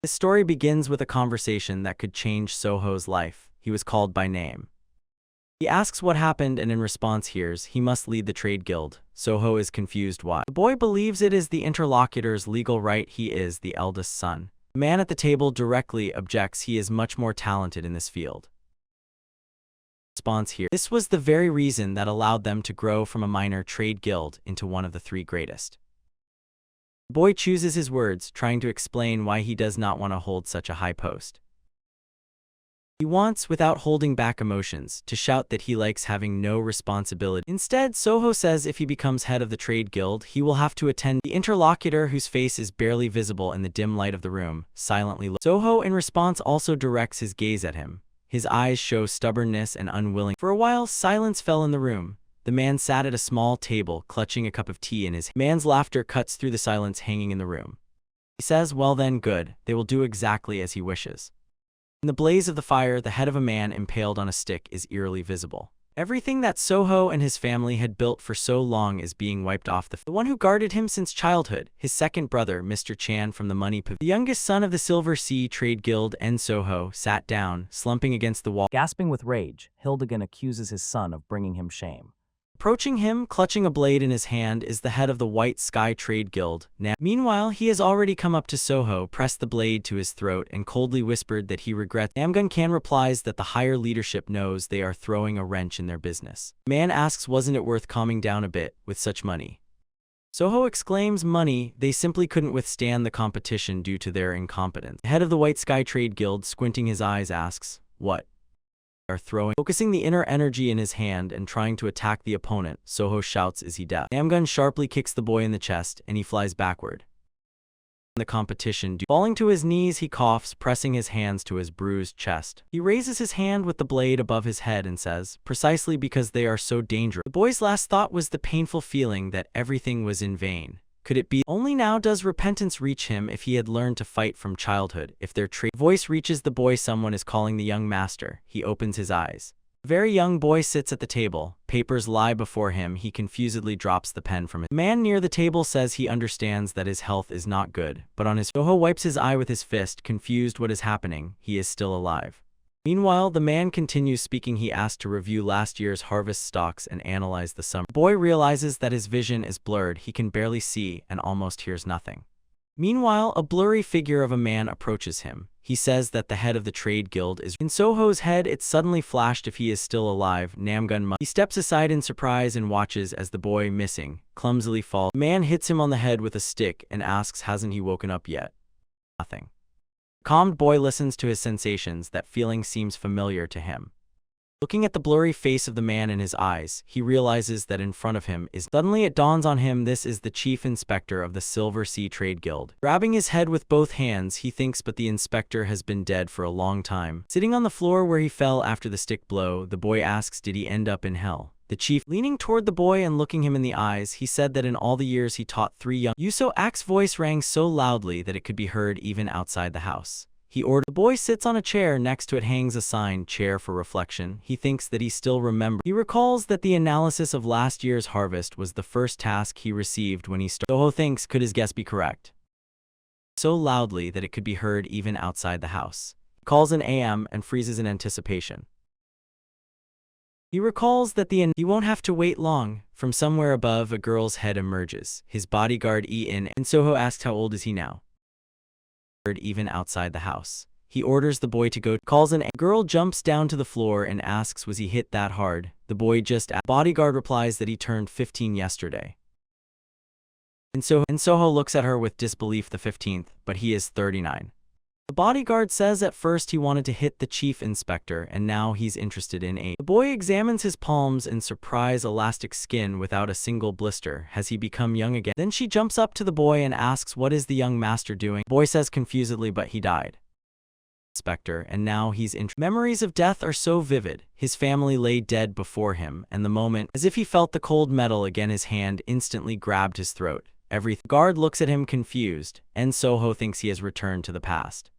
The story begins with a conversation that could change Soho's life. He was called by name. He asks what happened and in response hears he must lead the trade guild. Soho is confused why. The boy believes it is the interlocutor's legal right. He is the eldest son. The man at the table directly objects he is much more talented in this field. Response here. This was the very reason that allowed them to grow from a minor trade guild into one of the three greatest. The boy chooses his words, trying to explain why he does not want to hold such a high post. He wants, without holding back emotions, to shout that he likes having no responsibility. Instead, Soho says if he becomes head of the trade guild, he will have to attend the interlocutor whose face is barely visible in the dim light of the room, silently looks. Soho in response also directs his gaze at him. His eyes show stubbornness and unwilling. For a while, silence fell in the room. The man sat at a small table, clutching a cup of tea in his hand. Man's laughter cuts through the silence hanging in the room. He says, well then, good, they will do exactly as he wishes. In the blaze of the fire, the head of a man impaled on a stick is eerily visible. Everything that Soho and his family had built for so long is being wiped off. The one who guarded him since childhood, his second brother, Mr. Chan from the Money Pavilion. The youngest son of the Silver Sea Trade Guild, and Soho, sat down, slumping against the wall. Gasping with rage, Hildegan accuses his son of bringing him shame. Approaching him, clutching a blade in his hand, is the head of the White Sky Trade Guild. Meanwhile, he has already come up to Soho, pressed the blade to his throat, and coldly whispered that he regrets. Namgun-kan replies that the higher leadership knows they are throwing a wrench in their business. The man asks wasn't it worth calming down a bit, with such money. Soho exclaims money, they simply couldn't withstand the competition due to their incompetence. The head of the White Sky Trade Guild, squinting his eyes, asks, what? Are throwing. Focusing the inner energy in his hand and trying to attack the opponent, Soho shouts, is he deaf? Namgun sharply kicks the boy in the chest, and he flies backward. The competition. Falling to his knees, he coughs, pressing his hands to his bruised chest. He raises his hand with the blade above his head and says, precisely because they are so dangerous. The boy's last thought was the painful feeling that everything was in vain. Could it be? Only now does repentance reach him if he had learned to fight from childhood. If their voice reaches the boy, someone is calling the young master. He opens his eyes. A very young boy sits at the table. Papers lie before him. He confusedly drops the pen from it. The man near the table says he understands that his health is not good, but on his Soho wipes his eye with his fist, confused what is happening. He is still alive. Meanwhile, the man continues speaking. He asked to review last year's harvest stocks and analyze the sum. The boy realizes that his vision is blurred. He can barely see and almost hears nothing. Meanwhile, a blurry figure of a man approaches him. He says that the head of the trade guild is in Soho's head. It suddenly flashed if he is still alive. Namgun. He steps aside in surprise and watches as the boy, missing, clumsily falls. The man hits him on the head with a stick and asks, hasn't he woken up yet? Nothing. The calmed boy listens to his sensations. That feeling seems familiar to him. Looking at the blurry face of the man in his eyes, he realizes that in front of him is. Suddenly it dawns on him this is the chief inspector of the Silver Sea Trade Guild. Grabbing his head with both hands, he thinks but the inspector has been dead for a long time. Sitting on the floor where he fell after the stick blow, the boy asks did he end up in hell? The chief, leaning toward the boy and looking him in the eyes, he said that in all the years he taught 3 young. Yuso Ak's voice rang so loudly that it could be heard even outside the house. He ordered. The boy sits on a chair. Next to it hangs a sign, chair for reflection. He thinks that he still remembers. He recalls that the analysis of last year's harvest was the first task he received when he started. Soho thinks, could his guess be correct? So loudly that it could be heard even outside the house. He calls an AM and freezes in anticipation. He recalls that he won't have to wait long. From somewhere above, a girl's head emerges. His bodyguard and Soho asks how old is he now? Even outside the house. He orders the boy to go. Calls an girl, jumps down to the floor and asks was he hit that hard? The boy just asked. Bodyguard replies that he turned 15 yesterday. And Soho looks at her with disbelief. The 15th, but he is 39. The bodyguard says at first he wanted to hit the chief inspector and now he's interested in age. The boy examines his palms in surprise. Elastic skin without a single blister. Has he become young again? Then she jumps up to the boy and asks what is the young master doing? The boy says confusedly but he died. Inspector, and now he's interested. Memories of death are so vivid. His family lay dead before him and the moment, as if he felt the cold metal again, his hand instantly grabbed his throat. The guard looks at him confused, and Soho thinks he has returned to the past.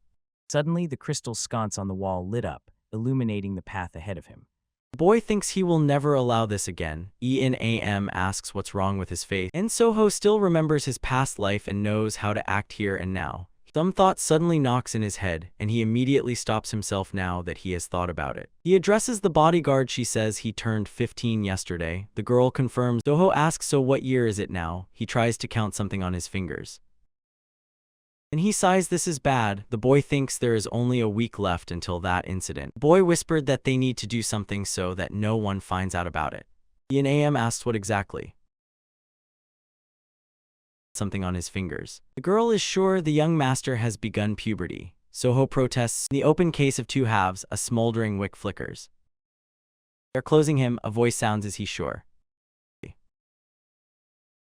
Suddenly, the crystal sconce on the wall lit up, illuminating the path ahead of him. The boy thinks he will never allow this again. AM asks what's wrong with his face. And Soho still remembers his past life and knows how to act here and now. Some thought suddenly knocks in his head, and he immediately stops himself now that he has thought about it. He addresses the bodyguard. She says he turned 15 yesterday. The girl confirms. Soho asks, so what year is it now? He tries to count something on his fingers. And he sighs, this is bad. The boy thinks there is only a week left until that incident. The boy whispered that they need to do something so that no one finds out about it. Yin Am asks what exactly. Something on his fingers. The girl is sure the young master has begun puberty. Soho protests. In the open case of two halves, a smoldering wick flickers. They're closing him, a voice sounds, is he sure?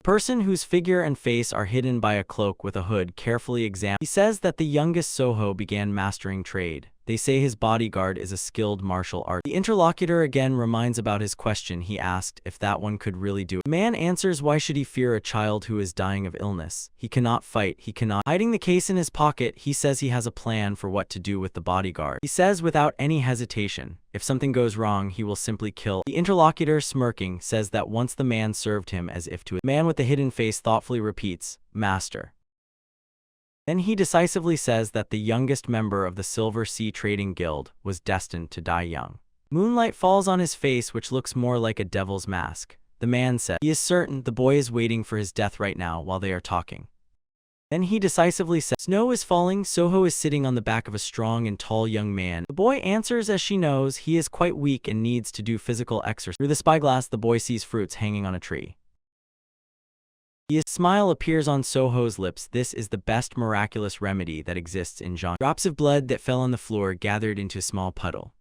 Person whose figure and face are hidden by a cloak with a hood carefully examined. He says that the youngest Soho began mastering trade. They say his bodyguard is a skilled martial art. The interlocutor again reminds about his question. He asked if that one could really do it. The man answers, why should he fear a child who is dying of illness? He cannot fight, he cannot. Hiding the case in his pocket, he says he has a plan for what to do with the bodyguard. He says without any hesitation, if something goes wrong, he will simply kill. The interlocutor, smirking, says that once the man served him as if to it. The man with the hidden face thoughtfully repeats, Master. Then he decisively says that the youngest member of the Silver Sea Trading Guild was destined to die young. Moonlight falls on his face, which looks more like a devil's mask. The man said he is certain the boy is waiting for his death right now while they are talking. Then he decisively says, snow is falling. Soho is sitting on the back of a strong and tall young man. The boy answers as she knows he is quite weak and needs to do physical exercise. Through the spyglass, the boy sees fruits hanging on a tree. A smile appears on Soho's lips. This is the best miraculous remedy that exists in genre. Drops of blood that fell on the floor gathered into a small puddle.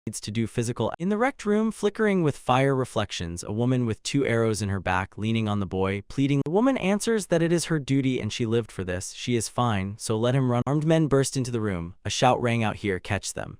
Needs to do physical. In the wrecked room, flickering with fire reflections, a woman with 2 arrows in her back leaning on the boy, pleading. The woman answers that it is her duty and she lived for this. She is fine, so let him run. Armed men burst into the room. A shout rang out, here, catch them.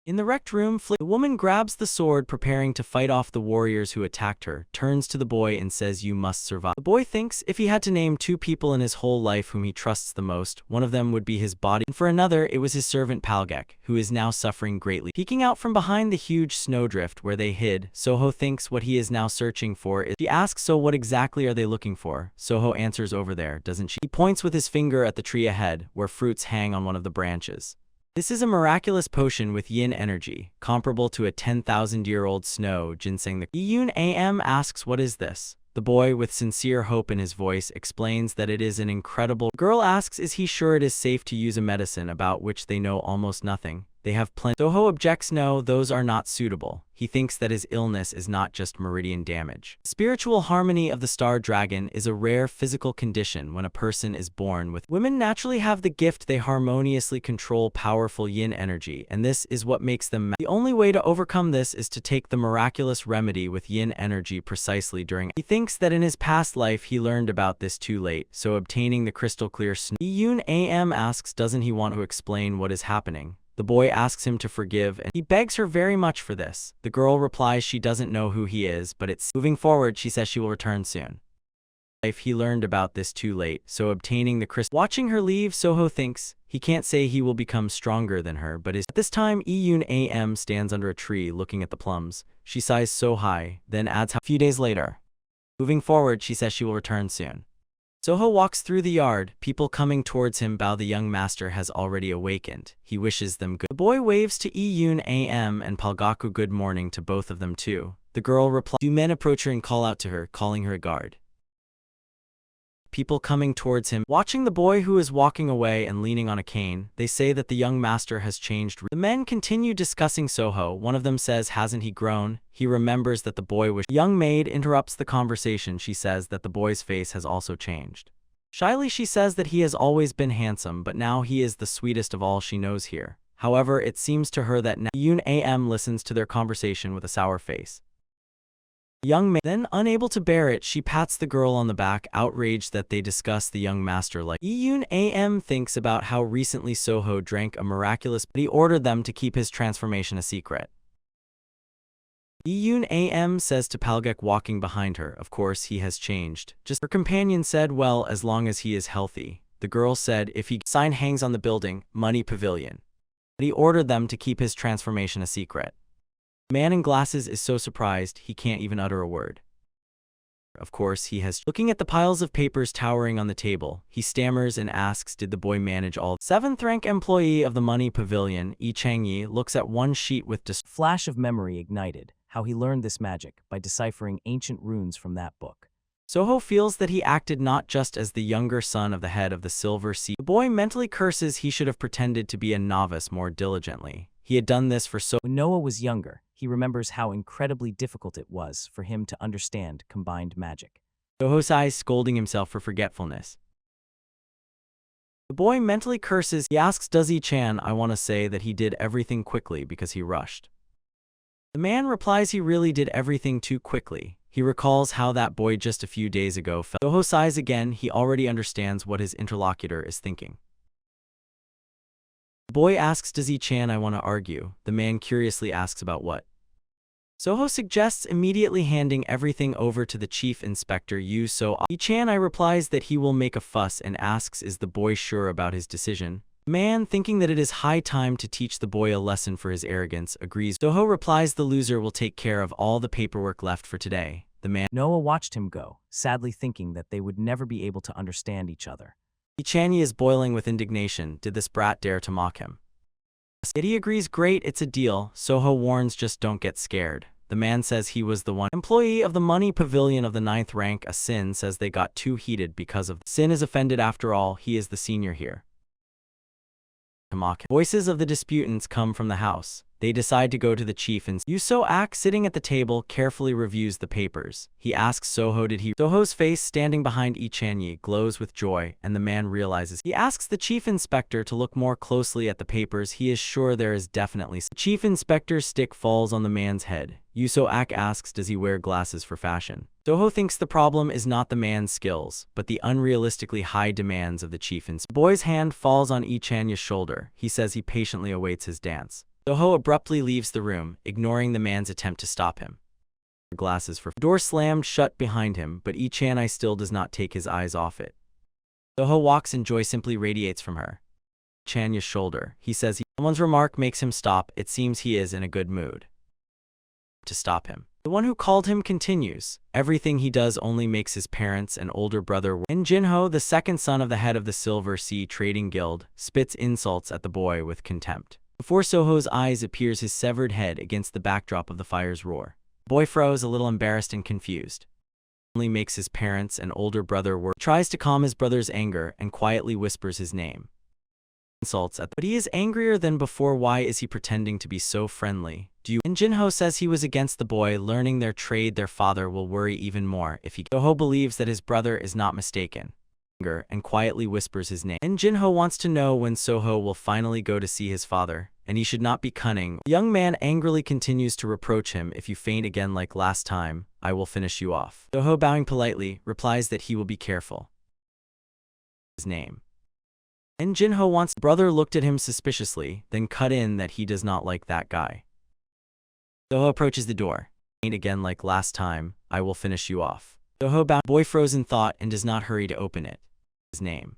In the wrecked room, the woman grabs the sword, preparing to fight off the warriors who attacked her, turns to the boy and says, you must survive. The boy thinks if he had to name 2 people in his whole life whom he trusts the most, one of them would be his body, and for another it was his servant Palgek, who is now suffering greatly. Peeking out from behind the huge snowdrift where they hid, Soho thinks what he is now searching for is. She asks, so what exactly are they looking for? Soho answers, over there, doesn't she? He points with his finger at the tree ahead, where fruits hang on one of the branches. This is a miraculous potion with yin energy, comparable to a 10,000-year-old snow ginseng. The Yun Am asks, what is this? The boy, with sincere hope in his voice, explains that it is an incredible. The girl asks, is he sure it is safe to use a medicine about which they know almost nothing? They have plenty. Soho objects, no, those are not suitable. He thinks that his illness is not just meridian damage. Spiritual harmony of the star dragon is a rare physical condition when a person is born with. Women naturally have the gift, they harmoniously control powerful yin energy, and this is what makes them. The only way to overcome this is to take the miraculous remedy with yin energy precisely during. He thinks that in his past life he learned about this too late, so obtaining the crystal clear snow. Yun Am asks, doesn't he want to explain what is happening? The boy asks him to forgive, and he begs her very much for this. The girl replies she doesn't know who he is, but it's. Moving forward, she says she will return soon. If he learned about this too late, so obtaining the crystal. Watching her leave, Soho thinks he can't say he will become stronger than her, but is. At this time, Yun Am stands under a tree looking at the plums. She sighs so high, then adds, a few days later. Moving forward, she says she will return soon. Soho walks through the yard. People coming towards him bow. The young master has already awakened. He wishes them good. The boy waves to Yun Am and Palgaku good morning to both of them too. The girl replies. 2 men approach her and call out to her, calling her a guard. People coming towards him, watching the boy who is walking away and leaning on a cane. They say that the young master has changed. The men continue discussing Soho. One of them says, hasn't he grown? He remembers that the boy was. Young maid interrupts the conversation. She says that the boy's face has also changed. Shyly she says that he has always been handsome, but now he is the sweetest of all she knows here. However, it seems to her that now. Yun Am listens to their conversation with a sour face. Young maid, then unable to bear it, she pats the girl on the back, outraged that they discuss the young master like. Yun Am thinks about how recently Soho drank a miraculous, but he ordered them to keep his transformation a secret. Yun Am says to Palgek walking behind her, of course he has changed. Just. Her companion said, well, as long as he is healthy. The girl said, if he. Sign hangs on the building, Money Pavilion. But he ordered them to keep his transformation a secret. Man in glasses is so surprised he can't even utter a word. Of course, he has. Looking at the piles of papers towering on the table, he stammers and asks, did the boy manage all? Seventh-rank employee of the money pavilion, Yi Changyi, looks at one sheet with Flash of memory ignited, how he learned this magic by deciphering ancient runes from that book. Soho feels that he acted not just as the younger son of the head of the Silver Sea. The boy mentally curses he should have pretended to be a novice more diligently. He had done this for so. When Noah was younger, he remembers how incredibly difficult it was for him to understand combined magic. Soho sighs, scolding himself for forgetfulness. The boy mentally curses. He asks, does Yi-chan, I want to say that he did everything quickly because he rushed. The man replies he really did everything too quickly. He recalls how that boy just a few days ago fell. Soho sighs again. He already understands what his interlocutor is thinking. The boy asks, does Yi-chan, I want to argue? The man curiously asks about what? Soho suggests immediately handing everything over to the chief inspector Yu So. Yi-chan I replies that he will make a fuss and asks, is the boy sure about his decision? The man, thinking that it is high time to teach the boy a lesson for his arrogance, agrees. Soho replies the loser will take care of all the paperwork left for today. The man. Noah watched him go, sadly thinking that they would never be able to understand each other. Yi-chan is boiling with indignation. Did this brat dare to mock him? Yet he agrees, great, it's a deal. Soho warns, just don't get scared. The man says he was the one employee of the money pavilion of the 9th rank. A Sin says they got too heated because of. Sin is offended after all, he is the senior here. To mock him. Voices of the disputants come from the house. They decide to go to the chief and Yuso-ak, sitting at the table, carefully reviews the papers. He asks Soho did he. Soho's face, standing behind Yi-chan, glows with joy, and the man realizes. He asks the chief inspector to look more closely at the papers. He is sure there is definitely. The chief inspector's stick falls on the man's head. Yuso-ak asks, does he wear glasses for fashion? Soho thinks the problem is not the man's skills, but the unrealistically high demands of the chief inspector. The boy's hand falls on Yi-chan's shoulder. He says he patiently awaits his dance. Soho abruptly leaves the room, ignoring the man's attempt to stop him. Glasses for. The door slammed shut behind him, but Yi-chan still does not take his eyes off it. Soho walks and joy simply radiates from her. Chanya's shoulder. He says someone's remark makes him stop. It seems he is in a good mood. To stop him. The one who called him continues. Everything he does only makes his parents and older brother worse. And Jinho, the second son of the head of the Silver Sea Trading Guild, spits insults at the boy with contempt. Before Soho's eyes appears his severed head against the backdrop of the fire's roar. The boy froze, a little embarrassed and confused. Only makes his parents and older brother worse. Tries to calm his brother's anger and quietly whispers his name. Insults at. But he is angrier than before. Why is he pretending to be so friendly? Do you? And Jinho says he was against the boy learning their trade. Their father will worry even more if he. Soho believes that his brother is not mistaken. And quietly whispers his name. And Jinho wants to know when Soho will finally go to see his father, and he should not be cunning. The young man angrily continues to reproach him. If you faint again like last time, I will finish you off. Soho, bowing politely, replies that he will be careful. His name. And Jinho wants. Brother looked at him suspiciously, then cut in that he does not like that guy. Soho approaches the door. Faint again like last time, I will finish you off. Soho bound. Boy froze in thought and does not hurry to open it. His name.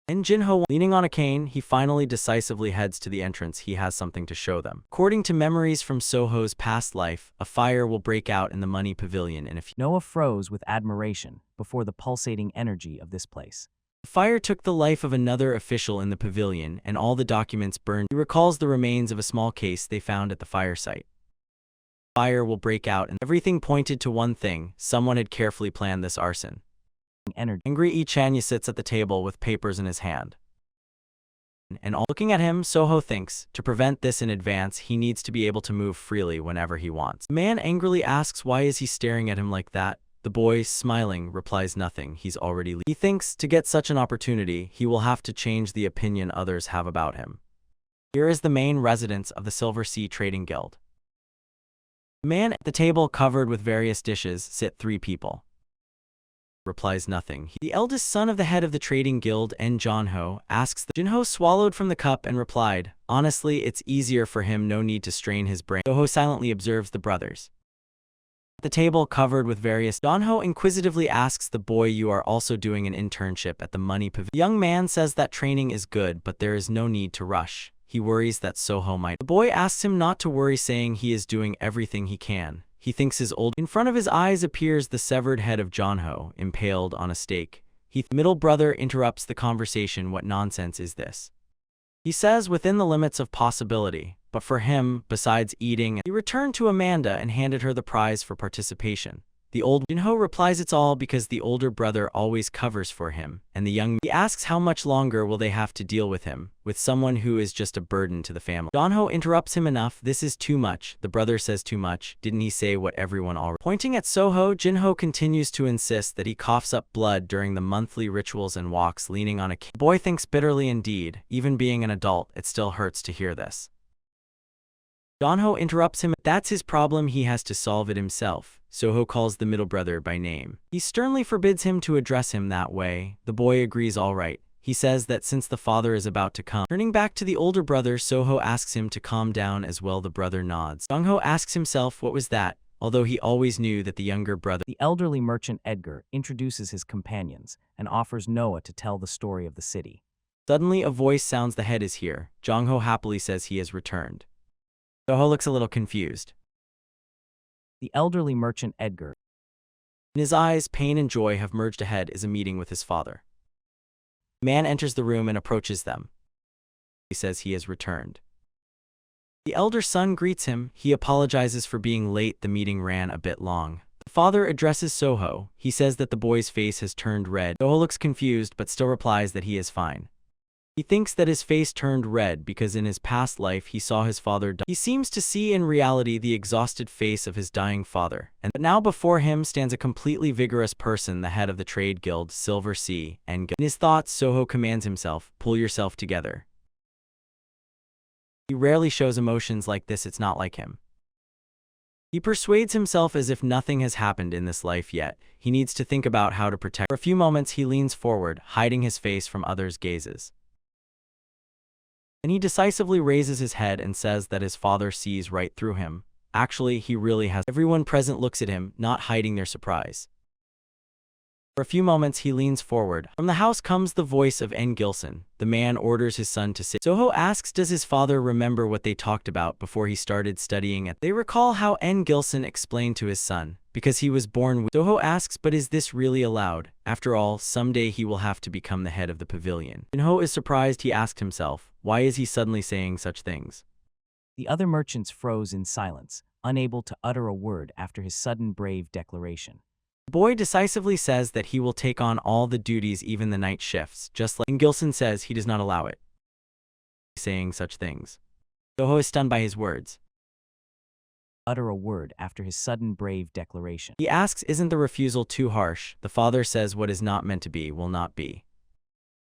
And Jinho, leaning on a cane, he finally decisively heads to the entrance. He has something to show them. According to memories from Soho's past life, a fire will break out in the money pavilion in a few. Noah froze with admiration before the pulsating energy of this place. The fire took the life of another official in the pavilion, and all the documents burned. He recalls the remains of a small case they found at the fire site. Fire will break out, and everything pointed to one thing: someone had carefully planned this arson. Angry Yi-chan sits at the table with papers in his hand. And all looking at him, Soho thinks, to prevent this in advance, he needs to be able to move freely whenever he wants. The man angrily asks why is he staring at him like that. The boy, smiling, replies nothing. He's already leaving. He thinks, to get such an opportunity, he will have to change the opinion others have about him. Here is the main residence of the Silver Sea Trading Guild. The man at the table covered with various dishes sit 3 people. Replies nothing. The eldest son of the head of the trading guild, En Jonho, asks. Jinho swallowed from the cup and replied, honestly, it's easier for him, no need to strain his brain. Soho silently observes the brothers. At the table covered with various. Jonho inquisitively asks the boy, you are also doing an internship at the money pavilion. The young man says that training is good, but there is no need to rush. He worries that Soho might. The boy asks him not to worry, saying he is doing everything he can. He thinks his old. In front of his eyes appears the severed head of Jonho, impaled on a stake. Middle brother interrupts the conversation. What nonsense is this? He says within the limits of possibility, but for him, besides eating, he returned to Amanda and handed her the prize for participation. The old Jinho replies it's all because the older brother always covers for him, and the young he asks how much longer will they have to deal with him, with someone who is just a burden to the family. Jonho interrupts him. Enough, this is too much. The brother says too much. Didn't he say what everyone already? Pointing at Soho, Jinho continues to insist that he coughs up blood during the monthly rituals and walks leaning on a cane. The boy thinks bitterly indeed. Even being an adult, it still hurts to hear this. Jonho interrupts him. That's his problem, he has to solve it himself. Soho calls the middle brother by name. He sternly forbids him to address him that way. The boy agrees all right. He says that since the father is about to come. Turning back to the older brother, Soho asks him to calm down as well. The brother nods. Jongho asks himself what was that, although he always knew that the younger brother. The elderly merchant Edgar introduces his companions and offers Noah to tell the story of the city. Suddenly a voice sounds. The head is here. Jongho happily says he has returned. Soho looks a little confused. The elderly merchant Edgar. In his eyes, pain and joy have merged. Ahead is a meeting with his father. The man enters the room and approaches them. He says he has returned. The elder son greets him. He apologizes for being late. The meeting ran a bit long. The father addresses Soho. He says that the boy's face has turned red. Soho looks confused but still replies that he is fine. He thinks that his face turned red because in his past life he saw his father die. He seems to see in reality the exhausted face of his dying father, but now before him stands a completely vigorous person, the head of the trade guild, Silver Sea, and in his thoughts, Soho commands himself, pull yourself together. He rarely shows emotions like this. It's not like him. He persuades himself as if nothing has happened in this life yet. He needs to think about how to protect. For a few moments he leans forward, hiding his face from others' gazes. And he decisively raises his head and says that his father sees right through him. Actually, he really has. Everyone present looks at him, not hiding their surprise. For a few moments he leans forward. From the house comes the voice of N. Gilson. The man orders his son to sit. Soho asks does his father remember what they talked about before he started studying at. They recall how N. Gilson explained to his son, because he was born with. Soho asks, but is this really allowed? After all, someday he will have to become the head of the pavilion. Jinho is surprised. He asks himself, why is he suddenly saying such things? The other merchants froze in silence, unable to utter a word after his sudden brave declaration. The boy decisively says that he will take on all the duties, even the night shifts, just like. And Gilson says he does not allow it. Saying such things. Soho is stunned by his words. Utter a word after his sudden brave declaration. He asks, isn't the refusal too harsh? The father says what is not meant to be will not be.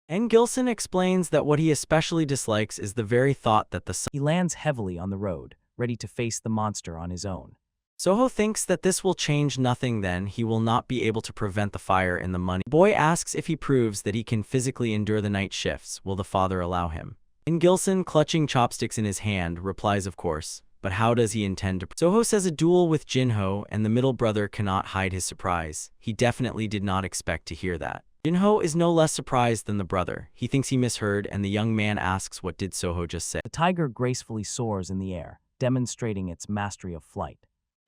And Gilson explains that what he especially dislikes is the very thought that the son. He lands heavily on the road, ready to face the monster on his own. Soho thinks that this will change nothing. Then he will not be able to prevent the fire in the money. The boy asks if he proves that he can physically endure the night shifts, will the father allow him? And Gilson, clutching chopsticks in his hand, replies of course, but how does he intend to? Soho says a duel with Jinho, and the middle brother cannot hide his surprise. He definitely did not expect to hear that. Jinho is no less surprised than the brother. He thinks he misheard, and the young man asks what did Soho just say. The tiger gracefully soars in the air, demonstrating its mastery of flight.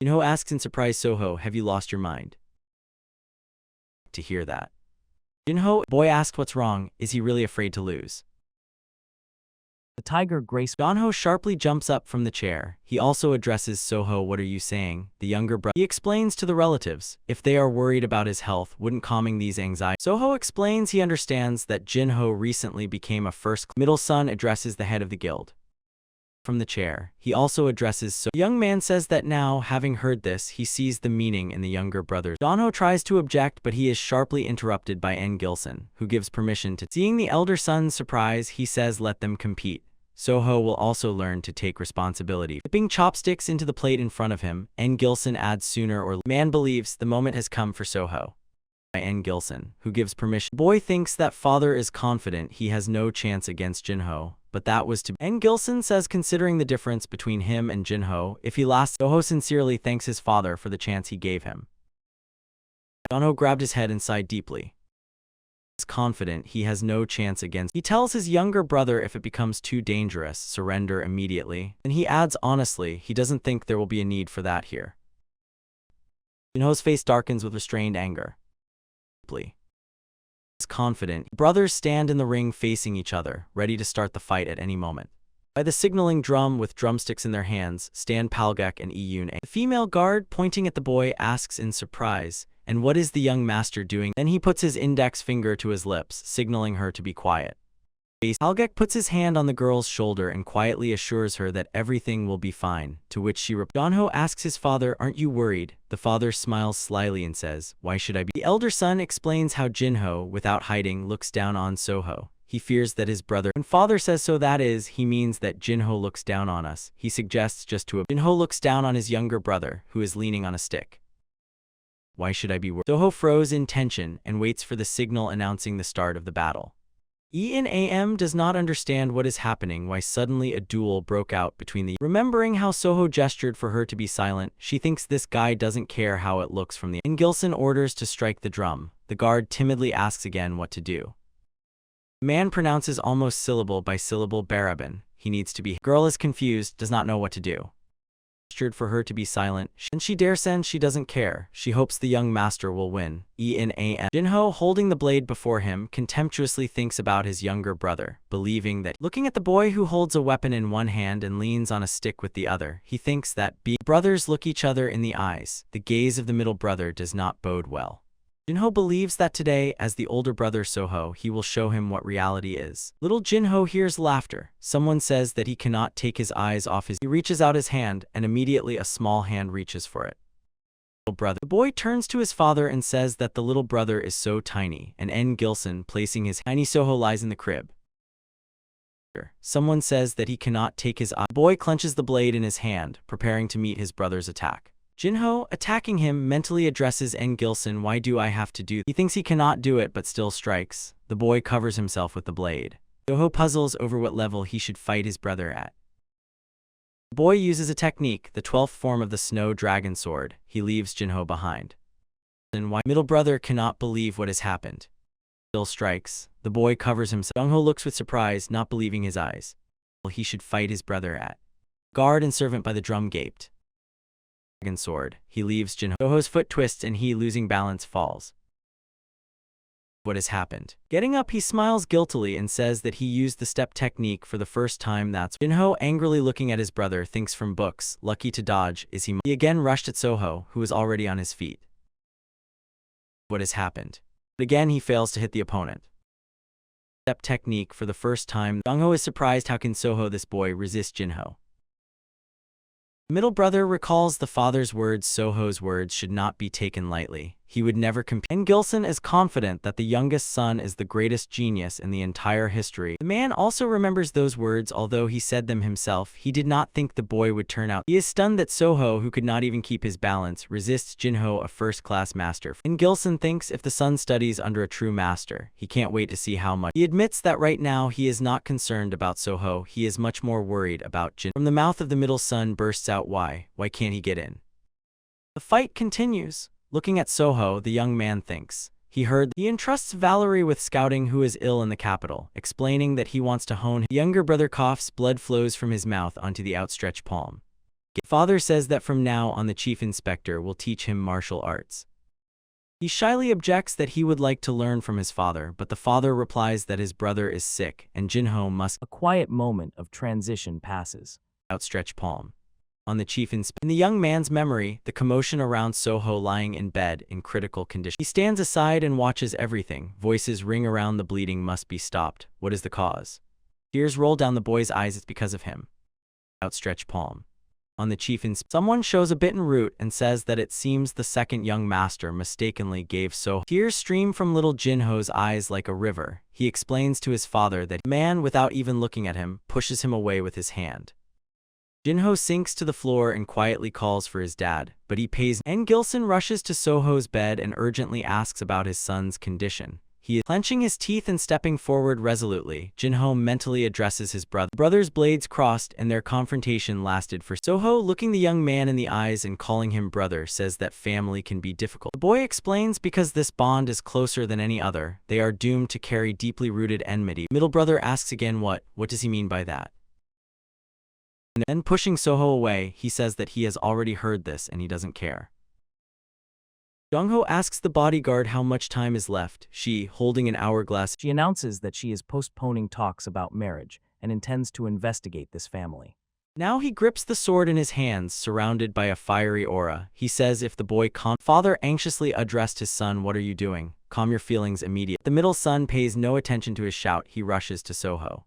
Jinho asks in surprise, Soho, have you lost your mind? To hear that. Boy asks what's wrong, is he really afraid to lose? The tiger gracefully. Jinho sharply jumps up from the chair. He also addresses Soho, what are you saying? The younger brother. He explains to the relatives, if they are worried about his health, wouldn't calming these anxieties. Soho explains he understands that Jinho recently became a first. Middle son addresses the head of the guild. From the chair, he also addresses The young man says that now, having heard this, he sees the meaning in the younger brother. Jinho tries to object, but he is sharply interrupted by N. Gilson, who gives permission to. Seeing the elder son's surprise, he says let them compete. Soho will also learn to take responsibility. Dipping chopsticks into the plate in front of him, N. Gilson adds sooner or man believes the moment has come for Soho. By N. Gilson, who gives permission. Boy thinks that father is confident he has no chance against Jinho, but that was to be. N. Gilson says considering the difference between him and Jinho, if he lasts. Soho sincerely thanks his father for the chance he gave him. Jinho grabbed his head and sighed deeply. Is confident he has no chance against. He tells his younger brother if it becomes too dangerous, surrender immediately. And he adds honestly, he doesn't think there will be a need for that here. Jinho's face darkens with restrained anger. Is confident. Brothers stand in the ring facing each other, ready to start the fight at any moment. By the signaling drum with drumsticks in their hands, stand Palgak and Iyun. The female guard, pointing at the boy, asks in surprise, "And what is the young master doing?" Then he puts his index finger to his lips, signaling her to be quiet. Palgak puts his hand on the girl's shoulder and quietly assures her that everything will be fine, to which she replies. Jinho asks his father, "Aren't you worried?" The father smiles slyly and says, "Why should I be?" The elder son explains how Jinho, without hiding, looks down on Soho. He fears that his brother. When father says so, that is, he means that Jinho looks down on us. He suggests just to. Jinho looks down on his younger brother, who is leaning on a stick. Why should I be worried? Soho froze in tension and waits for the signal announcing the start of the battle. Enam does not understand what is happening, why suddenly a duel broke out between the. Remembering how Soho gestured for her to be silent, she thinks this guy doesn't care how it looks from the. Gilson orders to strike the drum. The guard timidly asks again what to do. The man pronounces almost syllable by syllable Barabin. He needs to be. Girl is confused, does not know what to do. Gestured for her to be silent, and she dares send she doesn't care. She hopes the young master will win. Enam. Jinho, holding the blade before him, contemptuously thinks about his younger brother, believing that. Looking at the boy who holds a weapon in one hand and leans on a stick with the other, he thinks that. Brothers look each other in the eyes. The gaze of the middle brother does not bode well. Jinho believes that today, as the older brother Soho, he will show him what reality is. Little Jinho hears laughter. Someone says that he cannot take his eyes off his. He reaches out his hand, and immediately a small hand reaches for it. Little brother. The boy turns to his father and says that the little brother is so tiny, and N. Gilson, placing his tiny Soho, lies in the crib. Someone says that he cannot take his eye. The boy clenches the blade in his hand, preparing to meet his brother's attack. Jinho, attacking him, mentally addresses N. Gilson. Why do I have to do this? He thinks he cannot do it but still strikes. The boy covers himself with the blade. Soho puzzles over what level he should fight his brother at. The boy uses a technique, the 12th form of the snow dragon sword. He leaves Jinho behind. And why? Middle brother cannot believe what has happened. Still strikes. The boy covers himself. Jungho looks with surprise, not believing his eyes. He should fight his brother at. Guard and servant by the drum gaped. Sword. He leaves Jinho. Soho's foot twists and he, losing balance, falls. What has happened? Getting up, he smiles guiltily and says that he used the step technique for the first time. That's. Jinho, angrily looking at his brother, thinks from books, lucky to dodge, is he. He again rushed at Soho, who was already on his feet. What has happened? But again he fails to hit the opponent. Step technique for the first time. Jungho is surprised. How can Soho, this boy, resist Jinho? Middle brother recalls the father's words. Soho's words should not be taken lightly. He would never compete. And Gilson is confident that the youngest son is the greatest genius in the entire history. The man also remembers those words, although he said them himself. He did not think the boy would turn out. He is stunned that Soho, who could not even keep his balance, resists Jinho, a first-class master. And Gilson thinks if the son studies under a true master, he can't wait to see how much. He admits that right now he is not concerned about Soho. He is much more worried about Jinho. From the mouth of the middle son bursts out, why can't he get in? The fight continues. Looking at Soho, the young man thinks. He entrusts Valerie with scouting who is ill in the capital, explaining that he wants to hone. The younger brother coughs, blood flows from his mouth onto the outstretched palm. Father says that from now on the chief inspector will teach him martial arts. He shyly objects that he would like to learn from his father, but the father replies that his brother is sick and Jinho must. A quiet moment of transition passes. Outstretched palm. On the chief inspector. In the young man's memory, the commotion around Soho lying in bed in critical condition. He stands aside and watches everything. Voices ring around. The bleeding must be stopped. What is the cause? Tears roll down the boy's eyes. It's because of him. Outstretched palm. On the chief inspector. Someone shows a bitten root and says that it seems the second young master mistakenly gave Soho. Tears stream from little Jinho's eyes like a river. He explains to his father that the man, without even looking at him, pushes him away with his hand. Jinho sinks to the floor and quietly calls for his dad, but he pays. N. Gilson rushes to Soho's bed and urgently asks about his son's condition. He is clenching his teeth and stepping forward resolutely. Jinho mentally addresses his brother. The brothers' blades crossed and their confrontation lasted for. Soho, looking the young man in the eyes and calling him brother, says that family can be difficult. The boy explains because this bond is closer than any other, they are doomed to carry deeply rooted enmity. Middle brother asks again what does he mean by that? And then pushing Soho away, he says that he has already heard this and he doesn't care. Jongho asks the bodyguard how much time is left. She, holding an hourglass, She announces that she is postponing talks about marriage and intends to investigate this family. Now he grips the sword in his hands, surrounded by a fiery aura. He says if the boy Father anxiously addressed his son, "What are you doing? Calm your feelings immediately." The middle son pays no attention to his shout. He rushes to Soho.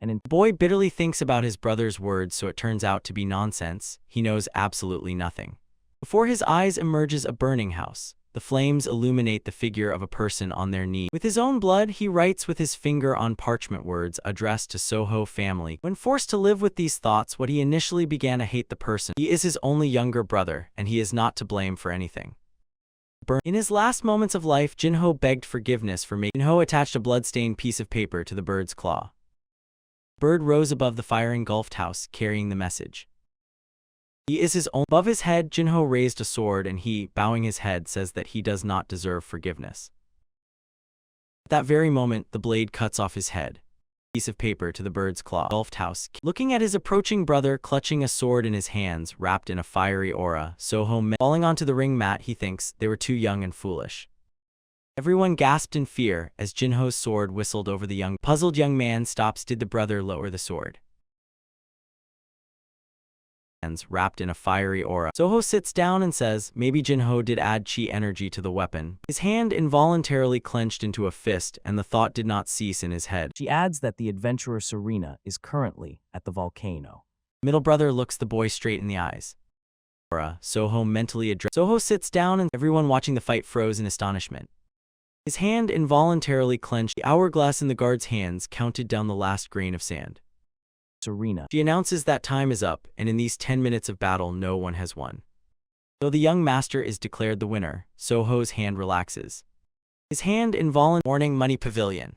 The boy bitterly thinks about his brother's words, so it turns out to be nonsense. He knows absolutely nothing. Before his eyes emerges a burning house. The flames illuminate the figure of a person on their knees. With his own blood, he writes with his finger on parchment words addressed to Soho family. When forced to live with these thoughts, what he initially began to hate the person. He is his only younger brother, and he is not to blame for anything. In his last moments of life, Jinho begged forgiveness for making. Jinho attached a blood-stained piece of paper to the bird's claw. The bird rose above the fire-engulfed house, carrying the message. He is his own. Above his head, Jinho raised a sword, and he, bowing his head, says that he does not deserve forgiveness. At that very moment, the blade cuts off his head. A piece of paper to the bird's claw. Engulfed house. Looking at his approaching brother, clutching a sword in his hands, wrapped in a fiery aura, Soho falling onto the ring mat, he thinks they were too young and foolish. Everyone gasped in fear as Jinho's sword whistled over the puzzled young man stops. Did the brother lower the sword? Wrapped in a fiery aura. Soho sits down and says, maybe Jinho did add chi energy to the weapon. His hand involuntarily clenched into a fist, and the thought did not cease in his head. She adds that the adventurer Serena is currently at the volcano. Middle brother looks the boy straight in the eyes. Soho mentally addressed. Soho sits down and everyone watching the fight froze in astonishment. His hand involuntarily clenched. The hourglass in the guard's hands counted down the last grain of sand. Serena. She announces that time is up, and in these 10 minutes of battle no one has won. Though the young master is declared the winner, Soho's hand relaxes. His hand warning money pavilion.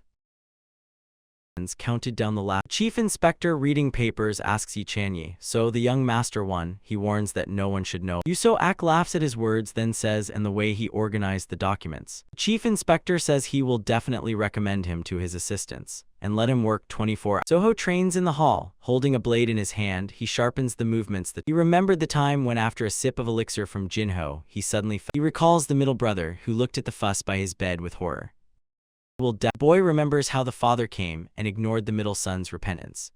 Counted down the last. Chief inspector reading papers asks Yi-Chanyi, so the young master won. He warns that no one should know. Yuso-ak laughs at his words, then says and the way he organized the documents. The chief inspector says he will definitely recommend him to his assistants and let him work 24 hours. Soho trains in the hall, holding a blade in his hand. He sharpens the movements that he remembered the time when after a sip of elixir from Jinho, he suddenly fell. He recalls the middle brother who looked at the fuss by his bed with horror. The boy remembers how the father came and ignored the middle son's repentance.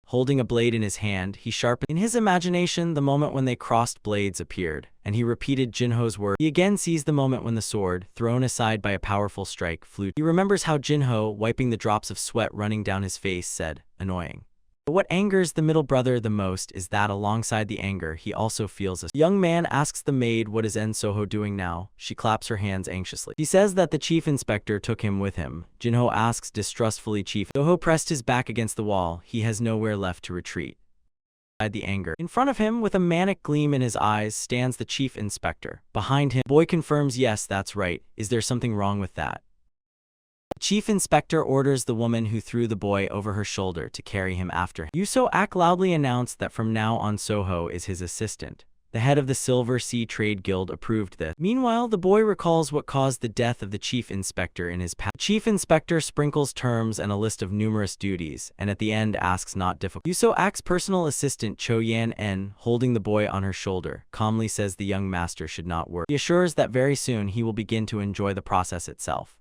Holding a blade in his hand, he sharpened. In his imagination, the moment when they crossed blades appeared, and he repeated Jinho's words. He again sees the moment when the sword, thrown aside by a powerful strike, flew. He remembers how Jinho, wiping the drops of sweat running down his face, said, "Annoying." But what angers the middle brother the most is that alongside the anger, he also feels a young man asks the maid what is Soho doing now. She claps her hands anxiously. He says that the chief inspector took him with him. Jinho asks distrustfully, "Chief." Soho pressed his back against the wall. He has nowhere left to retreat. The anger. In front of him, with a manic gleam in his eyes, stands the chief inspector. Behind him, the boy confirms, "Yes, that's right. Is there something wrong with that?" The chief inspector orders the woman who threw the boy over her shoulder to carry him after him. Yuso-ak loudly announced that from now on Soho is his assistant. The head of the Silver Sea Trade Guild approved this. Meanwhile, the boy recalls what caused the death of the chief inspector in his past. The chief inspector sprinkles terms and a list of numerous duties, and at the end asks not difficult. Yuso-ak's personal assistant Cho Yan-en, holding the boy on her shoulder, calmly says the young master should not worry. He assures that very soon he will begin to enjoy the process itself.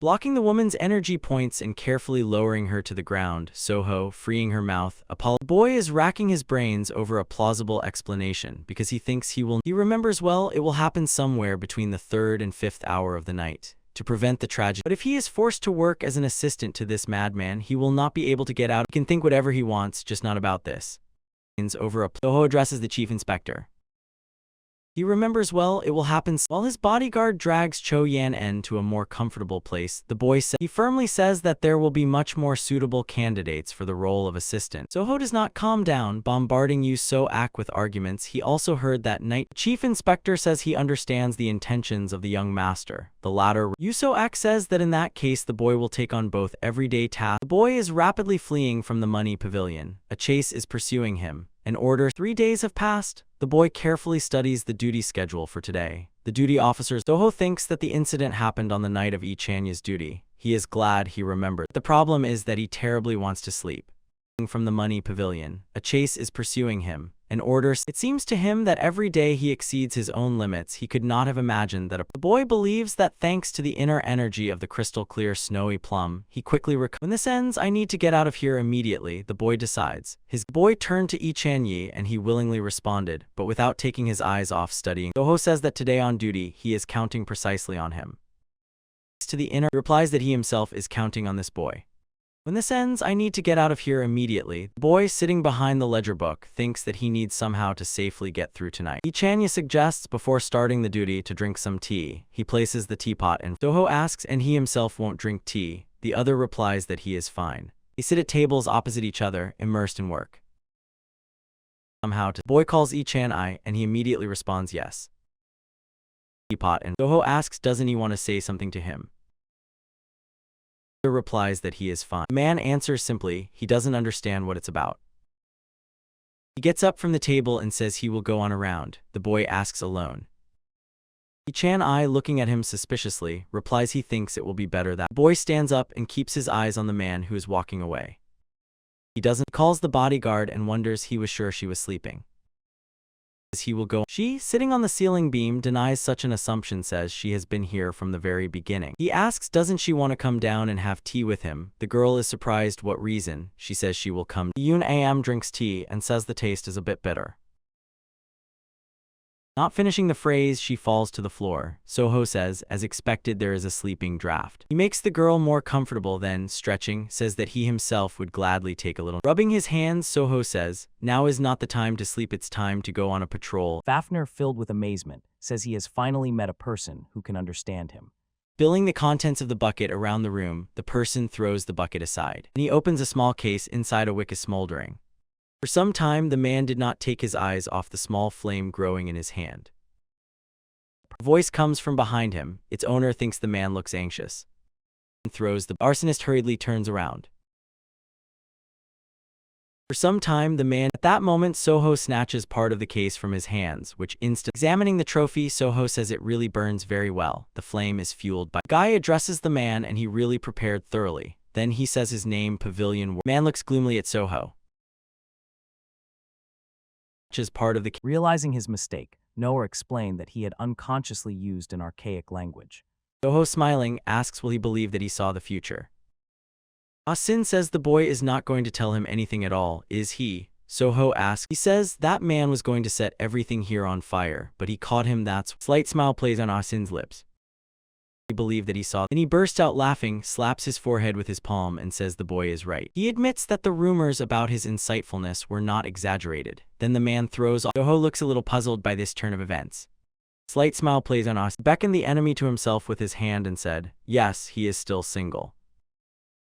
Blocking the woman's energy points and carefully lowering her to the ground, Soho, freeing her mouth, The boy is racking his brains over a plausible explanation because he thinks he will. He remembers well it will happen somewhere between the 3rd and 5th hour of the night to prevent the tragedy. But if he is forced to work as an assistant to this madman, he will not be able to get out. He can think whatever he wants, just not about this. Soho addresses the chief inspector. He remembers well it will happen. While his bodyguard drags Cho Yan-en to a more comfortable place, the boy he firmly says that there will be much more suitable candidates for the role of assistant. Soho does not calm down, bombarding Yuso-ak with arguments. He also heard that night. The chief inspector says he understands the intentions of the young master. The latter. Yuso-ak says that in that case the boy will take on both everyday tasks. The boy is rapidly fleeing from the money pavilion. A chase is pursuing him. An order. 3 days have passed. The boy carefully studies the duty schedule for today. The duty officers. Soho thinks that the incident happened on the night of Yi-Chanyi's duty. He is glad he remembered. The problem is that he terribly wants to sleep. from the money pavilion. A chase is pursuing him. An order. It seems to him that every day he exceeds his own limits. He could not have imagined that the boy believes that thanks to the inner energy of the crystal clear snowy plum, he quickly when this ends, I need to get out of here immediately, the boy decides. His boy turned to Yi Chanyi and he willingly responded, but without taking his eyes off studying. Soho says that today on duty, he is counting precisely on him. To the inner, he replies that he himself is counting on this boy. When this ends, I need to get out of here immediately. The boy sitting behind the ledger book thinks that he needs somehow to safely get through tonight. Yi Chanyi suggests before starting the duty to drink some tea. He places the teapot and Soho asks and he himself won't drink tea. The other replies that he is fine. They sit at tables opposite each other, immersed in work. Somehow the boy calls Yi Chanyi and he immediately responds yes. Teapot and Soho asks doesn't he want to say something to him. Replies that he is fine. The man answers simply, he doesn't understand what it's about. He gets up from the table and says he will go on a round. The boy asks alone. Yi Chanyi, looking at him suspiciously, replies he thinks it will be better that. The boy stands up and keeps his eyes on the man who is walking away. He calls the bodyguard and wonders he was sure she was sleeping. He will go. She, sitting on the ceiling beam, denies such an assumption, says she has been here from the very beginning. He asks doesn't she want to come down and have tea with him. The girl is surprised what reason. She says she will come. Yoon Am drinks tea and says the taste is a bit bitter. Not finishing the phrase, she falls to the floor. Soho says, as expected, there is a sleeping draft. He makes the girl more comfortable, then, stretching, says that he himself would gladly take a little. Rubbing his hands, Soho says, now is not the time to sleep, it's time to go on a patrol. Fafnir, filled with amazement, says he has finally met a person who can understand him. Spilling the contents of the bucket around the room, the person throws the bucket aside. And he opens a small case. Inside a wick is smoldering. For some time, the man did not take his eyes off the small flame growing in his hand. A voice comes from behind him. Its owner thinks the man looks anxious. And throws the arsonist hurriedly turns around. For some time, the man. At that moment, Soho snatches part of the case from his hands, which examining the trophy, Soho says it really burns very well. The flame is fueled by. Guy addresses the man and he really prepared thoroughly. Then he says his name, Pavilion. Man looks gloomily at Soho. Is part of the. Realizing his mistake, Noah explained that he had unconsciously used an archaic language. Soho, smiling, asks will he believe that he saw the future. Ah-sin says the boy is not going to tell him anything at all, is he? Soho asks. He says that man was going to set everything here on fire, but he caught him. That's. Slight smile plays on Ah-sin's lips. He believed that he saw. Then he bursts out laughing, slaps his forehead with his palm and says the boy is right. He admits that the rumors about his insightfulness were not exaggerated. Then the man throws off. Soho looks a little puzzled by this turn of events. Slight smile plays on us. Beckoned the enemy to himself with his hand and said, yes, he is still single.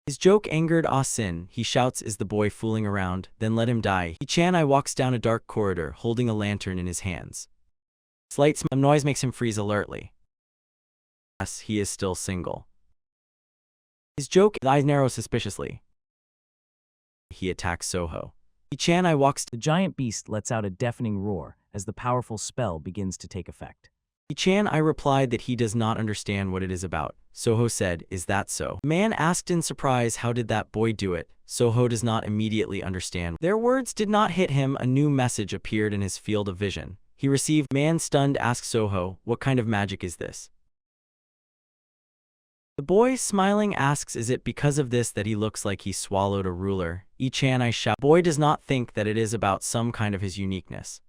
His joke angered Ah-sin. He shouts, is the boy fooling around? Then let him die. Yi Chanyi walks down a dark corridor, holding a lantern in his hands. Slight noise makes him freeze alertly. Yes, he is still single. His joke, his eyes narrow suspiciously. He attacks Soho. Yi Chanyi walks. The giant beast lets out a deafening roar as the powerful spell begins to take effect. Yi Chanyi replied that he does not understand what it is about. Soho said, is that so? The man asked in surprise, how did that boy do it? Soho does not immediately understand. Their words did not hit him. A new message appeared in his field of vision. He received. Man stunned asks Soho, what kind of magic is this? The boy, smiling, asks is it because of this that he looks like he swallowed a ruler? Yi Chanyi shouts. The boy does not think that it is about some kind of his uniqueness.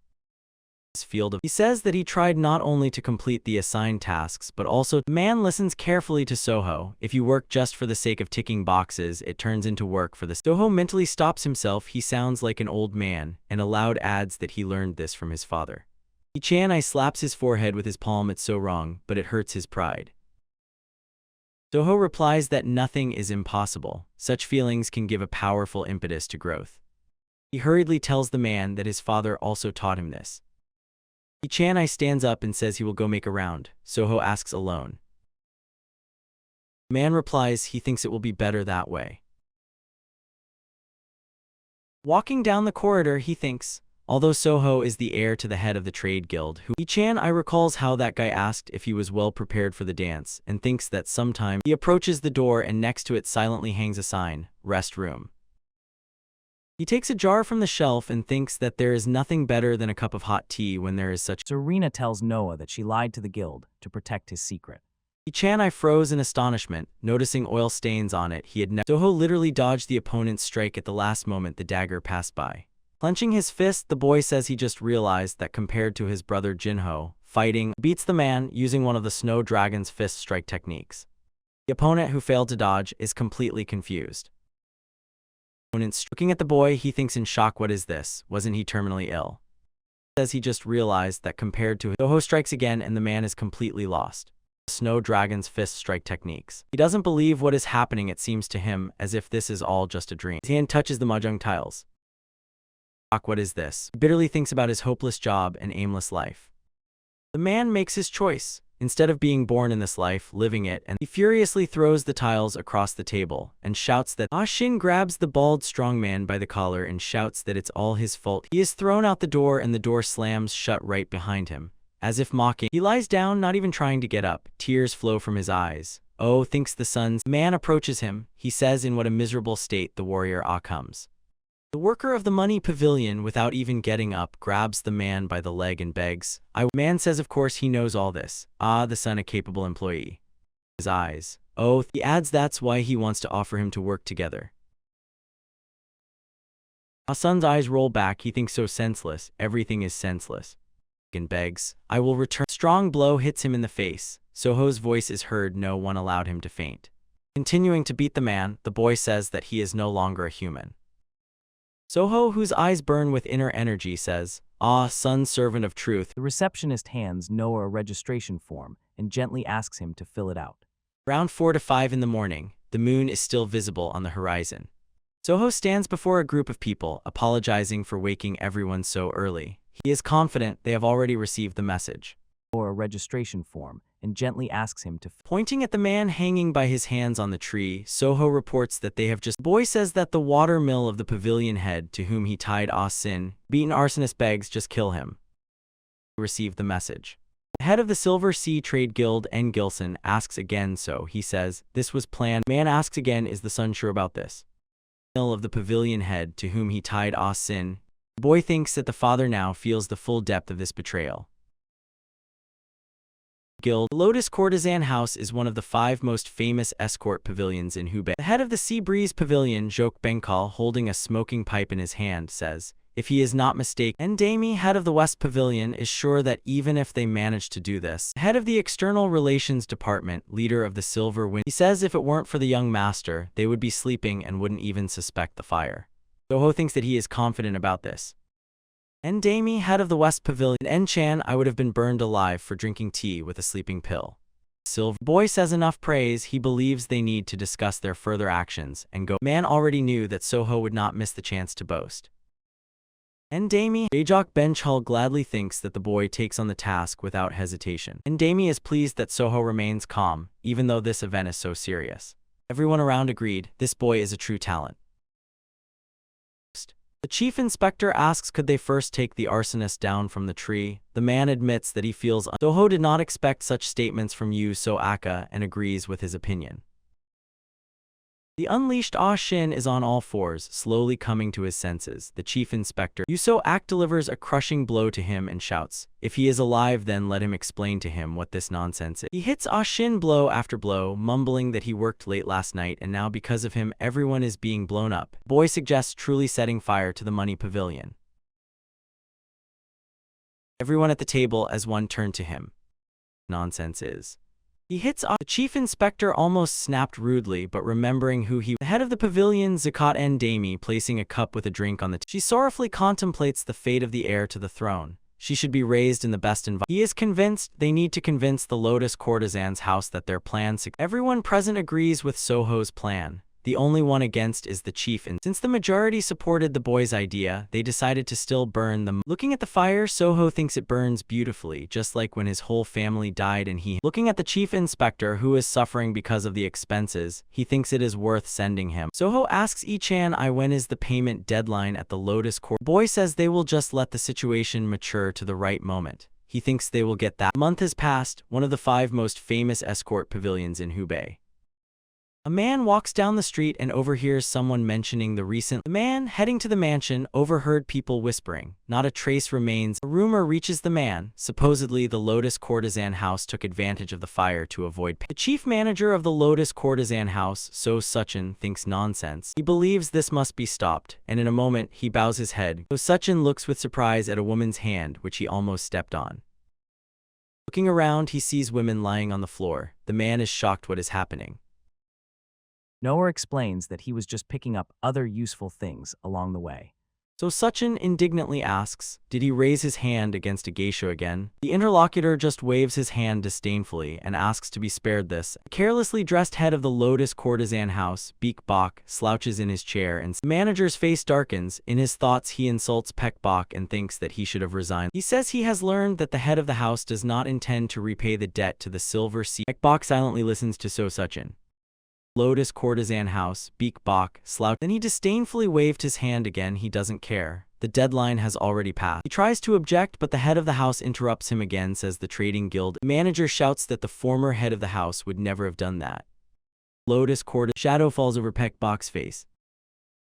He says that he tried not only to complete the assigned tasks but also. The man listens carefully to Soho. If you work just for the sake of ticking boxes, it turns into work for the. Soho mentally stops himself. He sounds like an old man, and aloud adds that he learned this from his father. Yi Chanyi slaps his forehead with his palm. It's so wrong, but it hurts his pride. Soho replies that nothing is impossible. Such feelings can give a powerful impetus to growth. He hurriedly tells the man that his father also taught him this. Yi Chanyi stands up and says he will go make a round. Soho asks alone. The man replies he thinks it will be better that way. Walking down the corridor, he thinks, although Soho is the heir to the head of the trade guild who. Yi Chanyi recalls how that guy asked if he was well prepared for the dance and thinks that sometime. He approaches the door and next to it silently hangs a sign, rest room. He takes a jar from the shelf and thinks that there is nothing better than a cup of hot tea when there is such. Serena tells Noah that she lied to the guild to protect his secret. I froze in astonishment, noticing oil stains on it. He had never. Soho literally dodged the opponent's strike at the last moment the dagger passed by. Clenching his fist, the boy says he just realized that compared to his brother Jinho, fighting beats the man using one of the Snow Dragon's fist strike techniques. The opponent who failed to dodge is completely confused. Looking at the boy, he thinks in shock, what is this? Wasn't he terminally ill? He says he just realized that compared to his. Soho strikes again and the man is completely lost. Snow Dragon's fist strike techniques. He doesn't believe what is happening. It seems to him as if this is all just a dream. His hand touches the mahjong tiles. What is this? He bitterly thinks about his hopeless job and aimless life. The man makes his choice. Instead of being born in this life, living it, and he furiously throws the tiles across the table and shouts that Shin grabs the bald strong man by the collar and shouts that it's all his fault. He is thrown out the door and the door slams shut right behind him. As if mocking, he lies down, not even trying to get up. Tears flow from his eyes. Oh, thinks the son's man approaches him. He says in what a miserable state the warrior comes. The worker of the money pavilion, without even getting up, grabs the man by the leg and begs. Man says of course he knows all this. The son a capable employee. His eyes. Oh, he adds that's why he wants to offer him to work together. Son's eyes roll back. He thinks so senseless. Everything is senseless. And begs, I will return. Strong blow hits him in the face. Soho's voice is heard. No one allowed him to faint. Continuing to beat the man, the boy says that he is no longer a human. Soho, whose eyes burn with inner energy, says, son, servant of truth. The receptionist hands Noah a registration form and gently asks him to fill it out. Around 4 to 5 in the morning, the moon is still visible on the horizon. Soho stands before a group of people, apologizing for waking everyone so early. He is confident they have already received the message. Or a registration form and gently asks him to. Pointing at the man hanging by his hands on the tree, Soho reports that they have just. Boy says that the water mill of the pavilion head to whom he tied Sin, beaten arsonist begs just kill him. Received the message. The head of the Silver Sea Trade Guild, N. Gilson, asks again, so he says, this was planned. Man asks again, is the son sure about this? Mill of the pavilion head to whom he tied Sin. The boy thinks that the father now feels the full depth of this betrayal. Guild. The Lotus Courtesan House is one of the 5 most famous escort pavilions in Hubei. The head of the Sea Breeze Pavilion, Jok Benkal, holding a smoking pipe in his hand, says, if he is not mistaken, Ndami, head of the West Pavilion, is sure that even if they manage to do this, head of the External Relations Department, leader of the Silver Wind, he says if it weren't for the young master, they would be sleeping and wouldn't even suspect the fire. Soho thinks that he is confident about this. Ndami, head of the West Pavilion, Enchan, I would have been burned alive for drinking tea with a sleeping pill. Silver Boy says enough praise. He believes they need to discuss their further actions and go. Man already knew that Soho would not miss the chance to boast. Ndami, Bajok Benchhull gladly thinks that the boy takes on the task without hesitation. Ndami is pleased that Soho remains calm, even though this event is so serious. Everyone around agreed, this boy is a true talent. The chief inspector asks could they first take the arsonist down from the tree. The man admits that he feels Soho did not expect such statements from Yu So-aka and agrees with his opinion. The unleashed Shin is on all fours, slowly coming to his senses. The chief inspector, Yu So-aka, delivers a crushing blow to him and shouts, if he is alive then let him explain to him what this nonsense is. He hits Shin blow after blow, mumbling that he worked late last night and now because of him everyone is being blown up. Boy suggests truly setting fire to the money pavilion. Everyone at the table as one turn to him. Nonsense is. He hits the chief inspector almost snapped rudely, but remembering who the head of the pavilion, Zakat Ndami, placing a cup with a drink on the she sorrowfully contemplates the fate of the heir to the throne. She should be raised in the best environment. He is convinced they need to convince the Lotus Courtesan's house that their plan. Everyone present agrees with Soho's plan. The only one against is the chief, and since the majority supported the boy's idea, they decided to still burn them. Looking at the fire, Soho thinks it burns beautifully, just like when his whole family died and he. Looking at the chief inspector, who is suffering because of the expenses, he thinks it is worth sending him. Soho asks Ichan when is the payment deadline at the Lotus Court. Boy says they will just let the situation mature to the right moment. He thinks they will get that. A month has passed, one of the 5 most famous escort pavilions in Hubei. A man walks down the street and overhears someone mentioning the recent. The man, heading to the mansion, overheard people whispering. Not a trace remains. A rumor reaches the man. Supposedly, the Lotus Courtesan House took advantage of the fire to avoid. The chief manager of the Lotus Courtesan House, So Suchin, thinks nonsense. He believes this must be stopped, and in a moment, he bows his head. So Suchin looks with surprise at a woman's hand, which he almost stepped on. Looking around, he sees women lying on the floor. The man is shocked what is happening. Noah explains that he was just picking up other useful things along the way. So Suchin indignantly asks, did he raise his hand against a geisha again? The interlocutor just waves his hand disdainfully and asks to be spared this. A carelessly dressed head of the Lotus Courtesan House, Beek Bok, slouches in his chair and the manager's face darkens. In his thoughts he insults Pek Bok and thinks that he should have resigned. He says he has learned that the head of the house does not intend to repay the debt to the Silver Sea. Pek Bok silently listens to So Suchin. Lotus Courtesan House, Beek Bok, slouch. Then he disdainfully waved his hand again. He doesn't care. The deadline has already passed. He tries to object, but the head of the house interrupts him again, says the trading guild. The manager shouts that the former head of the house would never have done that. Lotus Courtesan. Shadow falls over Pek Bok's face.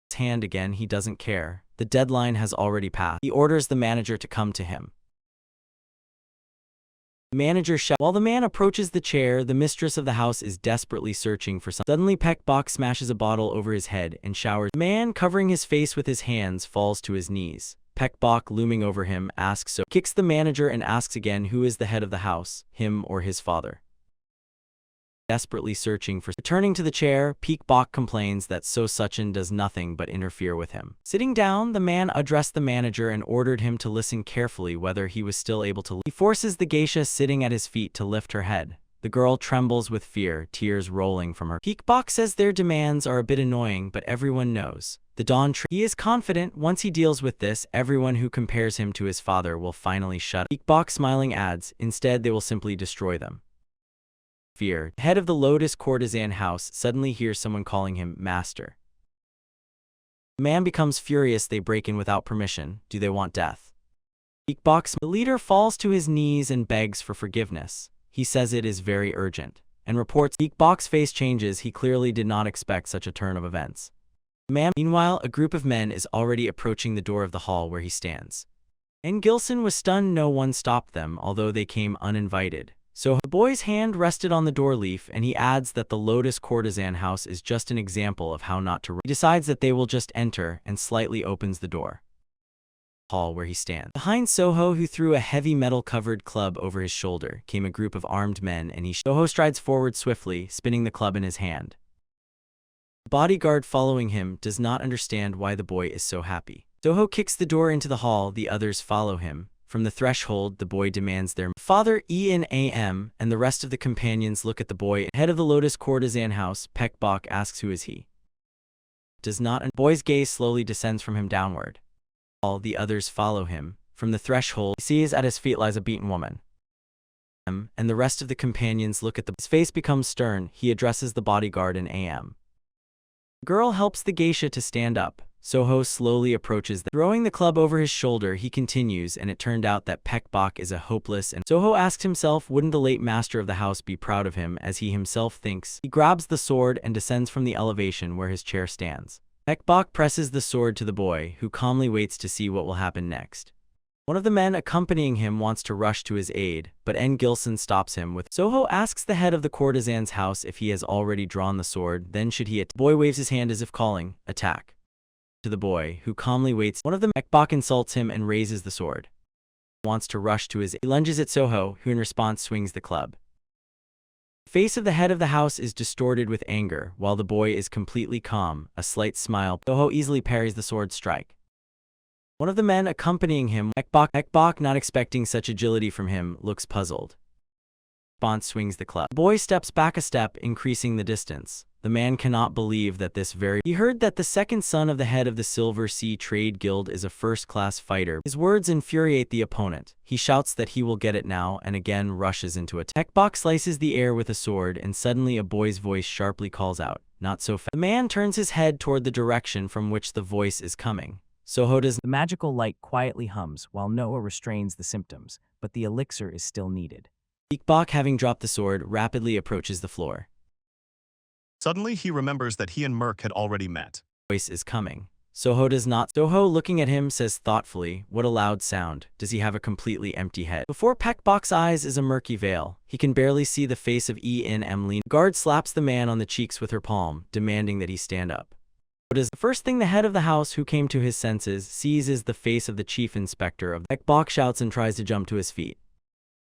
His hand again. He doesn't care. The deadline has already passed. He orders the manager to come to him. The manager shouts. While the man approaches the chair, the mistress of the house is desperately searching for something. Suddenly, Pek Bok smashes a bottle over his head and showers. The man, covering his face with his hands, falls to his knees. Pek Bok, looming over him, asks so. Kicks the manager and asks again who is the head of the house, him or his father. Desperately searching for. Returning to the chair, Pek Bok complains that So Suchin does nothing but interfere with him. Sitting down, the man addressed the manager and ordered him to listen carefully whether he was still able to. He forces the geisha sitting at his feet to lift her head. The girl trembles with fear, tears rolling from her. Pek Bok says their demands are a bit annoying, but everyone knows. The Dawn Tree. He is confident once he deals with this, everyone who compares him to his father will finally shut up. Pek Bok smiling adds, instead they will simply destroy them. Fear. The head of the Lotus Courtesan House suddenly hears someone calling him master. The man becomes furious. They break in without permission. Do they want death? Beek Bok. The leader falls to his knees and begs for forgiveness. He says it is very urgent, and reports. Beek Bok's face changes. He clearly did not expect such a turn of events. Meanwhile, a group of men is already approaching the door of the hall where he stands. And Gilson was stunned. No one stopped them, although they came uninvited. So the boy's hand rested on the door leaf, and he adds that the Lotus Courtesan House is just an example of how not to. He decides that they will just enter and slightly opens the door. Hall where he stands. Behind Soho, who threw a heavy metal-covered club over his shoulder, came a group of armed men, and Soho strides forward swiftly, spinning the club in his hand. The bodyguard following him does not understand why the boy is so happy. Soho kicks the door into the hall. The others follow him. From the threshold, the boy demands their father enam, and the rest of the companions look at the boy. Head of the Lotus Courtesan House, Pek Bok asks who is he. Does not. The boy's gaze slowly descends from him downward. All the others follow him. From the threshold, he sees at his feet lies a beaten woman. And the rest of the companions look at his face becomes stern. He addresses the bodyguard in am. The girl helps the geisha to stand up. Soho slowly approaches them. Throwing the club over his shoulder, he continues, and it turned out that Pek Bok is a hopeless and Soho asks himself, wouldn't the late master of the house be proud of him, as he himself thinks. He grabs the sword and descends from the elevation where his chair stands. Pek Bok presses the sword to the boy, who calmly waits to see what will happen next. One of the men accompanying him wants to rush to his aid, but N. Gilson stops him with. Soho asks the head of the courtesan's house if he has already drawn the sword, then should he. The boy waves his hand as if calling, attack. To the boy, who calmly waits. One of them, Pek Bok, insults him and raises the sword. He wants to rush to his aid. He lunges at Soho, who in response swings the club. The face of the head of the house is distorted with anger, while the boy is completely calm, a slight smile. Soho easily parries the sword strike. One of the men accompanying him, Pek Bok, not expecting such agility from him, looks puzzled. Bont swings the club. The boy steps back a step, increasing the distance. The man cannot believe that he heard that the second son of the head of the Silver Sea Trade Guild is a first-class fighter. His words infuriate the opponent. He shouts that he will get it now and again rushes into attack. Pek Bok slices the air with a sword, and suddenly a boy's voice sharply calls out, "Not so fast." The man turns his head toward the direction from which the voice is coming. Soho does. The magical light quietly hums while Noah restrains the symptoms, but the elixir is still needed. Beek Bok, having dropped the sword, rapidly approaches the floor. Suddenly, he remembers that he and Merc had already met. Voice is coming. Soho does not. Soho, looking at him, says thoughtfully, "What a loud sound. Does he have a completely empty head?" Before Peckbok's eyes is a murky veil. He can barely see the face of Lean. Guard slaps the man on the cheeks with her palm, demanding that he stand up. What is the first thing the head of the house, who came to his senses, sees is the face of the chief inspector of Peckbok. Shouts and tries to jump to his feet.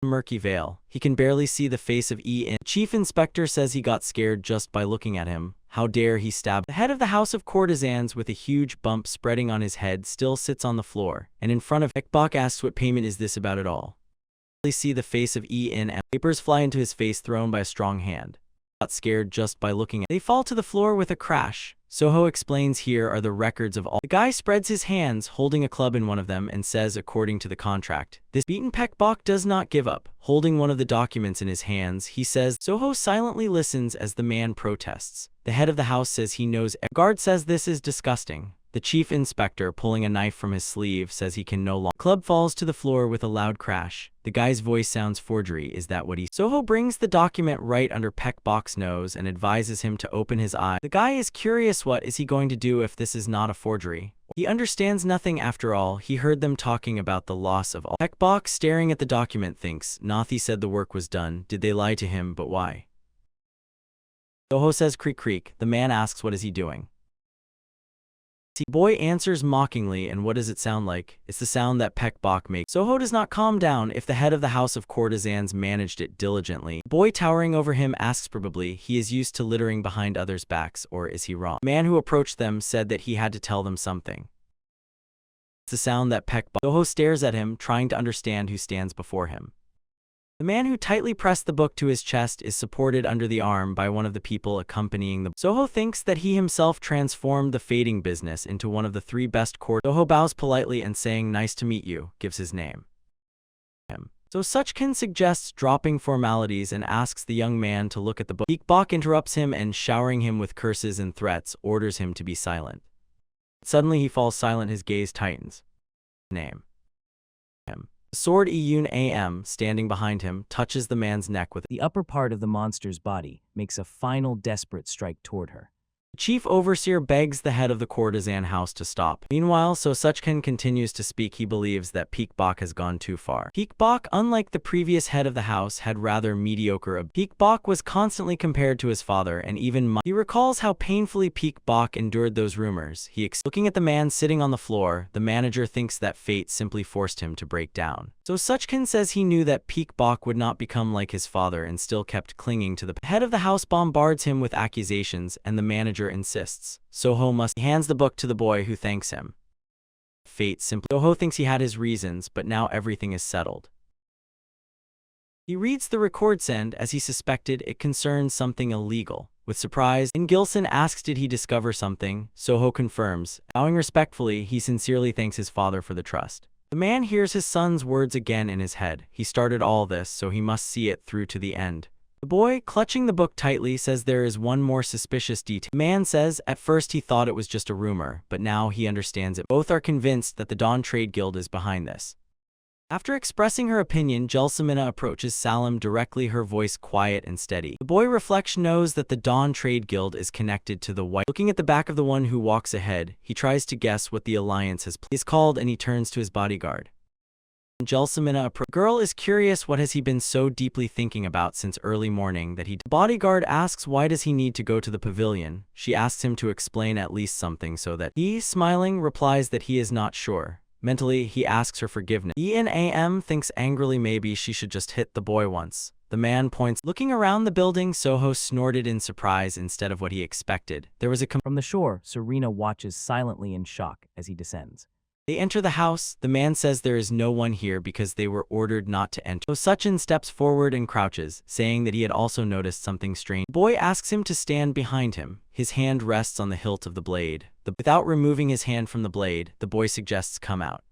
Murky veil. He can barely see the face of Chief Inspector says he got scared just by looking at him. How dare he stab? The head of the House of Courtesans, with a huge bump spreading on his head, still sits on the floor, and in front of Peckbok asks, "What payment is this about at all?" We see the face of Papers fly into his face, thrown by a strong hand. Got scared just by looking at. They fall to the floor with a crash. Soho explains here are the records of all. The guy spreads his hands, holding a club in one of them, and says, according to the contract, this beaten Peckbok does not give up. Holding one of the documents in his hands, he says. Soho silently listens as the man protests. The head of the house says he knows. Guard says this is disgusting. The chief inspector, pulling a knife from his sleeve, says he can no longer. Club falls to the floor with a loud crash. The guy's voice sounds forgery. Is that what he? Soho brings the document right under Peckbok's nose and advises him to open his eye. The guy is curious. What is he going to do if this is not a forgery? He understands nothing after all. He heard them talking about the loss of all. Peckbok, staring at the document, thinks, Nathi said the work was done. Did they lie to him? But why? Soho says creak creak. The man asks what is he doing. The boy answers mockingly, and what does it sound like? It's the sound that Peckbok makes. Soho does not calm down. If the head of the House of Courtesans managed it diligently. The boy towering over him asks probably he is used to littering behind others' backs, or is he wrong? The man who approached them said that he had to tell them something. It's the sound that Peckbok. Soho stares at him, trying to understand who stands before him. The man who tightly pressed the book to his chest is supported under the arm by one of the people accompanying the. Soho thinks that he himself transformed the fading business into one of the three best court. Soho bows politely and saying nice to meet you, gives his name. So Suchkin suggests dropping formalities and asks the young man to look at the book. Peckbok interrupts him and, showering him with curses and threats, orders him to be silent. Suddenly he falls silent, his gaze tightens. Name. Sword Am, standing behind him, touches the man's neck with the upper part of the monster's body, makes a final desperate strike toward her. The chief overseer begs the head of the courtesan house to stop. Meanwhile, Suchkin continues to speak. He believes that Peckbok has gone too far. Peckbok, unlike the previous head of the house, had rather mediocre. Peckbok was constantly compared to his father, and even he recalls how painfully Peckbok endured those rumors. Looking at the man sitting on the floor, the manager thinks that fate simply forced him to break down. So Suchkin says he knew that Peckbok would not become like his father and still kept clinging to the head of the house. Bombards him with accusations, and the manager insists. He hands the book to the boy, who thanks him. Fate simply. Soho thinks he had his reasons, but now everything is settled. He reads the records, and, as he suspected, it concerns something illegal. With surprise, Gilson asks did he discover something. Soho confirms. Bowing respectfully, he sincerely thanks his father for the trust. The man hears his son's words again in his head. He started all this, so he must see it through to the end. The boy, clutching the book tightly, says there is one more suspicious detail. The man says at first he thought it was just a rumor, but now he understands it. Both are convinced that the Dawn Trade Guild is behind this. After expressing her opinion, Jelsamina approaches Salim directly, her voice quiet and steady. The boy reflects, knows that the Dawn Trade Guild is connected to the White. Looking at the back of the one who walks ahead, he tries to guess what the alliance is called, and he turns to his bodyguard. Jelsamina approaches. The girl is curious what has he been so deeply thinking about since early morning that he. The bodyguard asks why does he need to go to the pavilion. She asks him to explain at least something so that he, smiling, replies that he is not sure. Mentally, he asks her forgiveness. Am thinks angrily maybe she should just hit the boy once. The man points. Looking around the building, Soho snorted in surprise instead of what he expected. There was a From the shore, Serena watches silently in shock as he descends. They enter the house. The man says there is no one here because they were ordered not to enter. So Suchin steps forward and crouches, saying that he had also noticed something strange. The boy asks him to stand behind him. His hand rests on the hilt of the blade. Without removing his hand from the blade, the boy suggests come out.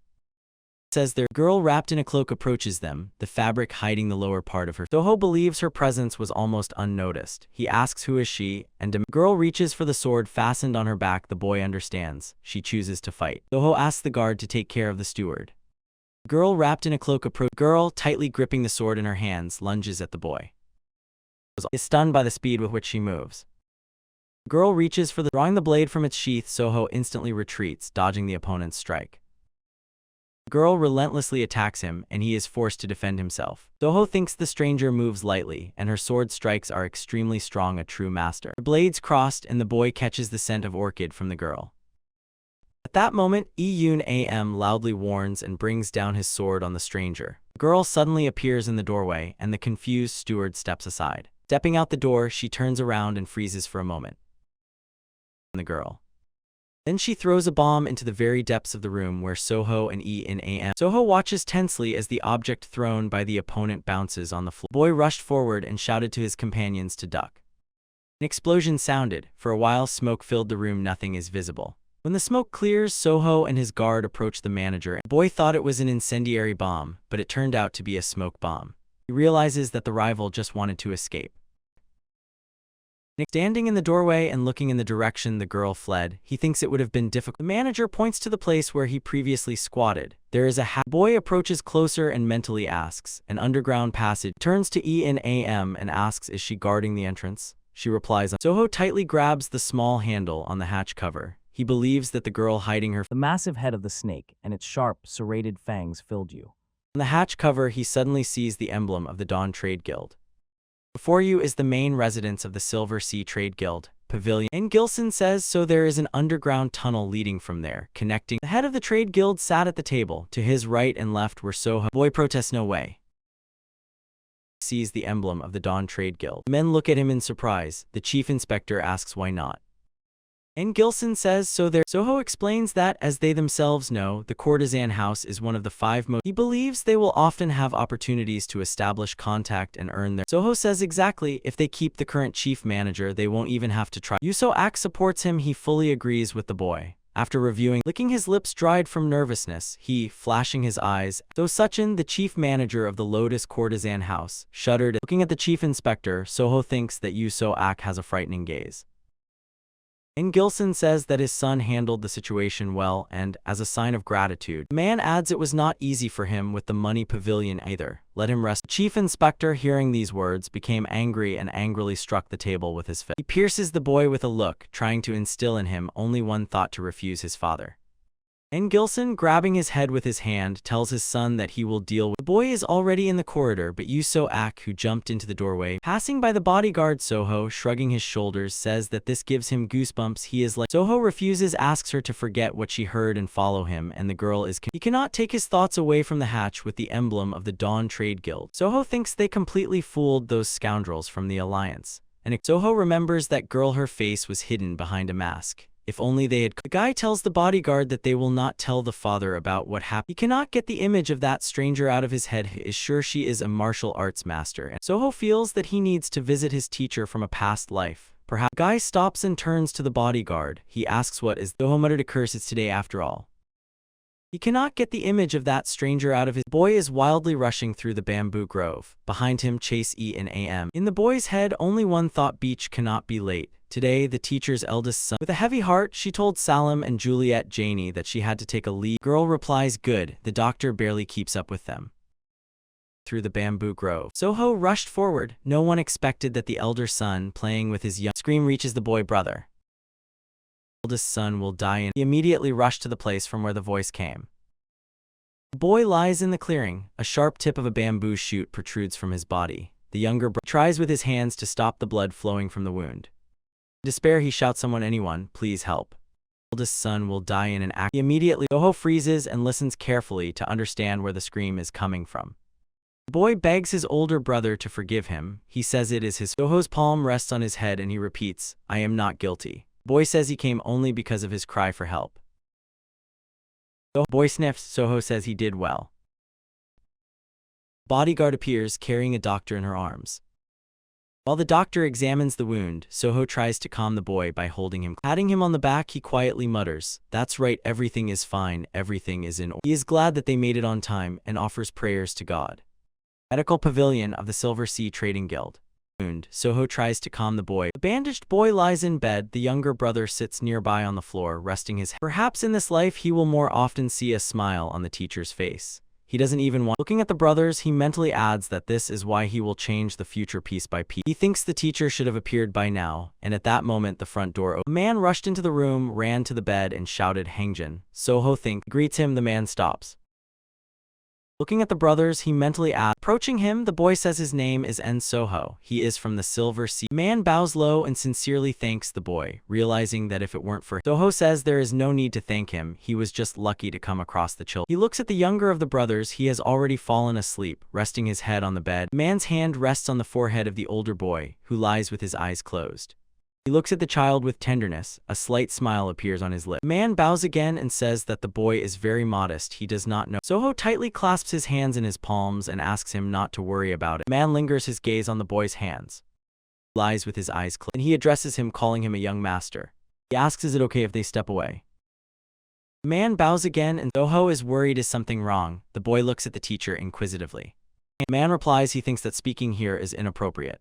Says their girl wrapped in a cloak approaches them, the fabric hiding the lower part of her. Soho believes her presence was almost unnoticed. He asks who is she, and the girl reaches for the sword fastened on her back. The boy understands. She chooses to fight. Soho asks the guard to take care of the steward. Girl wrapped in a cloak approaches. Girl, tightly gripping the sword in her hands, lunges at the boy. Is stunned by the speed with which she moves. Girl reaches for drawing the blade from its sheath. Soho instantly retreats, dodging the opponent's strike. Girl relentlessly attacks him, and he is forced to defend himself. Soho thinks the stranger moves lightly, and her sword strikes are extremely strong, a true master. The blades crossed, and the boy catches the scent of orchid from the girl. At that moment, Eun loudly warns and brings down his sword on the stranger. The girl suddenly appears in the doorway, and the confused steward steps aside. Stepping out the door, she turns around and freezes for a moment. The girl. Then she throws a bomb into the very depths of the room where Soho and Eun. Soho watches tensely as the object thrown by the opponent bounces on the floor. The boy rushed forward and shouted to his companions to duck. An explosion sounded. For a while, smoke filled the room. Nothing is visible. When the smoke clears, Soho and his guard approach the manager. The boy thought it was an incendiary bomb, but it turned out to be a smoke bomb. He realizes that the rival just wanted to escape. Standing in the doorway and looking in the direction the girl fled, he thinks it would have been difficult. The manager points to the place where he previously squatted. There is a The boy approaches closer and mentally asks. An underground passage. Turns to Eun and asks, is she guarding the entrance? She replies. Soho tightly grabs the small handle on the hatch cover. He believes that the girl hiding her. The massive head of the snake and its sharp, serrated fangs filled you. On the hatch cover, he suddenly sees the emblem of the Dawn Trade Guild. Before you is the main residence of the Silver Sea Trade Guild, Pavilion. And Gilson says so there is an underground tunnel leading from there, connecting. The head of the Trade Guild sat at the table. To his right and left were Soho. Boy protests, no way. Sees the emblem of the Dawn Trade Guild. Men look at him in surprise. The chief inspector asks why not. And Gilson says so there. Soho explains that, as they themselves know, the courtesan house is one of the 5 most. He believes they will often have opportunities to establish contact and earn their. Soho says exactly, if they keep the current chief manager, they won't even have to try. Yuso Ak supports him. He fully agrees with the boy. After reviewing, licking his lips dried from nervousness, he, flashing his eyes. So Suchin, the chief manager of the Lotus courtesan house, shuddered. Looking at the chief inspector, Soho thinks that Yuso Ak has a frightening gaze. And Gilson says that his son handled the situation well and, as a sign of gratitude, the man adds it was not easy for him with the money pavilion either. Let him rest. The chief inspector, hearing these words, became angry and angrily struck the table with his fist. He pierces the boy with a look, trying to instill in him only one thought: to refuse his father. And Gilson, grabbing his head with his hand, tells his son that he will deal with. The boy is already in the corridor, but Yuso Ak, who jumped into the doorway, passing by the bodyguard. Soho, shrugging his shoulders, says that this gives him goosebumps. He is like. Soho refuses, asks her to forget what she heard and follow him, and the girl is. He cannot take his thoughts away from the hatch with the emblem of the Dawn Trade Guild. Soho thinks they completely fooled those scoundrels from the Alliance. And Soho remembers that girl, her face was hidden behind a mask. If only they had. The guy tells the bodyguard that they will not tell the father about what happened. He cannot get the image of that stranger out of his head. He is sure she is a martial arts master, and Soho feels that he needs to visit his teacher from a past life. Perhaps. The guy stops and turns to the bodyguard. He asks what is. Soho muttered a curse. It's today after all. He cannot get the image of that stranger out of his. Boy is wildly rushing through the bamboo grove. Behind him chase Eun. In the boy's head, only one thought: Beach cannot be late. Today, the teacher's eldest son. With a heavy heart, she told Salim and Juliet Janey that she had to take a leave. Girl replies, good. The doctor barely keeps up with them. Through the bamboo grove, Soho rushed forward. No one expected that the elder son, playing with his young scream, reaches the boy brother. Eldest son will die, and he immediately rushed to the place from where the voice came. The boy lies in the clearing. A sharp tip of a bamboo shoot protrudes from his body. The younger brother tries with his hands to stop the blood flowing from the wound. In despair, he shouts, anyone, please help. The eldest son will die in an act. He immediately. Soho freezes and listens carefully to understand where the scream is coming from. The boy begs his older brother to forgive him. He says it is his. Soho's palm rests on his head and he repeats, I am not guilty. The boy says he came only because of his cry for help. The boy sniffs. Soho says he did well. Bodyguard appears, carrying a doctor in her arms. While the doctor examines the wound, Soho tries to calm the boy by holding him. Patting him on the back, he quietly mutters, that's right, everything is fine, everything is in order. He is glad that they made it on time and offers prayers to God. Medical Pavilion of the Silver Sea Trading Guild. Wound. Soho tries to calm the boy. The bandaged boy lies in bed. The younger brother sits nearby on the floor, resting his head. Perhaps in this life he will more often see a smile on the teacher's face. He doesn't even want. Looking at the brothers, he mentally adds that this is why he will change the future piece by piece. He thinks the teacher should have appeared by now, and at that moment the front door opened. A man rushed into the room, ran to the bed, and shouted, "Hangjin." Soho greets him. The man stops. Looking at the brothers, he mentally adds. Approaching him, the boy says his name is Soho. He is from the Silver Sea. The man bows low and sincerely thanks the boy, realizing that if it weren't for him. Soho says there is no need to thank him, he was just lucky to come across the children. He looks at the younger of the brothers. He has already fallen asleep, resting his head on the bed. The man's hand rests on the forehead of the older boy, who lies with his eyes closed. He looks at the child with tenderness. A slight smile appears on his lips. The man bows again and says that the boy is very modest. He does not know. Soho tightly clasps his hands in his palms and asks him not to worry about it. The man lingers his gaze on the boy's hands. He lies with his eyes closed, and he addresses him, calling him a young master. He asks, is it okay if they step away? The man bows again, and Soho is worried, is something wrong? The boy looks at the teacher inquisitively. The man replies he thinks that speaking here is inappropriate.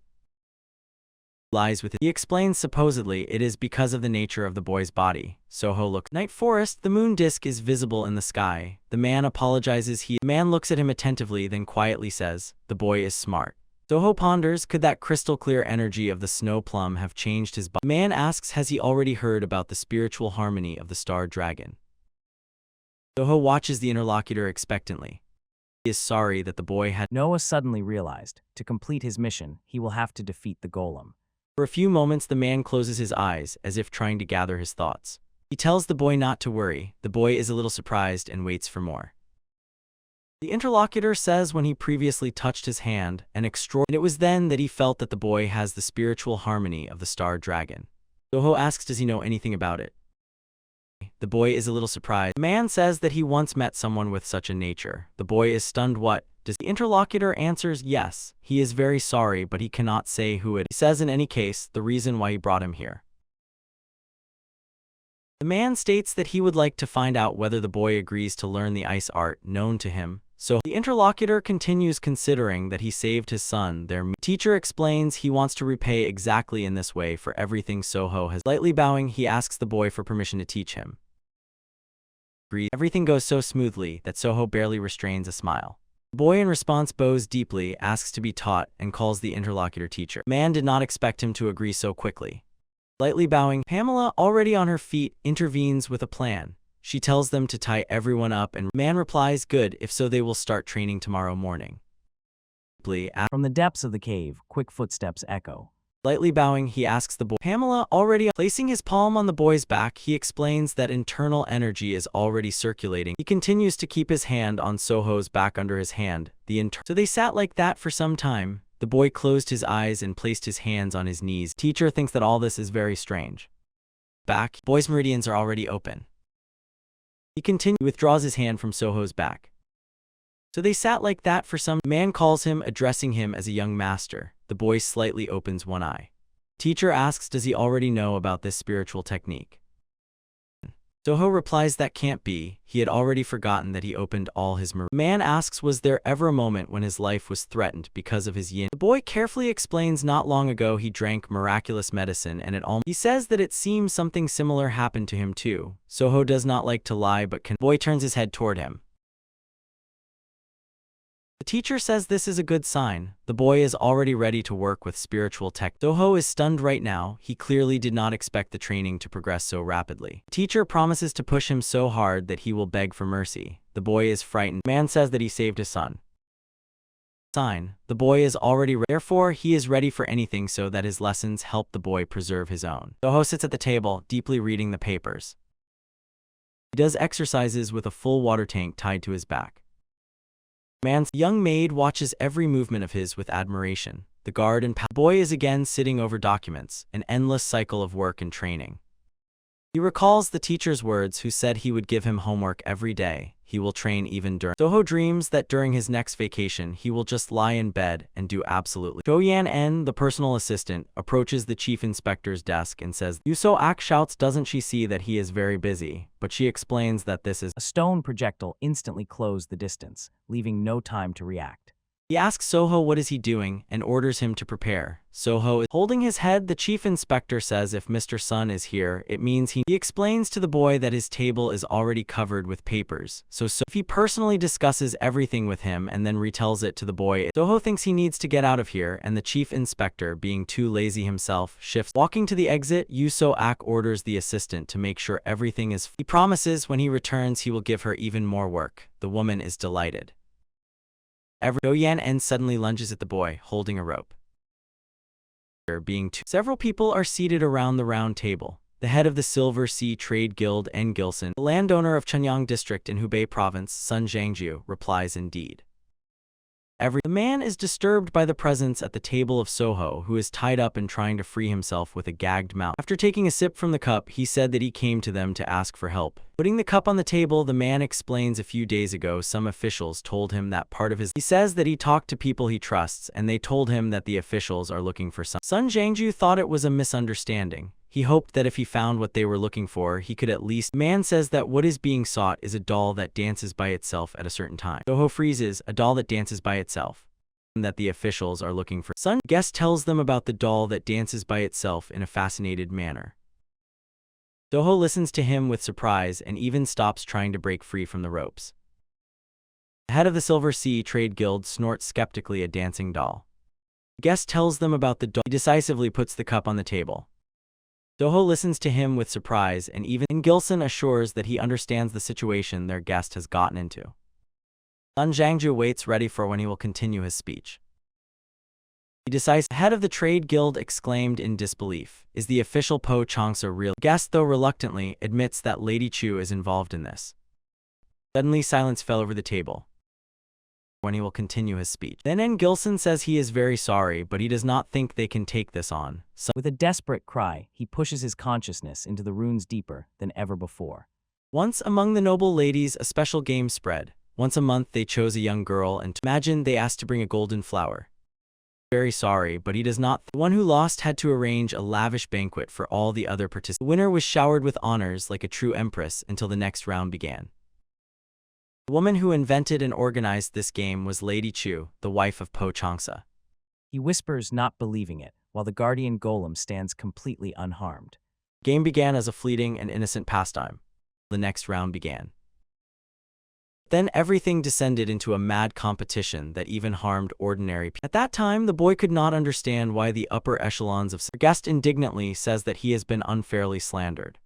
Lies with it. He explains supposedly it is because of the nature of the boy's body. Soho looks. Night forest, the moon disk is visible in the sky. The man apologizes. The man looks at him attentively, then quietly says, the boy is smart. Soho ponders, could that crystal clear energy of the snow plum have changed his body? The man asks, has he already heard about the spiritual harmony of the star dragon? Soho watches the interlocutor expectantly. He is sorry that the boy had. Noah suddenly realized, to complete his mission, he will have to defeat the golem. For a few moments the man closes his eyes, as if trying to gather his thoughts. He tells the boy not to worry. The boy is a little surprised and waits for more. The interlocutor says when he previously touched his hand, and it was then that he felt that the boy has the spiritual harmony of the star dragon. Soho asks, does he know anything about it? The boy is a little surprised. The man says that he once met someone with such a nature. The boy is stunned. What? The interlocutor answers yes, he is very sorry, but he cannot say who it is. He says in any case, the reason why he brought him here. The man states that he would like to find out whether the boy agrees to learn the ice art known to him. So the interlocutor continues, considering that he saved his son. Their teacher explains he wants to repay exactly in this way for everything Soho has. Lightly bowing, he asks the boy for permission to teach him. Everything goes so smoothly that Soho barely restrains a smile. The boy in response bows deeply, asks to be taught, and calls the interlocutor teacher. The man did not expect him to agree so quickly. Lightly bowing, Pamela, already on her feet, intervenes with a plan. She tells them to tie everyone up, and man replies, good, if so they will start training tomorrow morning. From the depths of the cave, quick footsteps echo. Lightly bowing, he asks the boy. Pamela, already placing his palm on the boy's back, he explains that internal energy is already circulating. He continues to keep his hand on Soho's back under his hand. So they sat like that for some time. The boy closed his eyes and placed his hands on his knees. Teacher thinks that all this is very strange. Back, boy's meridians are already open. He withdraws his hand from Soho's back. So they sat like that for some. The man calls him, addressing him as a young master. The boy slightly opens one eye. Teacher asks, does he already know about this spiritual technique? Soho replies that can't be. He had already forgotten that he opened all his meridians. The man asks, was there ever a moment when his life was threatened because of his yin? The boy carefully explains not long ago he drank miraculous medicine and he says that it seems something similar happened to him too. Soho does not like to lie, but the boy turns his head toward him. The teacher says this is a good sign. The boy is already ready to work with spiritual tech. Soho is stunned right now. He clearly did not expect the training to progress so rapidly. The teacher promises to push him so hard that he will beg for mercy. The boy is frightened. The man says that he saved his son. Sign. The boy is already ready. Therefore, he is ready for anything so that his lessons help the boy preserve his own. Soho sits at the table, deeply reading the papers. He does exercises with a full water tank tied to his back. Man's young maid watches every movement of his with admiration. The guard and boy is again sitting over documents, an endless cycle of work and training. He recalls the teacher's words who said he would give him homework every day. He will train even during. Soho dreams that during his next vacation he will just lie in bed and do absolutely. Cho-Yan-en, the personal assistant, approaches the chief inspector's desk and says, Yuso-ak shouts, doesn't she see that he is very busy? But she explains that this is. A stone projectile instantly closed the distance, leaving no time to react. He asks Soho what is he doing and orders him to prepare. Soho is holding his head. The chief inspector says if Mr. Sun is here, it means he explains to the boy that his table is already covered with papers. So if he personally discusses everything with him and then retells it to the boy, Soho thinks he needs to get out of here, and the chief inspector, being too lazy himself, shifts. Walking to the exit, Yuso Ak orders the assistant to make sure everything is. He promises when he returns he will give her even more work. The woman is delighted. Do Yan suddenly lunges at the boy, holding a rope. Several people are seated around the round table. The head of the Silver Sea Trade Guild, N. Gilson, the landowner of Chunyang District in Hubei Province, Sun Zhangju, replies indeed. The man is disturbed by the presence at the table of Soho, who is tied up and trying to free himself with a gagged mouth. After taking a sip from the cup, he said that he came to them to ask for help. Putting the cup on the table, the man explains a few days ago some officials told him that part of his. He says that he talked to people he trusts and they told him that the officials are looking for some. Sun Zhangju thought it was a misunderstanding. He hoped that if he found what they were looking for, he could at least. Man says that what is being sought is a doll that dances by itself at a certain time. Soho freezes, a doll that dances by itself. That the officials are looking for. Sun guest tells them about the doll that dances by itself in a fascinated manner. Soho listens to him with surprise and even stops trying to break free from the ropes. The head of the Silver Sea Trade Guild snorts skeptically a dancing doll. The guest tells them about the doll. He decisively puts the cup on the table. Soho listens to him with surprise and even Gilson assures that he understands the situation their guest has gotten into. Sun Zhangju waits ready for when he will continue his speech. He decides. The head of the Trade Guild exclaimed in disbelief. Is the official Po Changsa real? The guest, though reluctantly, admits that Lady Chu is involved in this. Suddenly silence fell over the table. When he will continue his speech. Then N. Gilson says he is very sorry, but he does not think they can take this on. So with a desperate cry, he pushes his consciousness into the runes deeper than ever before. Once among the noble ladies, a special game spread. Once a month they chose a young girl and imagine they asked to bring a golden flower. Very sorry, but he does not. The one who lost had to arrange a lavish banquet for all the other participants. The winner was showered with honors like a true empress until the next round began. The woman who invented and organized this game was Lady Chu, the wife of Po Changsa. He whispers, not believing it, while the guardian golem stands completely unharmed. The game began as a fleeting and innocent pastime. The next round began. Then everything descended into a mad competition that even harmed ordinary people. At that time, the boy could not understand why the upper echelons of. The guest indignantly says that he has been unfairly slandered.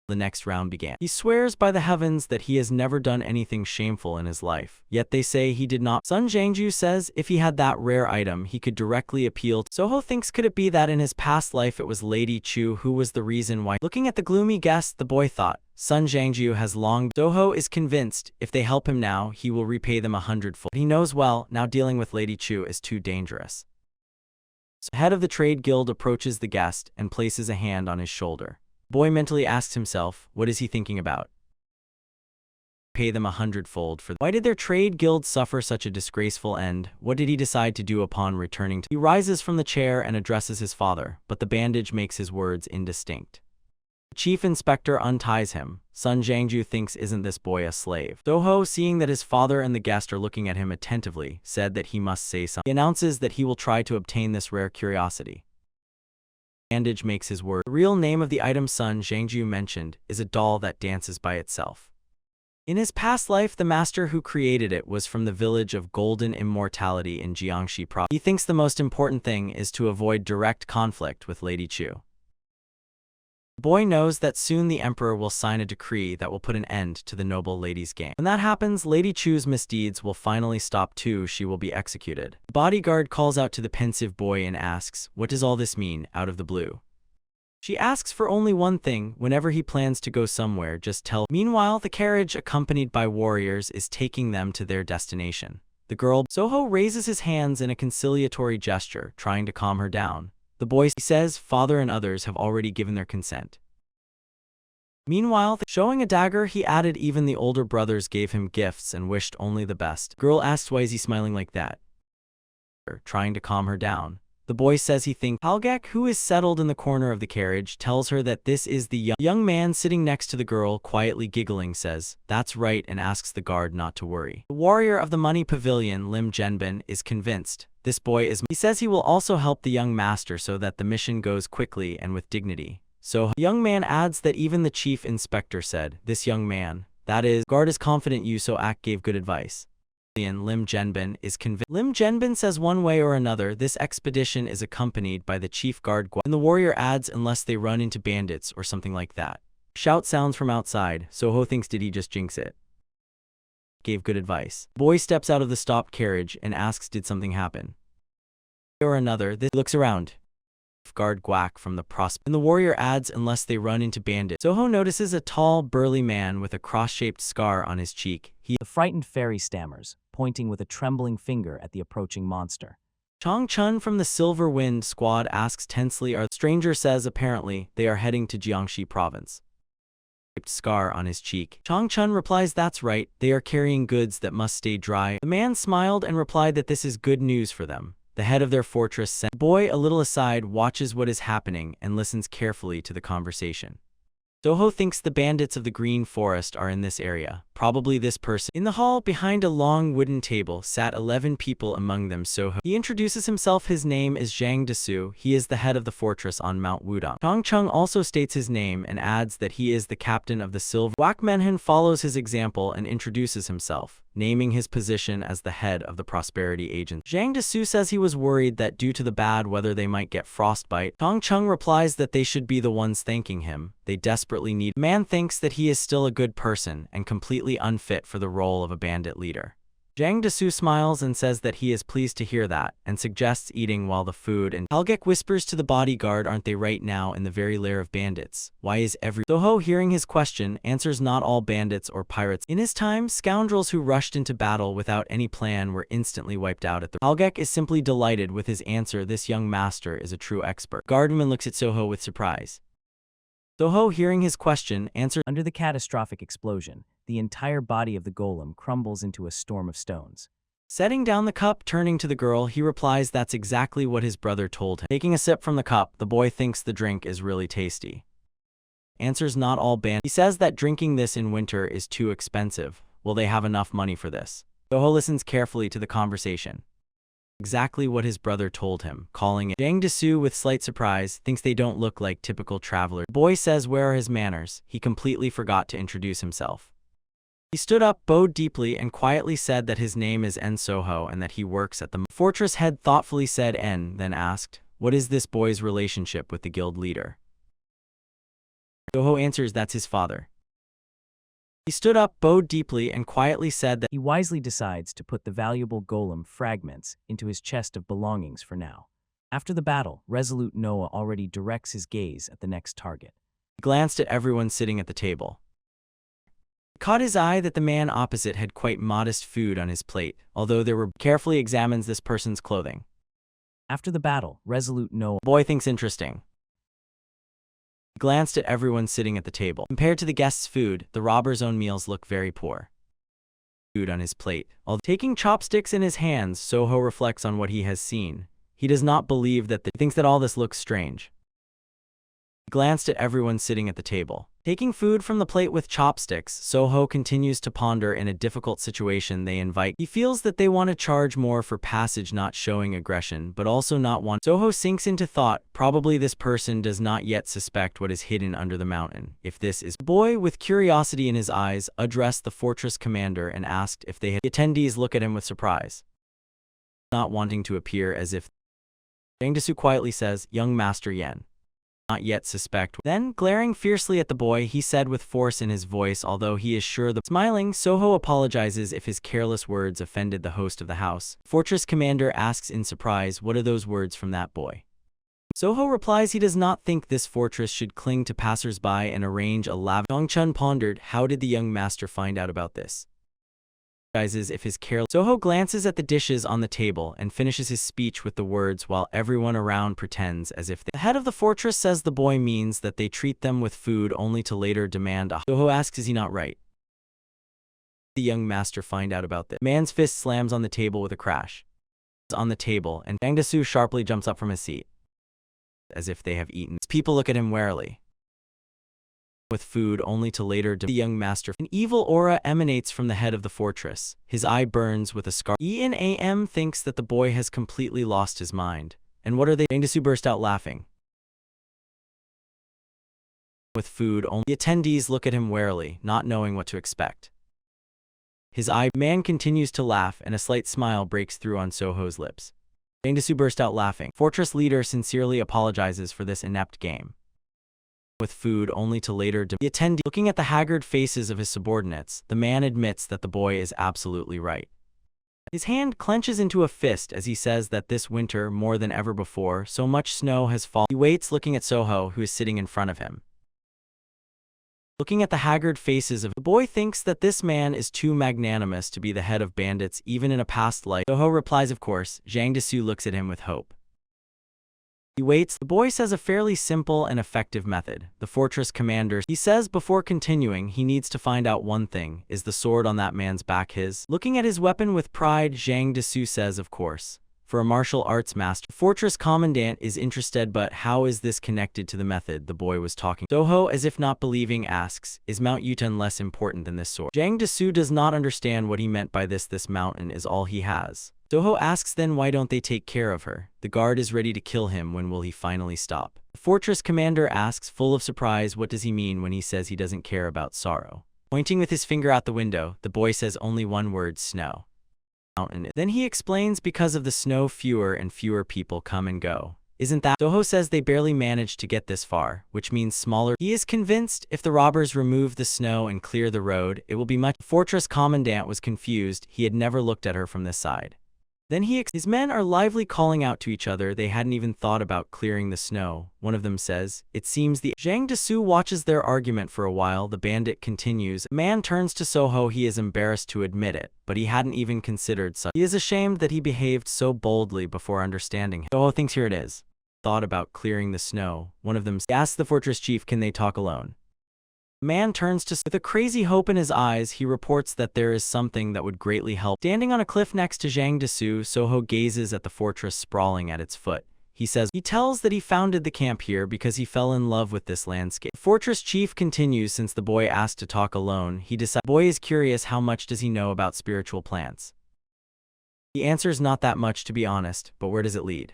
The next round began. He swears by the heavens that he has never done anything shameful in his life, yet they say he did not. Sun Zhangju says if he had that rare item, he could directly appeal to. Soho thinks could it be that in his past life it was Lady Chu who was the reason why. Looking at the gloomy guest, the boy thought, Sun Zhangju has long. Soho is convinced if they help him now, he will repay them 100-fold. He knows well, now dealing with Lady Chu is too dangerous. So the head of the Trade Guild approaches the guest and places a hand on his shoulder. The boy mentally asks himself, what is he thinking about? Pay them 100-fold for. Why did their trade guild suffer such a disgraceful end? What did he decide to do upon returning to? He rises from the chair and addresses his father, but the bandage makes his words indistinct. The chief inspector unties him. Sun Zhangju thinks, isn't this boy a slave? Soho, seeing that his father and the guest are looking at him attentively, said that he must say something. He announces that he will try to obtain this rare curiosity. Bandage makes his word. The real name of the item Sun Zhangju mentioned is a doll that dances by itself. In his past life, the master who created it was from the village of Golden Immortality in Jiangxi Province. He thinks the most important thing is to avoid direct conflict with Lady Chu. The boy knows that soon the emperor will sign a decree that will put an end to the noble lady's game. When that happens, Lady Chu's misdeeds will finally stop too. She will be executed. The bodyguard calls out to the pensive boy and asks, what does all this mean, out of the blue? She asks for only one thing: whenever he plans to go somewhere, just tell. Meanwhile, the carriage, accompanied by warriors, is taking them to their destination. The girl, Soho, raises his hands in a conciliatory gesture, trying to calm her down. The boy says father and others have already given their consent. Meanwhile, showing a dagger, he added even the older brothers gave him gifts and wished only the best. The girl asks why is he smiling like that. Trying to calm her down. The boy says he thinks Halgak, who is settled in the corner of the carriage, tells her that this is the young man sitting next to the girl, quietly giggling, says, "That's right," and asks the guard not to worry. The warrior of the money pavilion, Lim Genbin, is convinced. This boy is. He says he will also help the young master so that the mission goes quickly and with dignity. So the young man adds that even the chief inspector said, "This young man, that is, guard is confident you so act gave good advice." Lim Genbin is convinced. Lim Genbin says one way or another this expedition is accompanied by the chief guard, and the warrior adds unless they run into bandits or something like that. Shout sounds from outside. Soho thinks, did he just jinx it? Gave good advice. Boy steps out of the stopped carriage and asks, did something happen? Or another, this looks around. Guard guac from the prospect. And the warrior adds unless they run into bandits. Soho notices a tall, burly man with a cross-shaped scar on his cheek. The frightened fairy stammers, pointing with a trembling finger at the approaching monster. Chong Chun from the Silver Wind squad asks tensely, the stranger says apparently they are heading to Jiangxi province. Scar on his cheek. Chong Chun replies, that's right, they are carrying goods that must stay dry. The man smiled and replied that this is good news for them. The head of their fortress sent. The boy, a little aside, watches what is happening and listens carefully to the conversation. Soho thinks the bandits of the Green Forest are in this area. Probably this person. In the hall, behind a long wooden table, sat 11 people, among them Soho. He introduces himself. His name is Zhang Desu. He is the head of the fortress on Mount Wudong. Chong Chung also states his name and adds that he is the captain of the Silver. Wak Menhan follows his example and introduces himself, naming his position as the head of the Prosperity Agency. Zhang Desu says he was worried that due to the bad weather they might get frostbite. Chong Chung replies that they should be the ones thanking him. They desperately need. The man thinks that he is still a good person and completely unfit for the role of a bandit leader. Zhang Desu smiles and says that he is pleased to hear that, and suggests eating while the food and Halgek whispers to the bodyguard, aren't they right now in the very lair of bandits? Why is every— Soho, hearing his question, answers not all bandits or pirates. In his time, scoundrels who rushed into battle without any plan were instantly wiped out at the— Halgek is simply delighted with his answer. This young master is a true expert. Guardman looks at Soho with surprise. Soho, hearing his question, answers— Under the catastrophic explosion, the entire body of the golem crumbles into a storm of stones. Setting down the cup, turning to the girl, he replies that's exactly what his brother told him. Taking a sip from the cup, the boy thinks the drink is really tasty. Answers not all bandits. He says that drinking this in winter is too expensive. Will they have enough money for this? Soho listens carefully to the conversation. Exactly what his brother told him, calling it. Zhang Desu, with slight surprise, thinks they don't look like typical travelers. The boy says where are his manners. He completely forgot to introduce himself. He stood up, bowed deeply, and quietly said that his name is En Soho and that he works at the fortress head. Thoughtfully said En, then asked, what is this boy's relationship with the guild leader? Soho answers that's his father. He stood up, bowed deeply, and quietly said that he wisely decides to put the valuable golem fragments into his chest of belongings for now. After the battle, resolute Noah already directs his gaze at the next target. He glanced at everyone sitting at the table. Caught his eye that the man opposite had quite modest food on his plate, although there were— carefully examines this person's clothing. After the battle, resolute Noah— Boy thinks interesting. He glanced at everyone sitting at the table. Compared to the guests' food, the robber's own meals look very poor. Food on his plate. Although taking chopsticks in his hands, Soho reflects on what he has seen. He does not believe that— thinks that all this looks strange. He glanced at everyone sitting at the table. Taking food from the plate with chopsticks, Soho continues to ponder in a difficult situation they invite. He feels that they want to charge more for passage, not showing aggression, but also not want— Soho sinks into thought. Probably this person does not yet suspect what is hidden under the mountain. If this is— The boy, with curiosity in his eyes, addressed the fortress commander and asked if they had— The attendees look at him with surprise, not wanting to appear as if— Zhang Desu quietly says, young Master Yan. Not yet suspect. Then, glaring fiercely at the boy, he said with force in his voice, although he is sure the— Smiling, Soho apologizes if his careless words offended the host of the house. Fortress commander asks in surprise, what are those words from that boy? Soho replies he does not think this fortress should cling to passers-by and arrange a lavish— Dongchun pondered, how did the young master find out about this? If his careless— Soho glances at the dishes on the table and finishes his speech with the words while everyone around pretends as if— The head of the fortress says the boy means that they treat them with food only to later demand a— Soho asks is he not right? The young master find out about this. Man's fist slams on the table with a crash. on the table, and Jang Da-soo sharply jumps up from his seat, as if they have eaten. People look at him warily, with food, only to later the young master. An evil aura emanates from the head of the fortress. His eye burns with a scar. Enam thinks that the boy has completely lost his mind. And what are they? Jang Da-soo burst out laughing. With food only. The attendees look at him warily, not knowing what to expect. His man continues to laugh, and a slight smile breaks through on Soho's lips. Jang Da-soo burst out laughing. Fortress leader sincerely apologizes for this inept game. With food only to later the attendee. Looking at the haggard faces of his subordinates, the man admits that the boy is absolutely right. His hand clenches into a fist as he says that this winter, more than ever before, so much snow has fallen. He waits, looking at Soho, who is sitting in front of him. Looking at the haggard faces of the boy, thinks that this man is too magnanimous to be the head of bandits even in a past life. Soho replies, of course. Jang Da-soo looks at him with hope. He waits. The boy says a fairly simple and effective method. The fortress commander, he says before continuing, he needs to find out one thing. Is the sword on that man's back his? Looking at his weapon with pride, Jang Da-soo says, of course. For a martial arts master, fortress commandant is interested, but how is this connected to the method the boy was talking? Soho, as if not believing, asks, is Mount Yutan less important than this sword? Jang Da-soo does not understand what he meant by this. This mountain is all he has. Soho asks, then why don't they take care of her? The guard is ready to kill him. When will he finally stop? The fortress commander asks, full of surprise, what does he mean when he says he doesn't care about sorrow? Pointing with his finger out the window, the boy says only one word, snow. Then he explains, because of the snow fewer and fewer people come and go. Isn't that? Soho says they barely managed to get this far, which means smaller. He is convinced if the robbers remove the snow and clear the road, it will be much. Fortress commandant was confused. He had never looked at her from this side. Then his men are lively, calling out to each other. They hadn't even thought about clearing the snow. One of them says, it seems the Jang Da-soo watches their argument for a while. The bandit continues. A man turns to Soho. He is embarrassed to admit it, but he hadn't even considered such. He is ashamed that he behaved so boldly before understanding him. Soho thinks here it is. Thought about clearing the snow. One of them asks the fortress chief, can they talk alone? The man turns to with a crazy hope in his eyes. He reports that there is something that would greatly help. Standing on a cliff next to Jang Da-soo, Soho gazes at the fortress sprawling at its foot. He tells that he founded the camp here because he fell in love with this landscape. The fortress chief continues, since the boy asked to talk alone, he decides the boy is curious, how much does he know about spiritual plants? He answers, not that much to be honest, but where does it lead?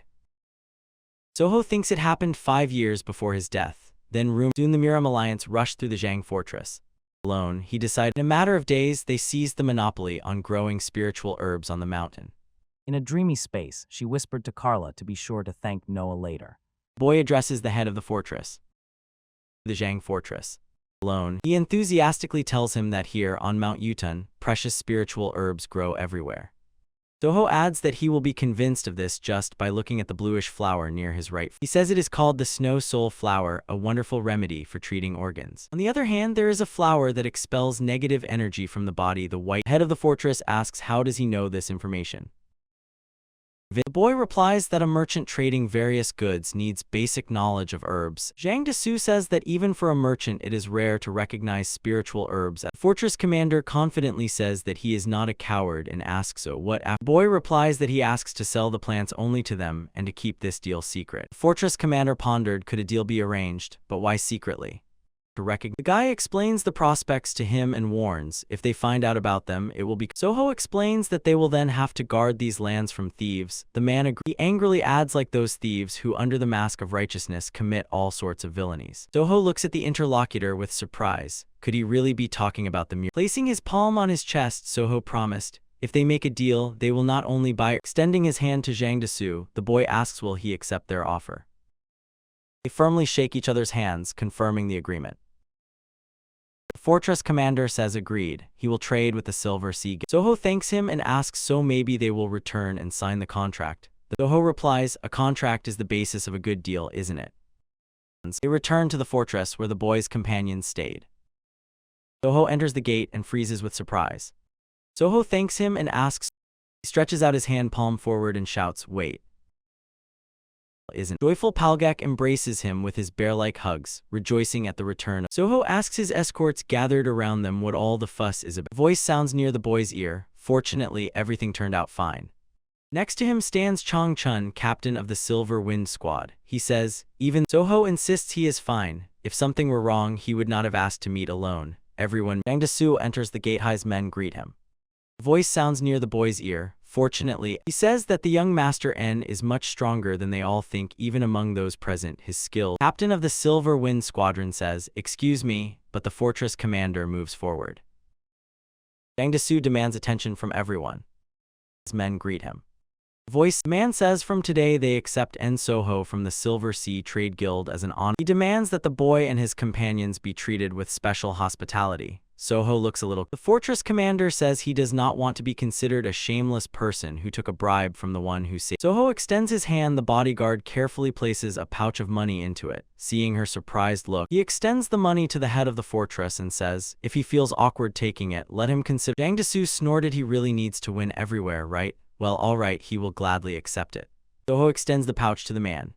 Soho thinks it happened 5 years before his death. Then soon the Miram alliance rushed through the Zhang fortress. Alone, he decided in a matter of days they seized the monopoly on growing spiritual herbs on the mountain. In a dreamy space, she whispered to Carla to be sure to thank Noah later. The boy addresses the head of the fortress. The Zhang fortress. Alone, he enthusiastically tells him that here on Mount Yutan, precious spiritual herbs grow everywhere. Soho adds that he will be convinced of this just by looking at the bluish flower near his right. He says it is called the snow soul flower, a wonderful remedy for treating organs. On the other hand, there is a flower that expels negative energy from the body. The white head of the fortress asks, how does he know this information? The boy replies that a merchant trading various goods needs basic knowledge of herbs. Jang Da-soo says that even for a merchant it is rare to recognize spiritual herbs. The fortress commander confidently says that he is not a coward and asks, so what? The boy replies that he asks to sell the plants only to them and to keep this deal secret. The fortress commander pondered, could a deal be arranged, but why secretly? The guy explains the prospects to him and warns, if they find out about them, it will be. Soho explains that they will then have to guard these lands from thieves. The man agrees. He angrily adds, like those thieves who under the mask of righteousness commit all sorts of villainies. Soho looks at the interlocutor with surprise. Could he really be talking about the mirror? Placing his palm on his chest, Soho promised, if they make a deal, they will not only buy. Extending his hand to Jang Da-soo, the boy asks, will he accept their offer? They firmly shake each other's hands, confirming the agreement. The fortress commander says agreed. He will trade with the Silver Sea. Soho thanks him and asks, so maybe they will return and sign the contract. Soho replies, a contract is the basis of a good deal, isn't it? They return to the fortress where the boy's companions stayed. Soho enters the gate and freezes with surprise. Soho thanks him and asks. He stretches out his hand palm forward and shouts, wait. Isn't. Joyful Palgak embraces him with his bear-like hugs, rejoicing at the return. Soho asks his escorts gathered around them what all the fuss is about. A voice sounds near the boy's ear. Fortunately, everything turned out fine. Next to him stands Chong Chun, captain of the Silver Wind Squad. He says, even Soho insists he is fine. If something were wrong, he would not have asked to meet alone. Everyone. Jang Da-soo enters the gate. Hai's men greet him. A voice sounds near the boy's ear. Fortunately, he says that the young Master N is much stronger than they all think, even among those present. His skill. Captain of the Silver Wind Squadron says, excuse me, but the fortress commander moves forward. Jang Da-soo demands attention from everyone. His men greet him. Voice man says from today they accept En Soho from the Silver Sea Trade Guild as an honor. He demands that the boy and his companions be treated with special hospitality. Soho looks a little. The fortress commander says he does not want to be considered a shameless person who took a bribe from the one who saved. Soho extends his hand. The bodyguard carefully places a pouch of money into it. Seeing her surprised look, he extends the money to the head of the fortress and says, if he feels awkward taking it, let him consider. Jang Da-soo snorted. He really needs to win everywhere, right? Well, alright, he will gladly accept it. Soho extends the pouch to the man.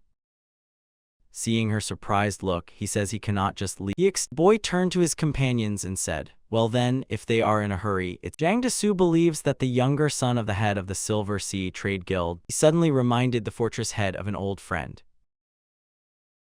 Seeing her surprised look, he says he cannot just leave. The boy turned to his companions and said, well then, if they are in a hurry, it's Jang Da-soo believes that the younger son of the head of the Silver Sea Trade Guild. He suddenly reminded the fortress head of an old friend.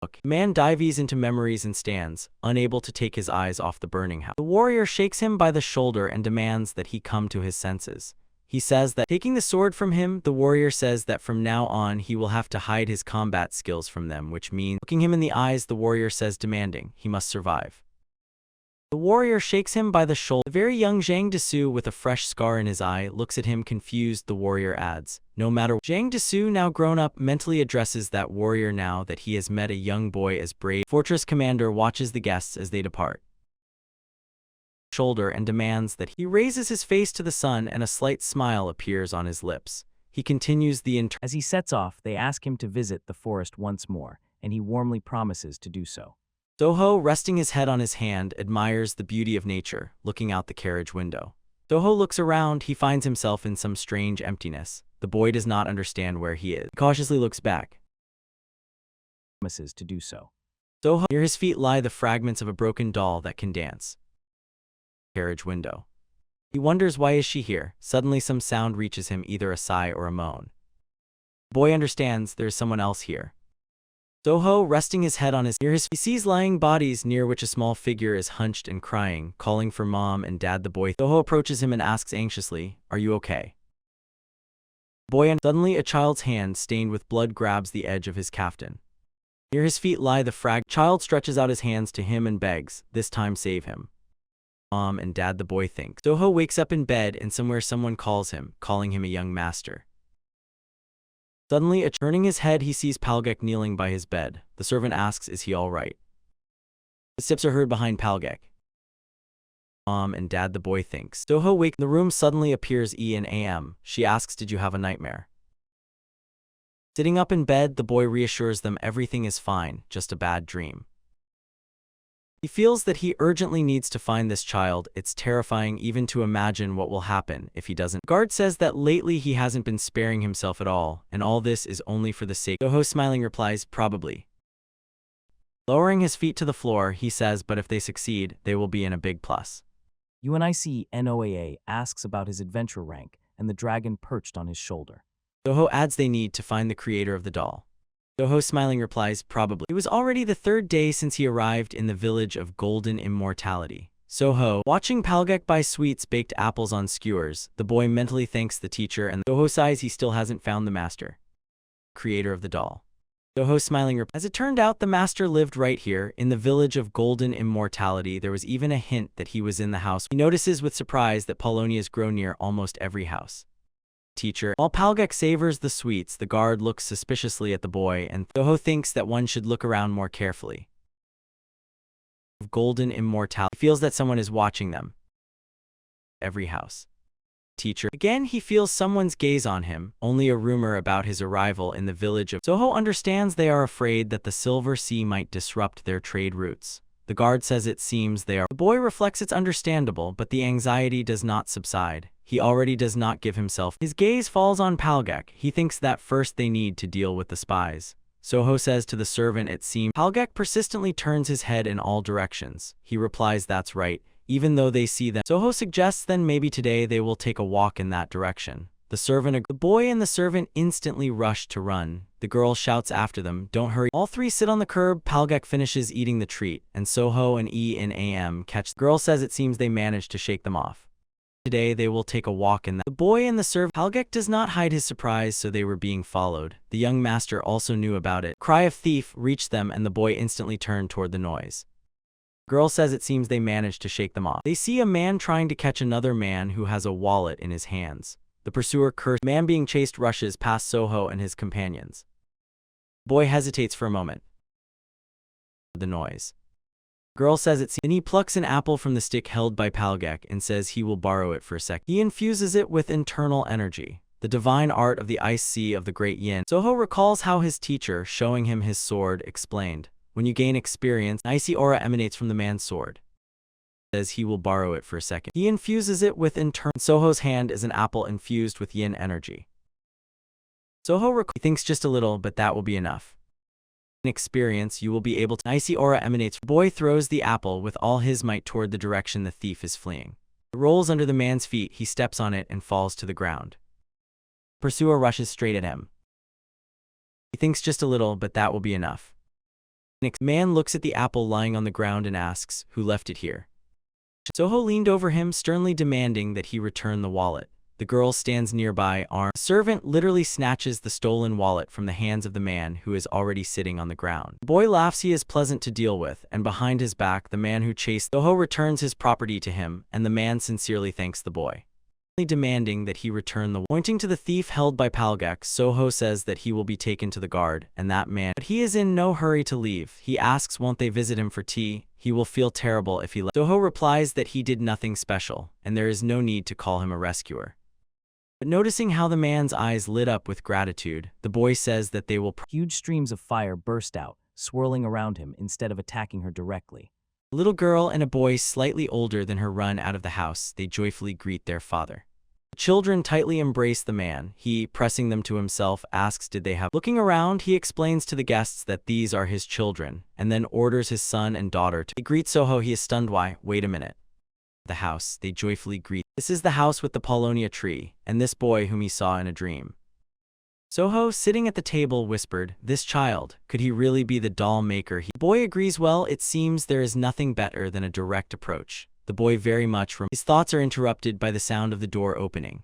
Look, man dives into memories and stands, unable to take his eyes off the burning house. The warrior shakes him by the shoulder and demands that he come to his senses. He says that, taking the sword from him, the warrior says that from now on he will have to hide his combat skills from them, which means, looking him in the eyes, the warrior says demanding, he must survive. The warrior shakes him by the shoulder. The very young Jang Da-soo with a fresh scar in his eye looks at him confused. The warrior adds, no matter what. Jang Da-soo, now grown up, mentally addresses that warrior now that he has met a young boy as brave. Fortress commander watches the guests as they depart. Shoulder and demands that he raises his face to the sun, and a slight smile appears on his lips. He continues the As he sets off, they ask him to visit the forest once more, and he warmly promises to do so. Soho, resting his head on his hand, admires the beauty of nature, looking out the carriage window. Soho looks around. He finds himself in some strange emptiness. The boy does not understand where he is. He cautiously looks back. Promises to do so. Soho, near his feet lie the fragments of a broken doll that can dance. Carriage window. He wonders, why is she here? Suddenly some sound reaches him, either a sigh or a moan. The boy understands there is someone else here. Soho, resting his head on his ears, he sees lying bodies near which a small figure is hunched and crying, calling for mom and dad. The boy Soho approaches him and asks anxiously, are you okay? The boy, suddenly a child's hand stained with blood grabs the edge of his kaftan. Near his feet lie the child stretches out his hands to him and begs, this time save him. Mom and dad, the boy thinks. Soho wakes up in bed and somewhere someone calls him, calling him a young master. Suddenly, turning his head, he sees Palgek kneeling by his bed. The servant asks, is he all right? The steps are heard behind Palgek. Mom and dad, the boy thinks. Soho wakes. The room suddenly appears E&am. She asks, did you have a nightmare? Sitting up in bed, the boy reassures them everything is fine, just a bad dream. He feels that he urgently needs to find this child. It's terrifying even to imagine what will happen if he doesn't. Guard says that lately he hasn't been sparing himself at all, and all this is only for the sake. Soho smiling replies, probably. Lowering his feet to the floor, he says, but if they succeed, they will be in a big plus. UNIC NOAA asks about his adventure rank and the dragon perched on his shoulder. Soho adds they need to find the creator of the doll. Soho smiling replies, probably. It was already the third day since he arrived in the village of Golden Immortality. Soho, watching Palgek buy sweets, baked apples on skewers, the boy mentally thanks the teacher, and Soho sighs he still hasn't found the master. Creator of the doll. Soho smiling replies, as it turned out, the master lived right here, in the village of Golden Immortality. There was even a hint that he was in the house. He notices with surprise that polonias grow near almost every house. Teacher. While Palgek savors the sweets, the guard looks suspiciously at the boy, and Soho thinks that one should look around more carefully. Golden Immortality. He feels that someone is watching them. Every house. Teacher. Again, he feels someone's gaze on him. Only a rumor about his arrival in the village of Soho understands they are afraid that the Silver Sea might disrupt their trade routes. The guard says it seems they are. The boy reflects it's understandable, but the anxiety does not subside. He already does not give himself. His gaze falls on Palgek. He thinks that first they need to deal with the spies. Soho says to the servant it seems. Palgek persistently turns his head in all directions. He replies that's right, even though they see them. Soho suggests then maybe today they will take a walk in that direction. The servant agrees. The boy and the servant instantly rush to run. The girl shouts after them, "Don't hurry." All three sit on the curb. Palgak finishes eating the treat, and Soho and Enam catch. The girl says it seems they managed to shake them off. Today they will take a walk in the boy and the servant. Palgak does not hide his surprise, so they were being followed. The young master also knew about it. Cry of thief reached them, and the boy instantly turned toward the noise. Girl says it seems they managed to shake them off. They see a man trying to catch another man who has a wallet in his hands. The pursuer curses. Man being chased rushes past Soho and his companions. Boy hesitates for a moment. The noise. Girl says it seems. Then he plucks an apple from the stick held by Palgak and says he will borrow it for a sec. He infuses it with internal energy, the divine art of the ice sea of the great yin. Soho recalls how his teacher, showing him his sword, explained, "When you gain experience, an icy aura emanates from the man's sword." Says he will borrow it for a second. He infuses it with internal. Soho's hand is an apple infused with yin energy. Soho he thinks just a little, but that will be enough. In experience, you will be able to. An icy aura emanates. Boy throws the apple with all his might toward the direction the thief is fleeing. It rolls under the man's feet. He steps on it and falls to the ground. Pursuer rushes straight at him. He thinks just a little, but that will be enough. Man looks at the apple lying on the ground and asks, "Who left it here?" Soho leaned over him, sternly demanding that he return the wallet. The girl stands nearby, armed. The servant literally snatches the stolen wallet from the hands of the man who is already sitting on the ground. The boy laughs. He is pleasant to deal with, and behind his back, the man who chased Soho returns his property to him, and the man sincerely thanks the boy, demanding that he return the wallet. Pointing to the thief held by Palgak, Soho says that he will be taken to the guard, and that man. But he is in no hurry to leave. He asks won't they visit him for tea. He will feel terrible if he left. Soho replies that he did nothing special, and there is no need to call him a rescuer. But noticing how the man's eyes lit up with gratitude, the boy says that they will. Huge streams of fire burst out, swirling around him instead of attacking her directly. A little girl and a boy slightly older than her run out of the house. They joyfully greet their father. The children tightly embrace the man. He, pressing them to himself, asks did they have. Looking around, he explains to the guests that these are his children, and then orders his son and daughter to. They greet Soho. He is stunned. Why? Wait a minute. The house. They joyfully greet. This is the house with the Paulownia tree, and this boy whom he saw in a dream. Soho, sitting at the table, whispered, "This child, could he really be the doll maker?" The boy agrees. Well, it seems there is nothing better than a direct approach. The boy very much. His thoughts are interrupted by the sound of the door opening.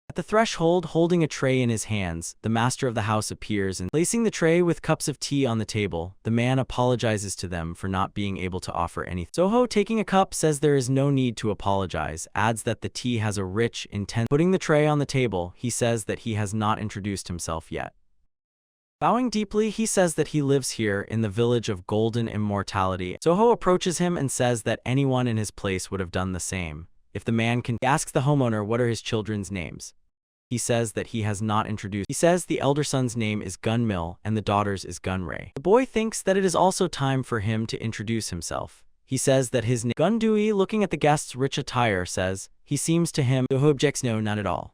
At the threshold, holding a tray in his hands, the master of the house appears and, placing the tray with cups of tea on the table, the man apologizes to them for not being able to offer anything. Soho, taking a cup, says there is no need to apologize, adds that the tea has a rich, intense. Putting the tray on the table, he says that he has not introduced himself yet. Bowing deeply, he says that he lives here in the village of Golden Immortality. Soho approaches him and says that anyone in his place would have done the same. If the man can. He asks the homeowner what are his children's names. He says that he has not introduced. He says the elder son's name is Gunmill and the daughter's is Gunray. The boy thinks that it is also time for him to introduce himself. He says that his name. Gundui, looking at the guest's rich attire, says he seems to him. Soho objects. No, not at all.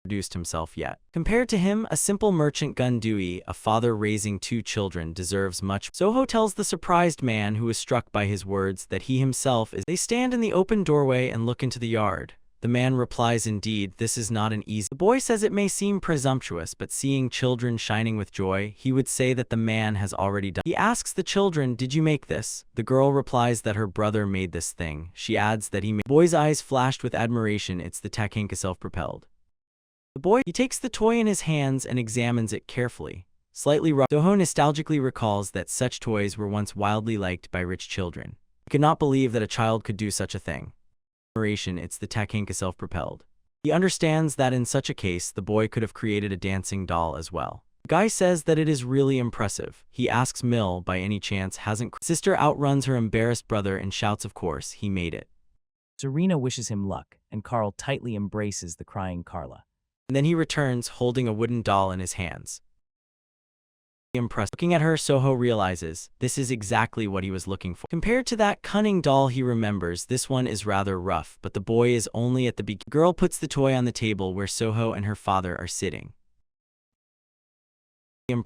Introduced himself yet. Compared to him, a simple merchant Gundui, a father raising 2 children, deserves much. Soho tells the surprised man who is struck by his words that he himself is. They stand in the open doorway and look into the yard. The man replies, indeed, this is not an easy. The boy says it may seem presumptuous, but seeing children shining with joy, he would say that the man has already done. He asks the children, did you make this? The girl replies that her brother made this thing. She adds that he made. The boy's eyes flashed with admiration. It's the Takanka self-propelled. The boy, he takes the toy in his hands and examines it carefully. Slightly rough. Soho nostalgically recalls that such toys were once wildly liked by rich children. He could not believe that a child could do such a thing. It's the Takanka self-propelled. He understands that in such a case, the boy could have created a dancing doll as well. The guy says that it is really impressive. He asks Mill, by any chance hasn't. Sister outruns her embarrassed brother and shouts, of course, he made it. Serena wishes him luck, and Carl tightly embraces the crying Carla. And then he returns, holding a wooden doll in his hands. Impressed. Looking at her, Soho realizes this is exactly what he was looking for. Compared to that cunning doll he remembers, this one is rather rough, but the boy is only at the beginning. Girl puts the toy on the table where Soho and her father are sitting.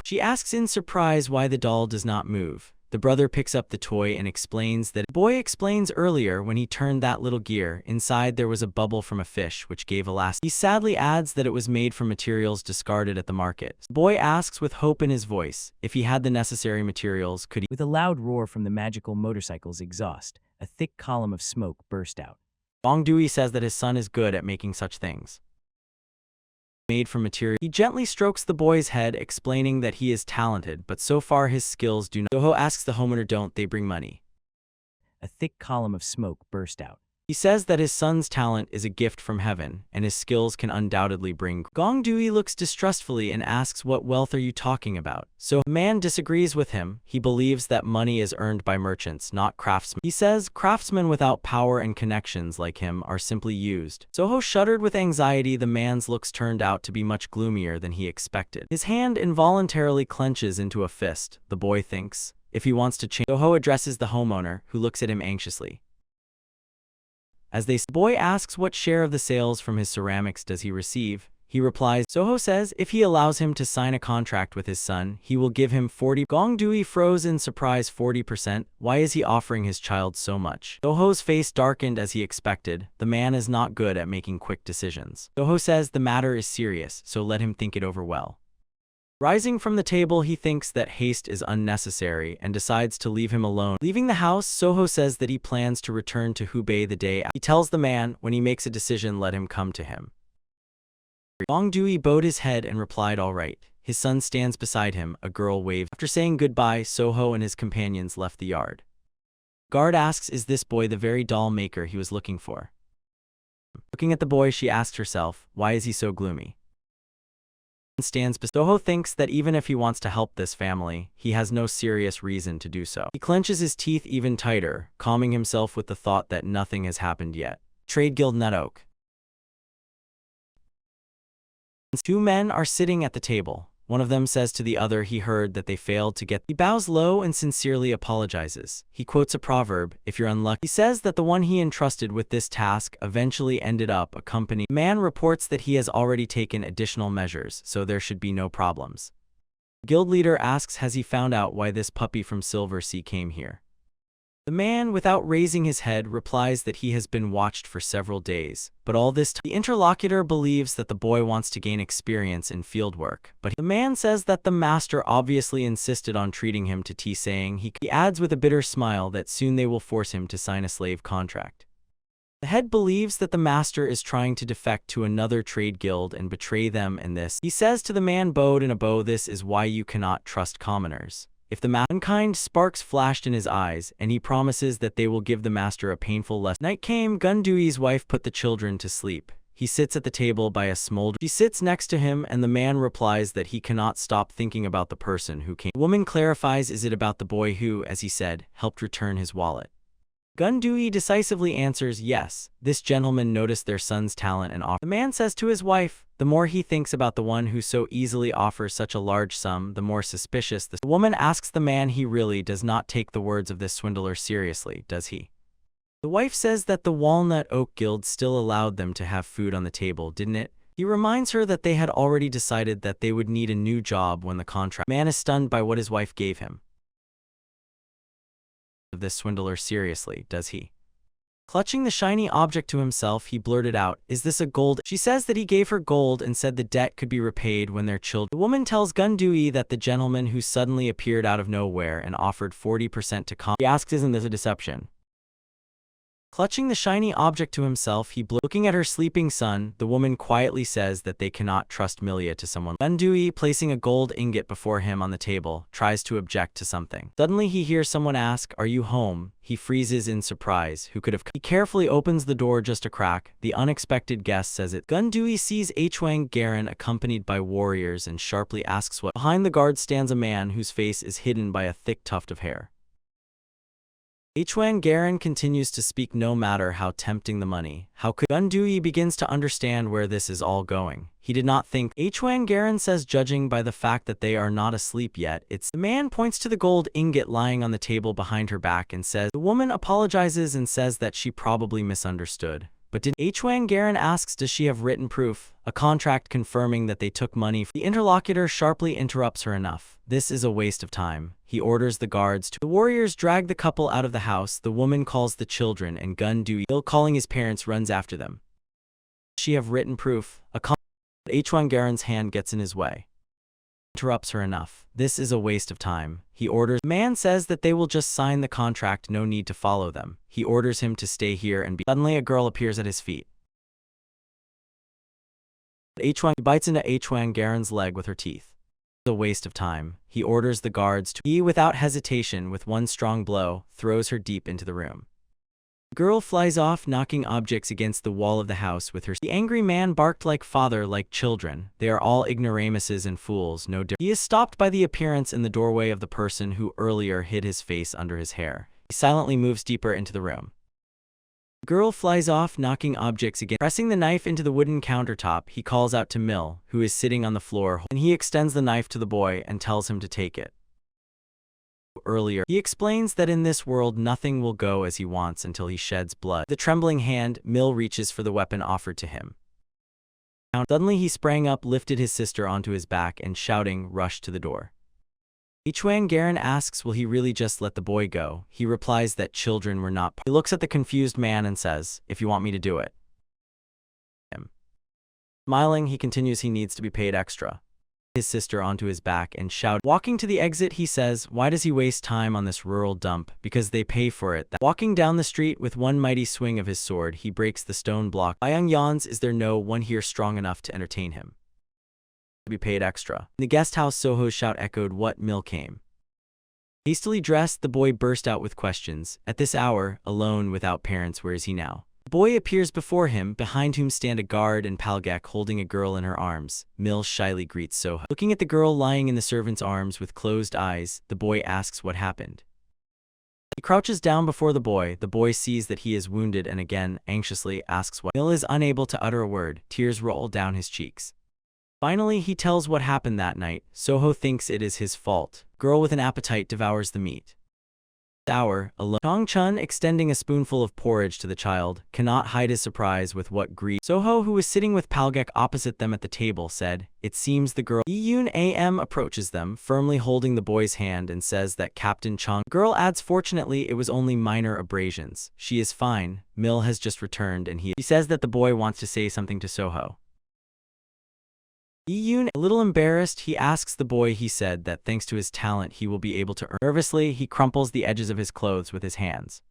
She asks in surprise why the doll does not move. The brother picks up the toy and explains that the boy explains earlier when he turned that little gear, inside there was a bubble from a fish which gave elasticity. He sadly adds that it was made from materials discarded at the market. The boy asks with hope in his voice if he had the necessary materials, could he? With a loud roar from the magical motorcycle's exhaust, a thick column of smoke burst out. Gong Dui says that his son is good at making such things. Made from material. He gently strokes the boy's head, explaining that he is talented, but so far his skills do not. Soho asks the homeowner, don't they bring money? A thick column of smoke burst out. He says that his son's talent is a gift from heaven, and his skills can undoubtedly bring. Gong Dui looks distrustfully and asks, what wealth are you talking about? So the man disagrees with him. He believes that money is earned by merchants, not craftsmen. He says craftsmen without power and connections like him are simply used. Soho shuddered with anxiety. The man's looks turned out to be much gloomier than he expected. His hand involuntarily clenches into a fist. The boy thinks, if he wants to change. Soho addresses the homeowner, who looks at him anxiously. As the boy asks what share of the sales from his ceramics does he receive, he replies, Soho says if he allows him to sign a contract with his son, he will give him 40%. Gong Dui froze in surprise. 40%? Why is he offering his child so much? Soho's face darkened as he expected. The man is not good at making quick decisions. Soho says the matter is serious, so let him think it over well. Rising from the table, he thinks that haste is unnecessary and decides to leave him alone. Leaving the house, Soho says that he plans to return to Hubei the day after. He tells the man, when he makes a decision, let him come to him. Gong Dui bowed his head and replied, all right. His son stands beside him. A girl waved. After saying goodbye, Soho and his companions left the yard. Guard asks, is this boy the very doll maker he was looking for? Looking at the boy, she asks herself, why is he so gloomy? Soho thinks that even if he wants to help this family, he has no serious reason to do so. He clenches his teeth even tighter, calming himself with the thought that nothing has happened yet. Trade Guild Nut Oak. Two men are sitting at the table. One of them says to the other he heard that they failed to get. He bows low and sincerely apologizes. He quotes a proverb, if you're unlucky. He says that the one he entrusted with this task eventually ended up a company. The man reports that he has already taken additional measures, so there should be no problems. The guild leader asks, has he found out why this puppy from Silver Sea came here? The man, without raising his head, replies that he has been watched for several days, but all this time, the interlocutor believes that the boy wants to gain experience in field work, but the man says that the master obviously insisted on treating him to tea, saying he adds with a bitter smile that soon they will force him to sign a slave contract. The head believes that the master is trying to defect to another trade guild and betray them in this. He says to the man bowed in a bow, this is why you cannot trust commoners. If the mankind sparks flashed in his eyes, and he promises that they will give the master a painful lesson. Night came. Gong Dui's wife put the children to sleep. He sits at the table by a smolder. She sits next to him, and the man replies that he cannot stop thinking about the person who came. The woman clarifies, is it about the boy who, as he said, helped return his wallet? Gong Dui decisively answers, yes, this gentleman noticed their son's talent and offer. The man says to his wife, the more he thinks about the one who so easily offers such a large sum, the more suspicious the woman asks the man he really does not take the words of this swindler seriously, does he? The wife says that the Walnut Oak Guild still allowed them to have food on the table, didn't it? He reminds her that they had already decided that they would need a new job when the contract. Man is stunned by what his wife gave him. This swindler seriously, does he? Clutching the shiny object to himself, he blurted out, is this a gold? She says that he gave her gold and said the debt could be repaid when their children. The woman tells Gong Dui that the gentleman who suddenly appeared out of nowhere and offered 40% to He asks, isn't this a deception? Clutching the shiny object to himself, looking at her sleeping son, the woman quietly says that they cannot trust Milia to someone. Gong Dui, placing a gold ingot before him on the table, tries to object to something. Suddenly he hears someone ask, are you home? He freezes in surprise. Who could have come? He carefully opens the door just a crack. The unexpected guest says it. Gong Dui sees Hwang Garen accompanied by warriors and sharply asks what. Behind the guard stands a man whose face is hidden by a thick tuft of hair. Hwang Garen continues to speak no matter how tempting the money. How could Gong Dui begins to understand where this is all going. He did not think. Hwang Garen says, judging by the fact that they are not asleep yet, it's. The man points to the gold ingot lying on the table behind her back and says, the woman apologizes and says that she probably misunderstood, but But did Hwang Garen asks, does she have written proof, a contract confirming that they took money? The interlocutor sharply interrupts her. Enough. This is a waste of time. He orders the guards to. The warriors drag the couple out of the house. The woman calls the children and Gun Dui, calling his parents, runs after them. She have written proof, a contract. Hwang Garen's hand gets in his way. Interrupts her. Enough. This is a waste of time. He orders. The man says that they will just sign the contract, no need to follow them. He orders him to stay here and be. Suddenly a girl appears at his feet. Hwang bites into Hwang Garen's leg with her teeth. It's a waste of time. He orders the guards to. He, without hesitation, with one strong blow, throws her deep into the room. The girl flies off, knocking objects against the wall of the house with her. The angry man barked like father, like children. They are all ignoramuses and fools, no different. He is stopped by the appearance in the doorway of the person who earlier hid his face under his hair. He silently moves deeper into the room. The girl flies off, knocking objects against. Pressing the knife into the wooden countertop, he calls out to Mill, who is sitting on the floor, and he extends the knife to the boy and tells him to take it. Earlier, he explains that in this world nothing will go as he wants until he sheds blood. The trembling hand, Mill reaches for the weapon offered to him. Suddenly he sprang up, lifted his sister onto his back, and shouting, rushed to the door. Hwang Garen asks, will he really just let the boy go? He replies that children were not. He looks at the confused man and says, if you want me to do it. Smiling, he continues he needs to be paid extra. His sister onto his back and shout. Walking to the exit, he says, why does he waste time on this rural dump? Because they pay for it. Walking down the street with one mighty swing of his sword, he breaks the stone block. Byung yawns, is there no one here strong enough to entertain him? To be paid extra. In the guest house, Soho's shout echoed, what? Mill came. Hastily dressed, the boy burst out with questions. At this hour, alone, without parents, where is he now? The boy appears before him, behind whom stand a guard and Palgak holding a girl in her arms. Mill shyly greets Soho. Looking at the girl lying in the servant's arms with closed eyes, the boy asks what happened. He crouches down before the boy. The boy sees that he is wounded and again, anxiously, asks what. Mill is unable to utter a word. Tears roll down his cheeks. Finally, he tells what happened that night. Soho thinks it is his fault. Girl with an appetite devours the meat. Hour, alone. Chong Chun, extending a spoonful of porridge to the child, cannot hide his surprise with what greed. Soho, who was sitting with Palgak opposite them at the table, said, it seems the girl. Yoon Am approaches them, firmly holding the boy's hand, and says that Captain Chong. Girl adds, fortunately, it was only minor abrasions. She is fine. Mill has just returned and he says that the boy wants to say something to Soho. Yoon, a little embarrassed, he asks the boy. He said that thanks to his talent he will be able to earn. Nervously, he crumples the edges of his clothes with his hands.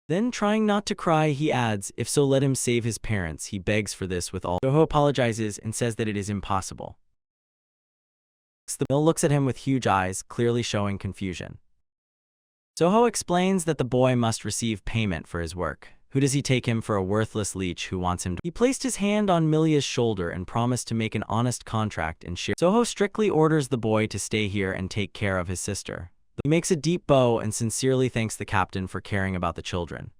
Then, trying not to cry, he adds, if so, let him save his parents. He begs for this with all. Soho apologizes and says that it is impossible. The Mill looks at him with huge eyes, clearly showing confusion. Soho explains that the boy must receive payment for his work. Who does he take him for? A worthless leech who wants him to. He placed his hand on Milia's shoulder and promised to make an honest contract and share. Soho strictly orders the boy to stay here and take care of his sister. He makes a deep bow and sincerely thanks the captain for caring about the children.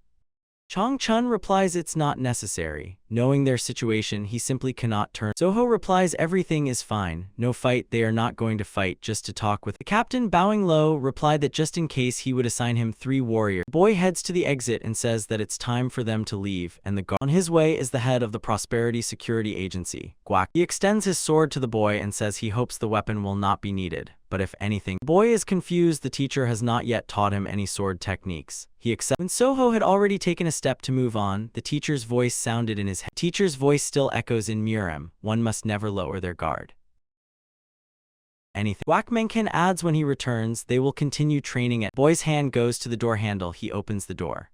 Chong Chun replies it's not necessary. Knowing their situation, he simply cannot turn. Soho replies everything is fine. No fight, they are not going to fight, just to talk with. The captain, bowing low, replied that just in case he would assign him 3 warriors. The boy heads to the exit and says that it's time for them to leave, and the guard on his way is the head of the Prosperity Security Agency, Guak. He extends his sword to the boy and says he hopes the weapon will not be needed. But if anything, the boy is confused. The teacher has not yet taught him any sword techniques. He accepts. When Soho had already taken a step to move on, the teacher's voice sounded in his head. Teacher's voice still echoes in Murem. One must never lower their guard. Anything. Wakmenken adds when he returns, they will continue training at. Boy's hand goes to the door handle. He opens the door.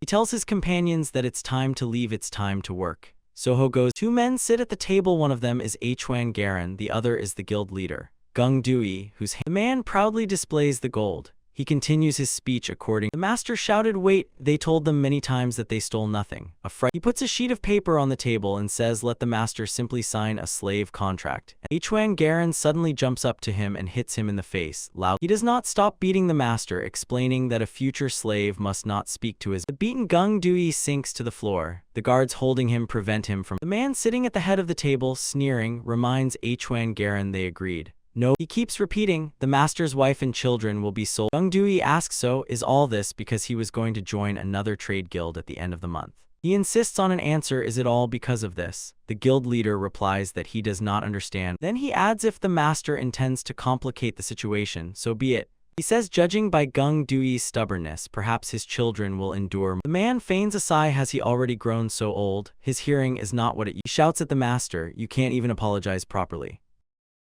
He tells his companions that it's time to leave, it's time to work. Soho goes. 2 men sit at the table. One of them is Hwang Garen, the other is the guild leader, Gung Dui, whose the man proudly displays the gold. He continues his speech according. The master shouted, wait, they told them many times that they stole nothing. He puts a sheet of paper on the table and says let the master simply sign a slave contract. Hwang Garen suddenly jumps up to him and hits him in the face, loud. He does not stop beating the master, explaining that a future slave must not speak to his. The beaten Gung Dui sinks to the floor. The guards holding him prevent him from. The man sitting at the head of the table, sneering, reminds Hwang Garen they agreed. No, he keeps repeating, the master's wife and children will be sold. Gung Dui asks, so is all this because he was going to join another trade guild at the end of the month? He insists on an answer. Is it all because of this? The guild leader replies that he does not understand. Then he adds if the master intends to complicate the situation, so be it. He says judging by Gung Dui's stubbornness, perhaps his children will endure. The man feigns a sigh. Has he already grown so old? His hearing is not what it used. He shouts at the master, you can't even apologize properly.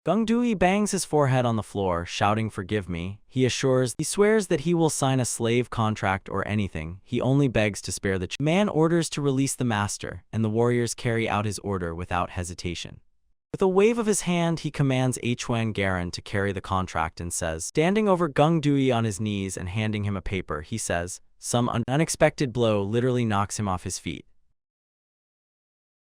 Gung Dui bangs his forehead on the floor, shouting forgive me. He swears that he will sign a slave contract or anything. He only begs to spare the man orders to release the master, and the warriors carry out his order without hesitation. With a wave of his hand, he commands Huang Garan to carry the contract and says, standing over Gung Dui on his knees and handing him a paper, he says, some unexpected blow literally knocks him off his feet.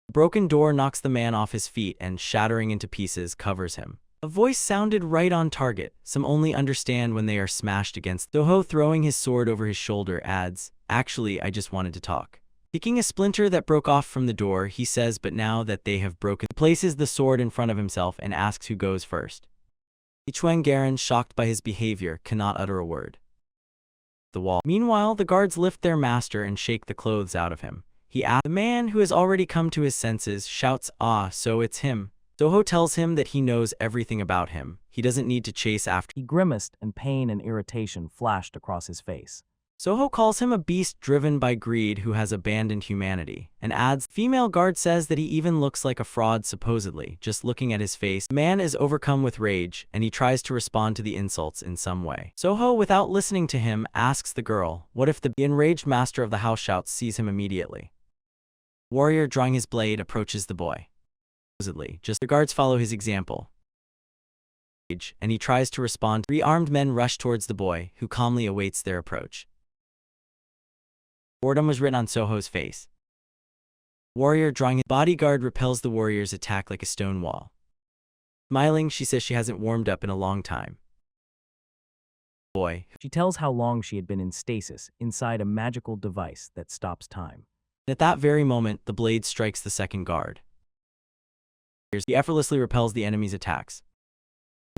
A broken door knocks the man off his feet and, shattering into pieces, covers him. A voice sounded right on target. Some only understand when they are smashed against. Soho, throwing his sword over his shoulder, adds, actually, I just wanted to talk. Picking a splinter that broke off from the door, he says, but now that they have broken, he places the sword in front of himself and asks who goes first. Huang Garan, shocked by his behavior, cannot utter a word. The wall. Meanwhile, the guards lift their master and shake the clothes out of him. He asks. The man, who has already come to his senses, shouts, ah, so it's him. Soho tells him that he knows everything about him. He doesn't need to chase after. He grimaced, and pain and irritation flashed across his face. Soho calls him a beast driven by greed who has abandoned humanity, and adds, female guard says that he even looks like a fraud supposedly, just looking at his face. The man is overcome with rage, and he tries to respond to the insults in some way. Soho, without listening to him, asks the girl, what if the enraged master of the house shouts sees him immediately? Warrior, drawing his blade, approaches the boy. Supposedly, just the guards follow his example. And he tries to respond. 3 armed men rush towards the boy, who calmly awaits their approach. Boredom was written on Soho's face. Warrior, drawing his bodyguard, repels the warrior's attack like a stone wall. Smiling, she says she hasn't warmed up in a long time. Boy. She tells how long she had been in stasis inside a magical device that stops time. At that very moment, the blade strikes the second guard. He effortlessly repels the enemy's attacks.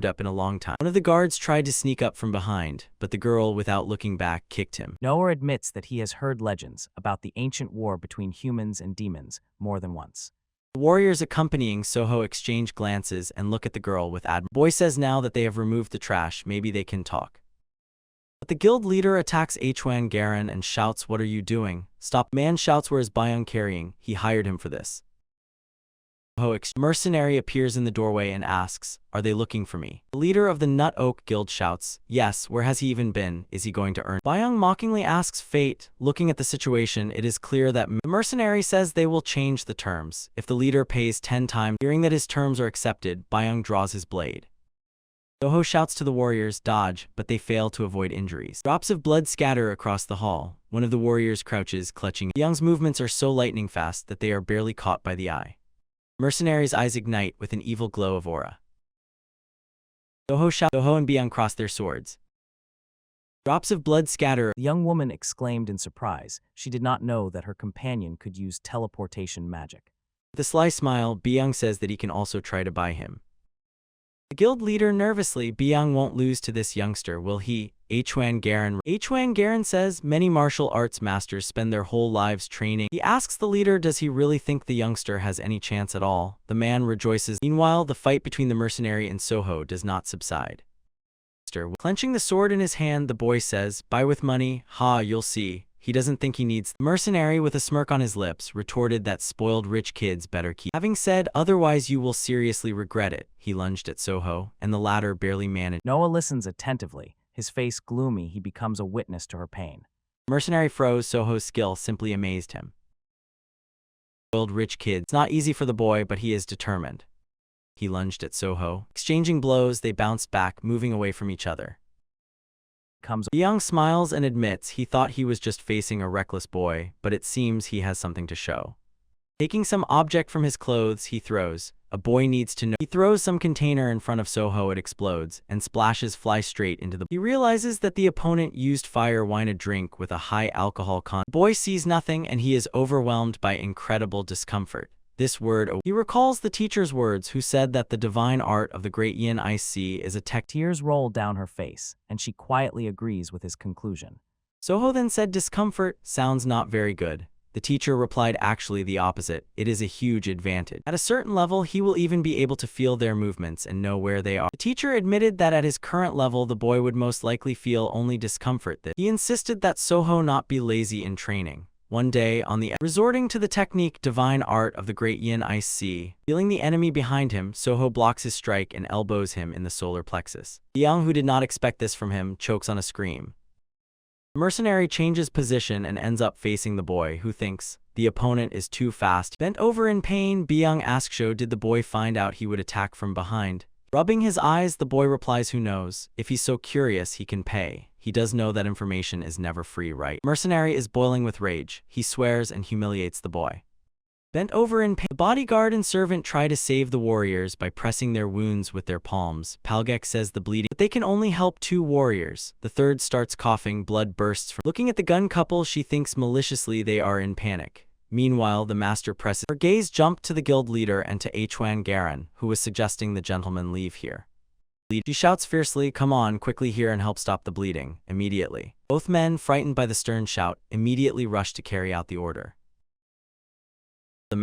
Up in a long time. One of the guards tried to sneak up from behind, but the girl, without looking back, kicked him. Noah admits that he has heard legends about the ancient war between humans and demons more than once. The warriors accompanying Soho exchange glances and look at the girl with admiration. Boy says now that they have removed the trash, maybe they can talk. But the guild leader attacks Huang Garan and shouts, what are you doing? Stop. Man shouts, where is Byung carrying? He hired him for this. Mercenary appears in the doorway and asks, are they looking for me? The leader of the Nut Oak Guild shouts, yes, where has he even been? Is he going to earn? Byung mockingly asks fate. Looking at the situation, it is clear that the mercenary says they will change the terms. If the leader pays 10 times, hearing that his terms are accepted, Byung draws his blade. Soho shouts to the warriors, dodge, but they fail to avoid injuries. Drops of blood scatter across the hall. One of the warriors crouches, clutching. Byung's movements are so lightning fast that they are barely caught by the eye. Mercenary's eyes ignite with an evil glow of aura. Soho and Byung cross their swords. Drops of blood scatter. The young woman exclaimed in surprise. She did not know that her companion could use teleportation magic. With a sly smile, Byung says that he can also try to buy him. The guild leader nervously, Byung won't lose to this youngster, will he? Huang Garan says many martial arts masters spend their whole lives training. He asks the leader, does he really think the youngster has any chance at all? The man rejoices. Meanwhile, the fight between the mercenary and Soho does not subside. Clenching the sword in his hand, the boy says, buy with money, ha, you'll see. He doesn't think he needs. The mercenary, with a smirk on his lips, retorted that spoiled rich kids better keep. Having said, otherwise you will seriously regret it. He lunged at Soho, and the latter barely managed. Noah listens attentively. His face gloomy, he becomes a witness to her pain. Mercenary froze. Soho's skill simply amazed him. Spoiled rich kid. It's not easy for the boy, but he is determined. He lunged at Soho. Exchanging blows, they bounced back, moving away from each other. Byung smiles and admits he thought he was just facing a reckless boy, but it seems he has something to show. Taking some object from his clothes, he throws. A boy needs to know. He throws some container in front of Soho, it explodes, and splashes fly straight into the. He realizes that the opponent used fire wine, a drink with a high alcohol content. The boy sees nothing and he is overwhelmed by incredible discomfort. This word. He recalls the teacher's words, who said that the divine art of the great Yin Ice Sea is a tech. Tears roll down her face, and she quietly agrees with his conclusion. Soho then said discomfort sounds not very good. The teacher replied, actually the opposite. It is a huge advantage. At a certain level, he will even be able to feel their movements and know where they are. The teacher admitted that at his current level, the boy would most likely feel only discomfort. He insisted that Soho not be lazy in training. One day, resorting to the technique divine art of the great yin ice sea, feeling the enemy behind him, Soho blocks his strike and elbows him in the solar plexus. Byung, who did not expect this from him, chokes on a scream. The mercenary changes position and ends up facing the boy, who thinks the opponent is too fast. Bent over in pain, Byung asks Sho, did the boy find out he would attack from behind? Rubbing his eyes, the boy replies, who knows? If he's so curious, he can pay. He does know that information is never free, right? Mercenary is boiling with rage. He swears and humiliates the boy. Bent over in pain, the bodyguard and servant try to save the warriors by pressing their wounds with their palms. Palgek says the bleeding, but they can only help 2 warriors. The third starts coughing, blood bursts from. Looking at the gun couple, she thinks maliciously they are in panic. Meanwhile, the master presses. Her gaze jumped to the guild leader and to Achuan Garan, who was suggesting the gentleman leave here. She shouts fiercely, come on, quickly here and help stop the bleeding, immediately. Both men, frightened by the stern shout, immediately rush to carry out the order.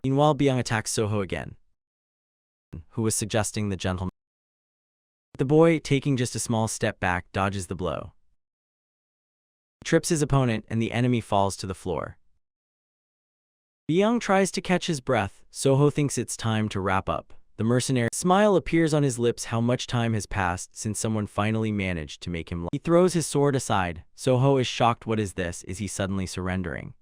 Meanwhile, Byung attacks Soho again, who was suggesting the gentleman. The boy, taking just a small step back, dodges the blow. He trips his opponent and the enemy falls to the floor. Byung tries to catch his breath. Soho thinks it's time to wrap up. The mercenary smile appears on his lips. How much time has passed since someone finally managed to make him laugh. He throws his sword aside. Soho is shocked. What is this? Is he suddenly surrendering?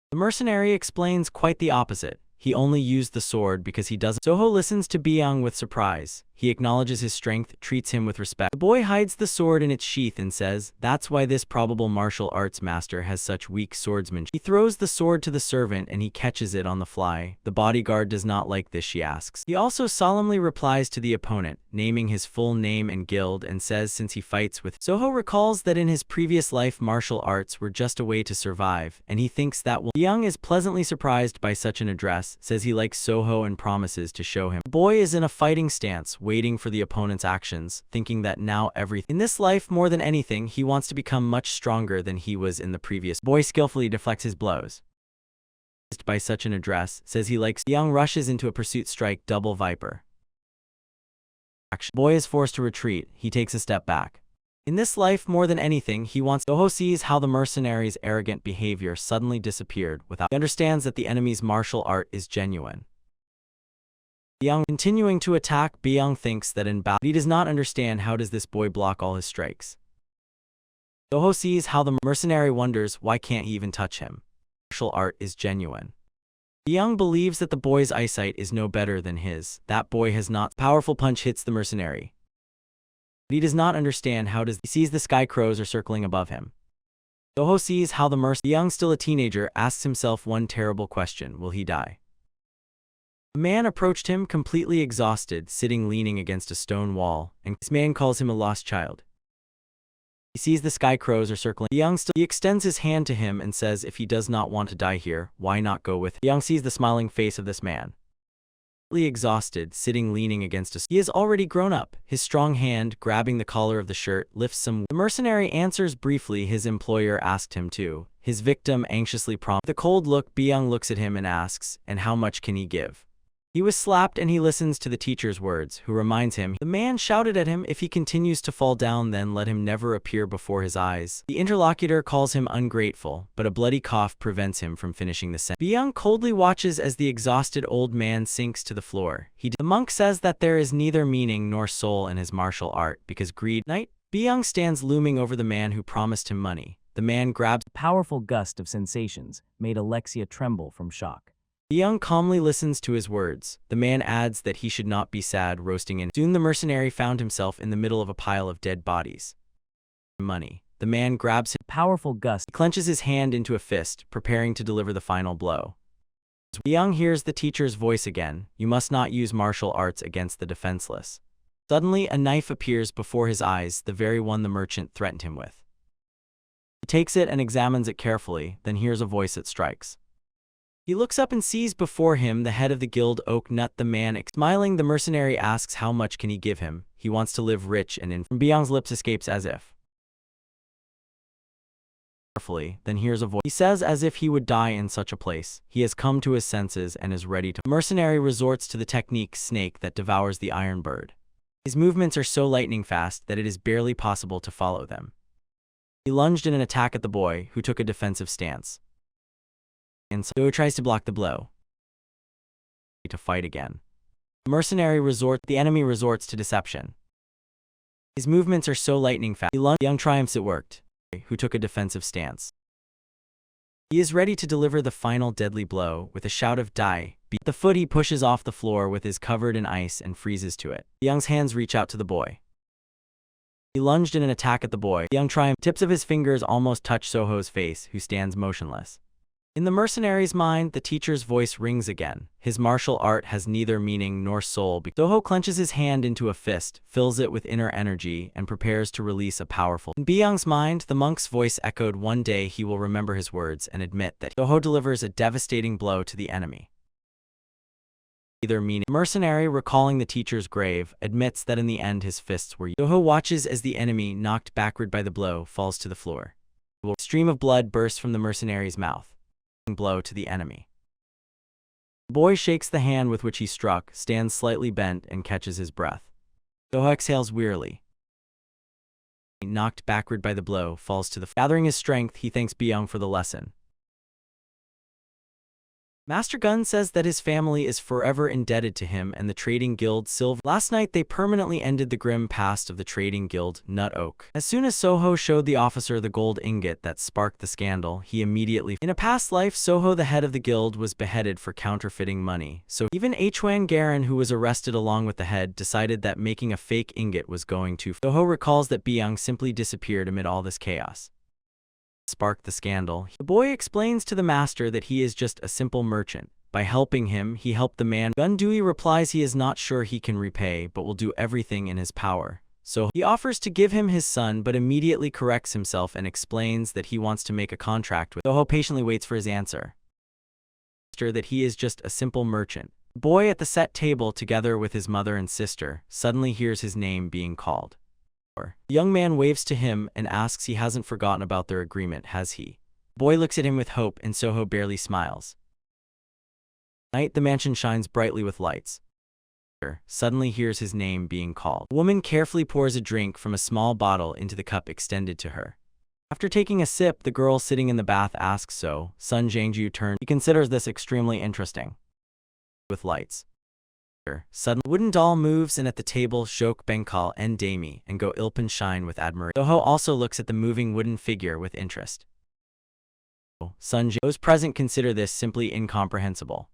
The mercenary explains quite the opposite. He only used the sword because he doesn't. Soho listens to Byung with surprise. He acknowledges his strength, treats him with respect. The boy hides the sword in its sheath and says, that's why this probable martial arts master has such weak swordsmanship. He throws the sword to the servant and he catches it on the fly. The bodyguard does not like this, she asks. He also solemnly replies to the opponent, naming his full name and guild, and says since he fights with. Soho recalls that in his previous life martial arts were just a way to survive, and he thinks that will. Byung is pleasantly surprised by such an address, says he likes Soho and promises to show him. The boy is in a fighting stance, waiting for the opponent's actions, thinking that now everything in this life, more than anything, he wants to become much stronger than he was in the previous. The boy skillfully deflects his blows. By such an address, says he likes. Byung rushes into a pursuit strike, double viper. Action. Boy is forced to retreat. He takes a step back. In this life, more than anything, he wants. Soho sees how the mercenary's arrogant behavior suddenly disappeared without. He understands that the enemy's martial art is genuine. Byung continuing to attack. Byung thinks that in battle, he does not understand how does this boy block all his strikes. Soho sees how the mercenary wonders why can't he even touch him. Martial art is genuine. Byung believes that the boy's eyesight is no better than his. That boy has not. Powerful punch hits the mercenary. But he does not understand how does. He sees the sky crows are circling above him. Soho sees how the Byung, still a teenager, asks himself one terrible question: will he die? A man approached him, completely exhausted, sitting leaning against a stone wall, and this man calls him a lost child. He sees the sky crows are circling. He extends his hand to him and says if he does not want to die here, why not go with him? Byung sees the smiling face of this man. Exhausted, sitting leaning against a. He is already grown up. His strong hand, grabbing the collar of the shirt, lifts some. The mercenary answers briefly his employer asked him to. His victim anxiously prompts. With a cold look, Byung looks at him and asks, and how much can he give? He was slapped and he listens to the teacher's words, who reminds him. The man shouted at him, if he continues to fall down then let him never appear before his eyes. The interlocutor calls him ungrateful, but a bloody cough prevents him from finishing the sentence. Byung coldly watches as the exhausted old man sinks to the floor. The monk says that there is neither meaning nor soul in his martial art, because greed. Night. Byung stands looming over the man who promised him money. The man grabs. A powerful gust of sensations made Alexia tremble from shock. Byung calmly listens to his words. The man adds that he should not be sad, roasting in. Soon the mercenary found himself in the middle of a pile of dead bodies. Money. The man grabs his powerful gust. He clenches his hand into a fist, preparing to deliver the final blow. Byung hears the teacher's voice again. You must not use martial arts against the defenseless. Suddenly, a knife appears before his eyes, the very one the merchant threatened him with. He takes it and examines it carefully, then hears a voice that strikes. He looks up and sees before him the head of the guild Oak Nut. The man, smiling, the mercenary asks how much can he give him. He wants to live rich and in. From Byung's lips escapes as if carefully, then hears a voice. He says as if he would die in such a place. He has come to his senses and is ready to. The mercenary resorts to the technique snake that devours the iron bird. His movements are so lightning fast that it is barely possible to follow them. He lunged in an attack at the boy, who took a defensive stance. And so tries to block the blow. To fight again. The enemy resorts to deception. His movements are so lightning fast. Young triumphs it worked, who took a defensive stance. He is ready to deliver the final deadly blow with a shout of die. At the foot he pushes off the floor with his covered in ice and freezes to it. Young's hands reach out to the boy. He lunged in an attack at the boy. Young triumph. Tips of his fingers almost touch Soho's face, who stands motionless. In the mercenary's mind, the teacher's voice rings again. His martial art has neither meaning nor soul. Soho clenches his hand into a fist, fills it with inner energy, and prepares to release a powerful. In Byung's mind, the monk's voice echoed, one day he will remember his words and admit that Soho delivers a devastating blow to the enemy. Neither meaning. Mercenary, recalling the teacher's grave, admits that in the end his fists were. Soho watches as the enemy, knocked backward by the blow, falls to the floor. A stream of blood bursts from the mercenary's mouth. Blow to the enemy. The boy shakes the hand with which he struck, stands slightly bent, and catches his breath. Soho exhales wearily. Knocked backward by the blow, falls to the floor. Gathering his strength, he thanks Byung for the lesson. Master Gun says that his family is forever indebted to him and the trading guild Silver. Last night they permanently ended the grim past of the trading guild Nut Oak. As soon as Soho showed the officer the gold ingot that sparked the scandal, he immediately. In a past life, Soho, the head of the guild, was beheaded for counterfeiting money. So even Hwan Garen, who was arrested along with the head, decided that making a fake ingot was going too far. Soho recalls that Byung simply disappeared amid all this chaos. Sparked the scandal. The boy explains to the master that he is just a simple merchant. By helping him, he helped the man. Gundui replies he is not sure he can repay, but will do everything in his power. So he offers to give him his son, but immediately corrects himself and explains that he wants to make a contract with. Soho patiently waits for his answer. That he is just a simple merchant. The boy at the set table, together with his mother and sister, suddenly hears his name being called. The young man waves to him and asks he hasn't forgotten about their agreement, has he? The boy looks at him with hope, and Soho barely smiles. At night, the mansion shines brightly with lights. Suddenly hears his name being called. The woman carefully pours a drink from a small bottle into the cup extended to her. After taking a sip, the girl sitting in the bath asks so. Sun Jangju turns. He considers this extremely interesting. With lights. Suddenly, wooden doll moves, and at the table, Shok Benkal and Dami and Go Ilpan shine with admiration. Soho also looks at the moving wooden figure with interest. Those present consider this simply incomprehensible.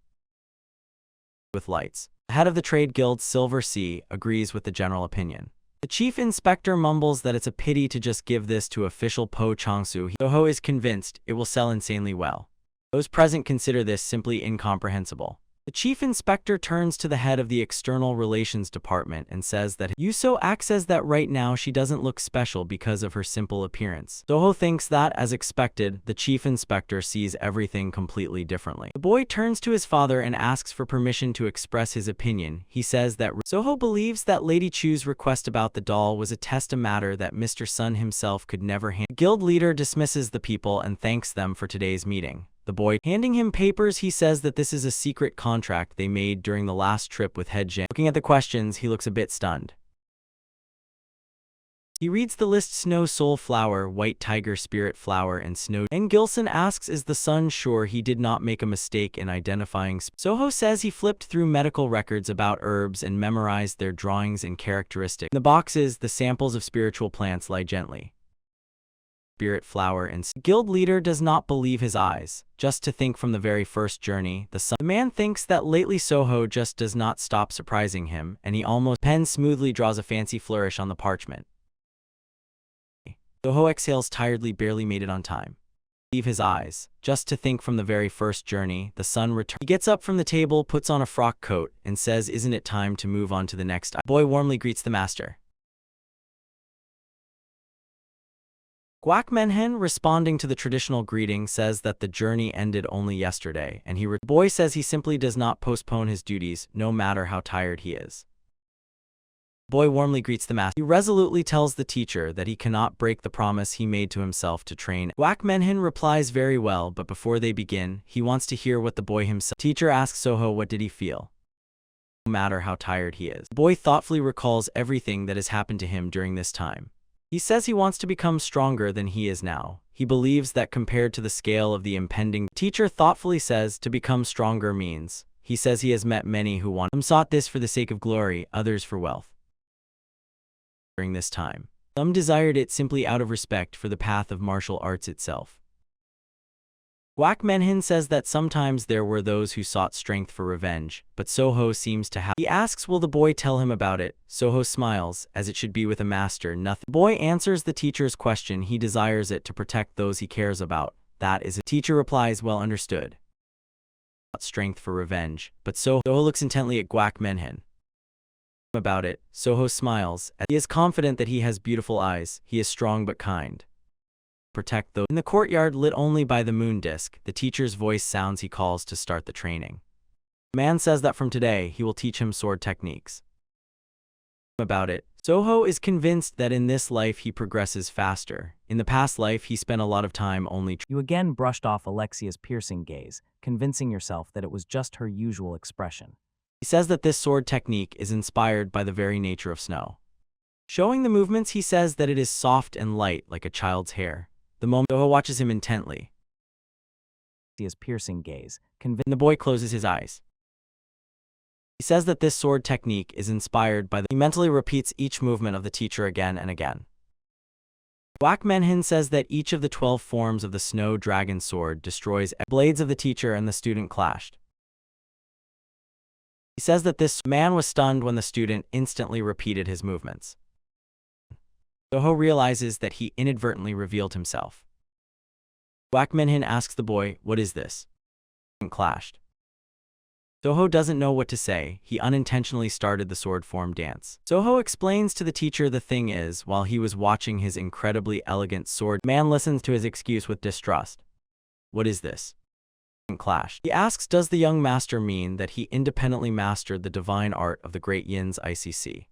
With lights. The head of the trade guild, Silver Sea, agrees with the general opinion. The chief inspector mumbles that it's a pity to just give this to official Po Changsu. Soho is convinced it will sell insanely well. Those present consider this simply incomprehensible. The chief inspector turns to the head of the external relations department and says that Yuso acts as that right now she doesn't look special because of her simple appearance. Soho thinks that, as expected, the chief inspector sees everything completely differently. The boy turns to his father and asks for permission to express his opinion. He says that Soho believes that Lady Chu's request about the doll was a test, a matter that Mr. Sun himself could never handle. The guild leader dismisses the people and thanks them for today's meeting. The boy handing him papers, he says that this is a secret contract they made during the last trip with Head Jin. Looking at the questions, he looks a bit stunned. He reads the list: Snow Soul Flower, White Tiger Spirit Flower, and Snow. And Gilson asks, is the Sun sure he did not make a mistake in identifying? Soho says he flipped through medical records about herbs and memorized their drawings and characteristics. In the boxes, the samples of spiritual plants lie gently. Spirit Flower and guild leader does not believe his eyes. Just to think, from the very first journey, the man thinks that lately Soho just does not stop surprising him, and he almost pen smoothly draws a fancy flourish on the parchment. Soho exhales tiredly, barely made it on time. Leave his eyes. Just to think, from the very first journey, the Sun returns. He gets up from the table, puts on a frock coat, and says, isn't it time to move on to the next? The boy warmly greets the master. Guak Menhen, responding to the traditional greeting, says that the journey ended only yesterday, and the boy says he simply does not postpone his duties, no matter how tired he is. Boy warmly greets the master. He resolutely tells the teacher that he cannot break the promise he made to himself to train. Wak Menhin replies very well, but before they begin, he wants to hear what the boy himself. Teacher asks Soho what did he feel. No matter how tired he is. The boy thoughtfully recalls everything that has happened to him during this time. He says he wants to become stronger than he is now. He believes that compared to the scale of the impending. Teacher thoughtfully says to become stronger means. He says he has met many who want. Some sought this for the sake of glory, others for wealth. During this time, some desired it simply out of respect for the path of martial arts itself. Wak Menhin says that sometimes there were those who sought strength for revenge, but Soho seems to have. He asks will the boy tell him about it. Soho smiles, as it should be with a master. Nothing. The boy answers the teacher's question. He desires it to protect those he cares about. That is it. Teacher replies well understood. Strength for revenge, but Soho looks intently at Wak Menhin. About it, Soho smiles. He is confident that he has beautiful eyes. He is strong but kind. Protect those. In the courtyard lit only by the moon disk, the teacher's voice sounds. He calls to start the training. The man says that from today, he will teach him sword techniques. About it, Soho is convinced that in this life he progresses faster. In the past life, he spent a lot of time only. You again brushed off Alexia's piercing gaze, convincing yourself that it was just her usual expression. He says that this sword technique is inspired by the very nature of snow. Showing the movements, he says that it is soft and light like a child's hair. The moment Soho watches him intently. His piercing gaze, the boy closes his eyes. He says that this sword technique is inspired by the. He mentally repeats each movement of the teacher again and again. Wak Menhin says that each of the 12 forms of the snow dragon sword destroys. Blades of the teacher and the student clashed. He says that this man was stunned when the student instantly repeated his movements. Soho realizes that he inadvertently revealed himself. Wak Menhin asks the boy, what is this? Clashed. Soho doesn't know what to say. He unintentionally started the sword form dance. Soho explains to the teacher the thing is, while he was watching his incredibly elegant sword, man listens to his excuse with distrust. What is this? Clash. He asks does the young master mean that he independently mastered the divine art of the great Yin's ICC.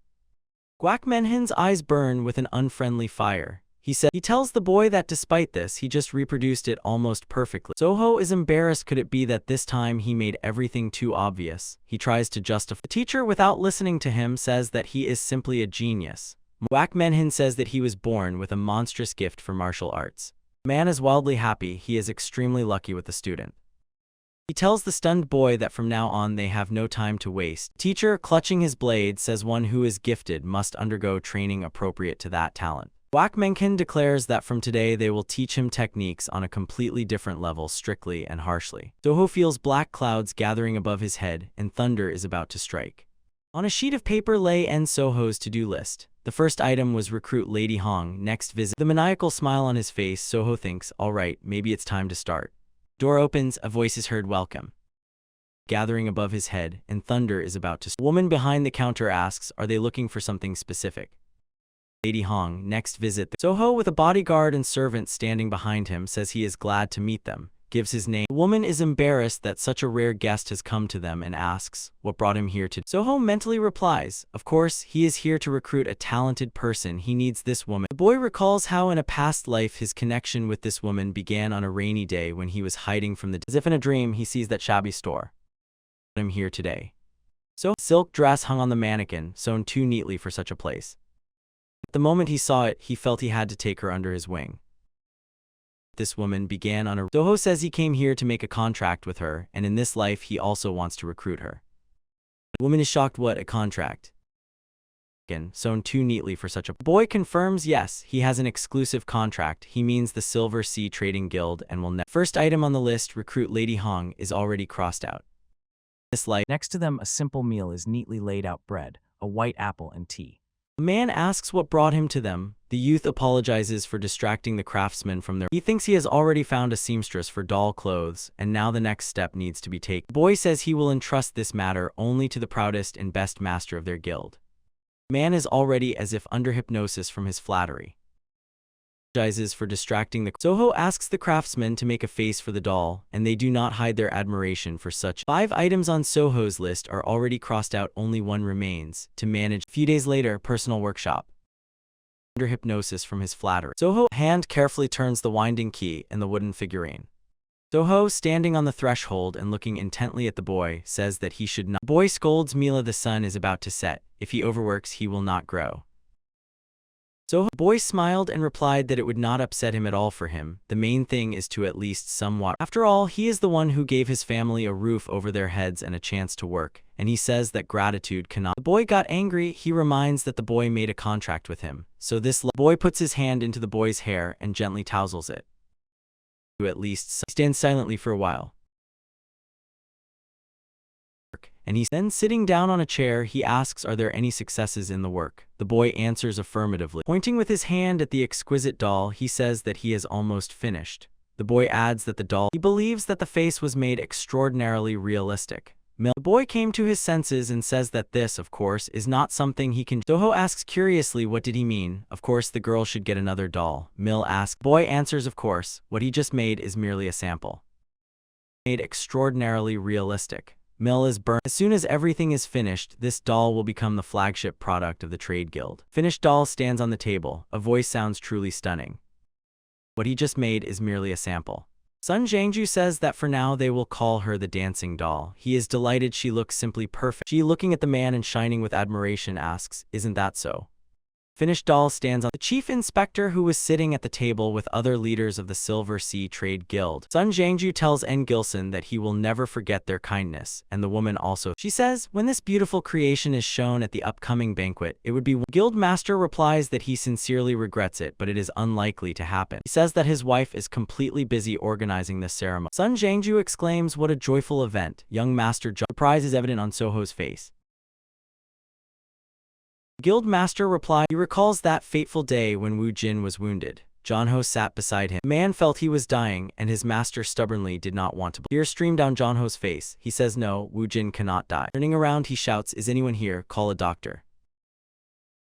Wak Menhin's eyes burn with an unfriendly fire. He tells the boy that despite this, he just reproduced it almost perfectly. Soho is embarrassed. Could it be that this time he made everything too obvious? He tries to justify. The teacher, without listening to him, says that he is simply a genius. Wak Menhin says that he was born with a monstrous gift for martial arts. The man is wildly happy. He is extremely lucky with the student. He tells the stunned boy that from now on they have no time to waste. Teacher, clutching his blade, says one who is gifted must undergo training appropriate to that talent. Wak Menhin declares that from today they will teach him techniques on a completely different level, strictly and harshly. Soho feels black clouds gathering above his head and thunder is about to strike. On a sheet of paper lay Soho's to-do list. The first item was recruit Lady Hong, next visit. The maniacal smile on his face, Soho thinks, all right, maybe it's time to start. Door opens, a voice is heard, welcome. Gathering above his head, and thunder is about to. A woman behind the counter asks, are they looking for something specific? Lady Hong, next visit. Soho, with a bodyguard and servant standing behind him, says he is glad to meet them, gives his name. The woman is embarrassed that such a rare guest has come to them and asks, what brought him here to. Soho mentally replies, of course, he is here to recruit a talented person. He needs this woman. The boy recalls how in a past life his connection with this woman began on a rainy day when he was hiding from the. As if in a dream, he sees that shabby store. I'm here today. So, silk dress hung on the mannequin, sewn too neatly for such a place. The moment he saw it, he felt he had to take her under his wing. This woman began on a. Soho says he came here to make a contract with her, and in this life he also wants to recruit her. The woman is shocked. What, a contract? Sewn too neatly for such a. Boy confirms yes, he has an exclusive contract. He means the Silver Sea Trading Guild and will never. First item on the list, recruit Lady Hong, is already crossed out. This life. Next to them, a simple meal is neatly laid out: bread, a white apple, and tea. A man asks what brought him to them. The youth apologizes for distracting the craftsman from their. He thinks he has already found a seamstress for doll clothes, and now the next step needs to be taken. The boy says he will entrust this matter only to the proudest and best master of their guild. The man is already as if under hypnosis from his flattery. apologizes for distracting the Soho asks the craftsman to make a face for the doll, and they do not hide their admiration for such. 5 items on Soho's list are already crossed out, only 1 remains to manage. A few days later, personal workshop. Under hypnosis from his flatterer, Soho's hand carefully turns the winding key and the wooden figurine. Soho, standing on the threshold and looking intently at the boy, says that he should not. The boy scolds Mila. The sun is about to set. If he overworks, he will not grow. Soho the boy smiled and replied that it would not upset him at all. For him, the main thing is to at least somewhat. After all, he is the one who gave his family a roof over their heads and a chance to work, and he says that gratitude cannot. The boy got angry. He reminds that the boy made a contract with him, so this boy puts his hand into the boy's hair and gently tousles it. To at least stand silently for a while. And he's then sitting down on a chair. He asks, are there any successes in the work? The boy answers affirmatively. Pointing with his hand at the exquisite doll, he says that he is almost finished. The boy adds that the doll, he believes that the face was made extraordinarily realistic. The boy came to his senses and says that this, of course, is not something he can. Soho asks curiously, what did he mean? Of course the girl should get another doll. Mill asks. Boy answers, of course, what he just made is merely a sample. Made extraordinarily realistic. Mill is burned. As soon as everything is finished, this doll will become the flagship product of the trade guild. Finished doll stands on the table. A voice sounds truly stunning. What he just made is merely a sample. Sun Jiangju says that for now they will call her the dancing doll. He is delighted. She looks simply perfect. She, looking at the man and shining with admiration, asks, isn't that so? Finished doll stands on the chief inspector, who was sitting at the table with other leaders of the Silver Sea Trade Guild. Sun Jiangju tells N. Gilson that he will never forget their kindness, and the woman also. She says, when this beautiful creation is shown at the upcoming banquet, it would be. Guild Master replies that he sincerely regrets it, but it is unlikely to happen. He says that his wife is completely busy organizing this ceremony. Sun Jiangju exclaims, what a joyful event. Young Master John. Surprise is evident on Soho's face. Guild Master replied, he recalls that fateful day when Wu Jin was wounded. Jonho sat beside him. The man felt he was dying, and his master stubbornly did not want to. Tears streamed down Jonho's face. He says, no, Wu Jin cannot die. Turning around, he shouts, is anyone here? Call a doctor.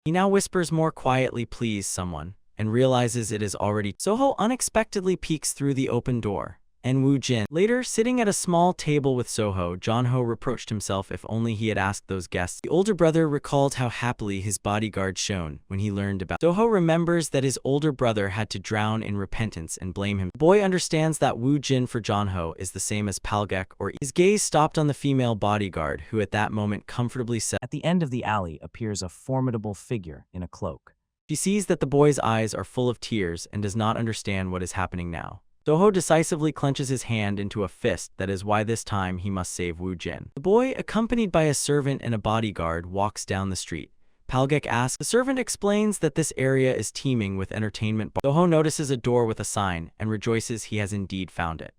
He now whispers more quietly, please, someone, and realizes it is already. Soho unexpectedly peeks through the open door. And Wu Jin. Later, sitting at a small table with Soho, Jonho reproached himself. If only he had asked those guests. The older brother recalled how happily his bodyguard shone when he learned about. Soho remembers that his older brother had to drown in repentance and blame him. The boy understands that Wu Jin for Jonho is the same as Palgek or his gaze stopped on the female bodyguard, who at that moment comfortably sat. At the end of the alley appears a formidable figure in a cloak. She sees that the boy's eyes are full of tears and does not understand what is happening now. Soho decisively clenches his hand into a fist. That is why this time he must save Wu Jin. The boy, accompanied by a servant and a bodyguard, walks down the street. Palgek asks. The servant explains that this area is teeming with entertainment. Soho notices a door with a sign and rejoices he has indeed found it.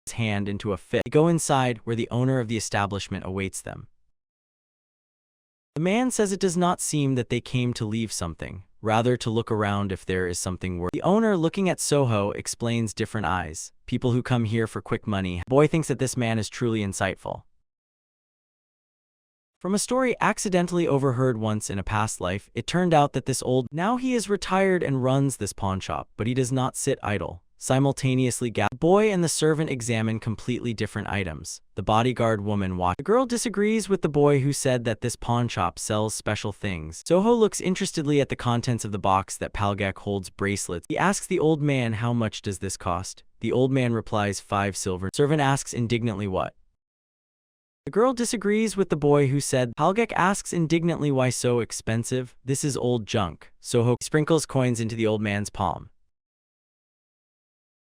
His hand into a fist. They go inside, where the owner of the establishment awaits them. The man says it does not seem that they came to leave something, rather to look around if there is something worth. The owner, looking at Soho, explains different eyes. People who come here for quick money. The boy thinks that this man is truly insightful. From a story accidentally overheard once in a past life, it turned out that this old. Now he is retired and runs this pawn shop, but he does not sit idle. Simultaneously, the boy and the servant examine completely different items. The bodyguard woman watches. The girl disagrees with the boy, who said that this pawn shop sells special things. Soho looks interestedly at the contents of the box that Palgek holds. Bracelets. He asks the old man, how much does this cost? The old man replies, 5 silver. Servant asks indignantly, what? The girl disagrees with the boy, who said. Palgek asks indignantly, why so expensive? This is old junk. Soho sprinkles coins into the old man's palm.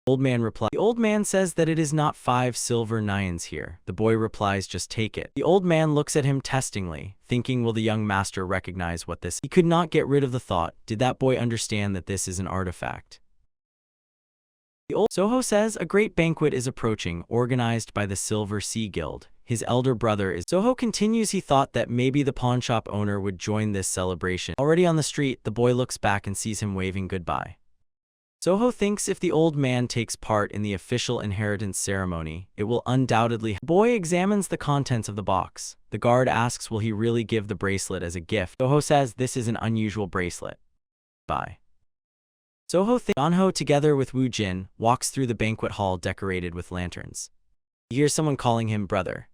Old man replies. The old man says that it is not 5 silver nines here. The boy replies, just take it. The old man looks at him testingly, thinking, will the young master recognize what this? He could not get rid of the thought, did that boy understand that this is an artifact? The old Soho says a great banquet is approaching, organized by the Silver Sea Guild. His elder brother is. Soho continues, he thought that maybe the pawnshop owner would join this celebration. Already on the street, the boy looks back and sees him waving goodbye. Soho thinks if the old man takes part in the official inheritance ceremony, it will undoubtedly. The boy examines the contents of the box. The guard asks, will he really give the bracelet as a gift? Soho says this is an unusual bracelet. Bye. Soho thinks Janho, together with Woo Jin, walks through the banquet hall decorated with lanterns. He hears someone calling him brother.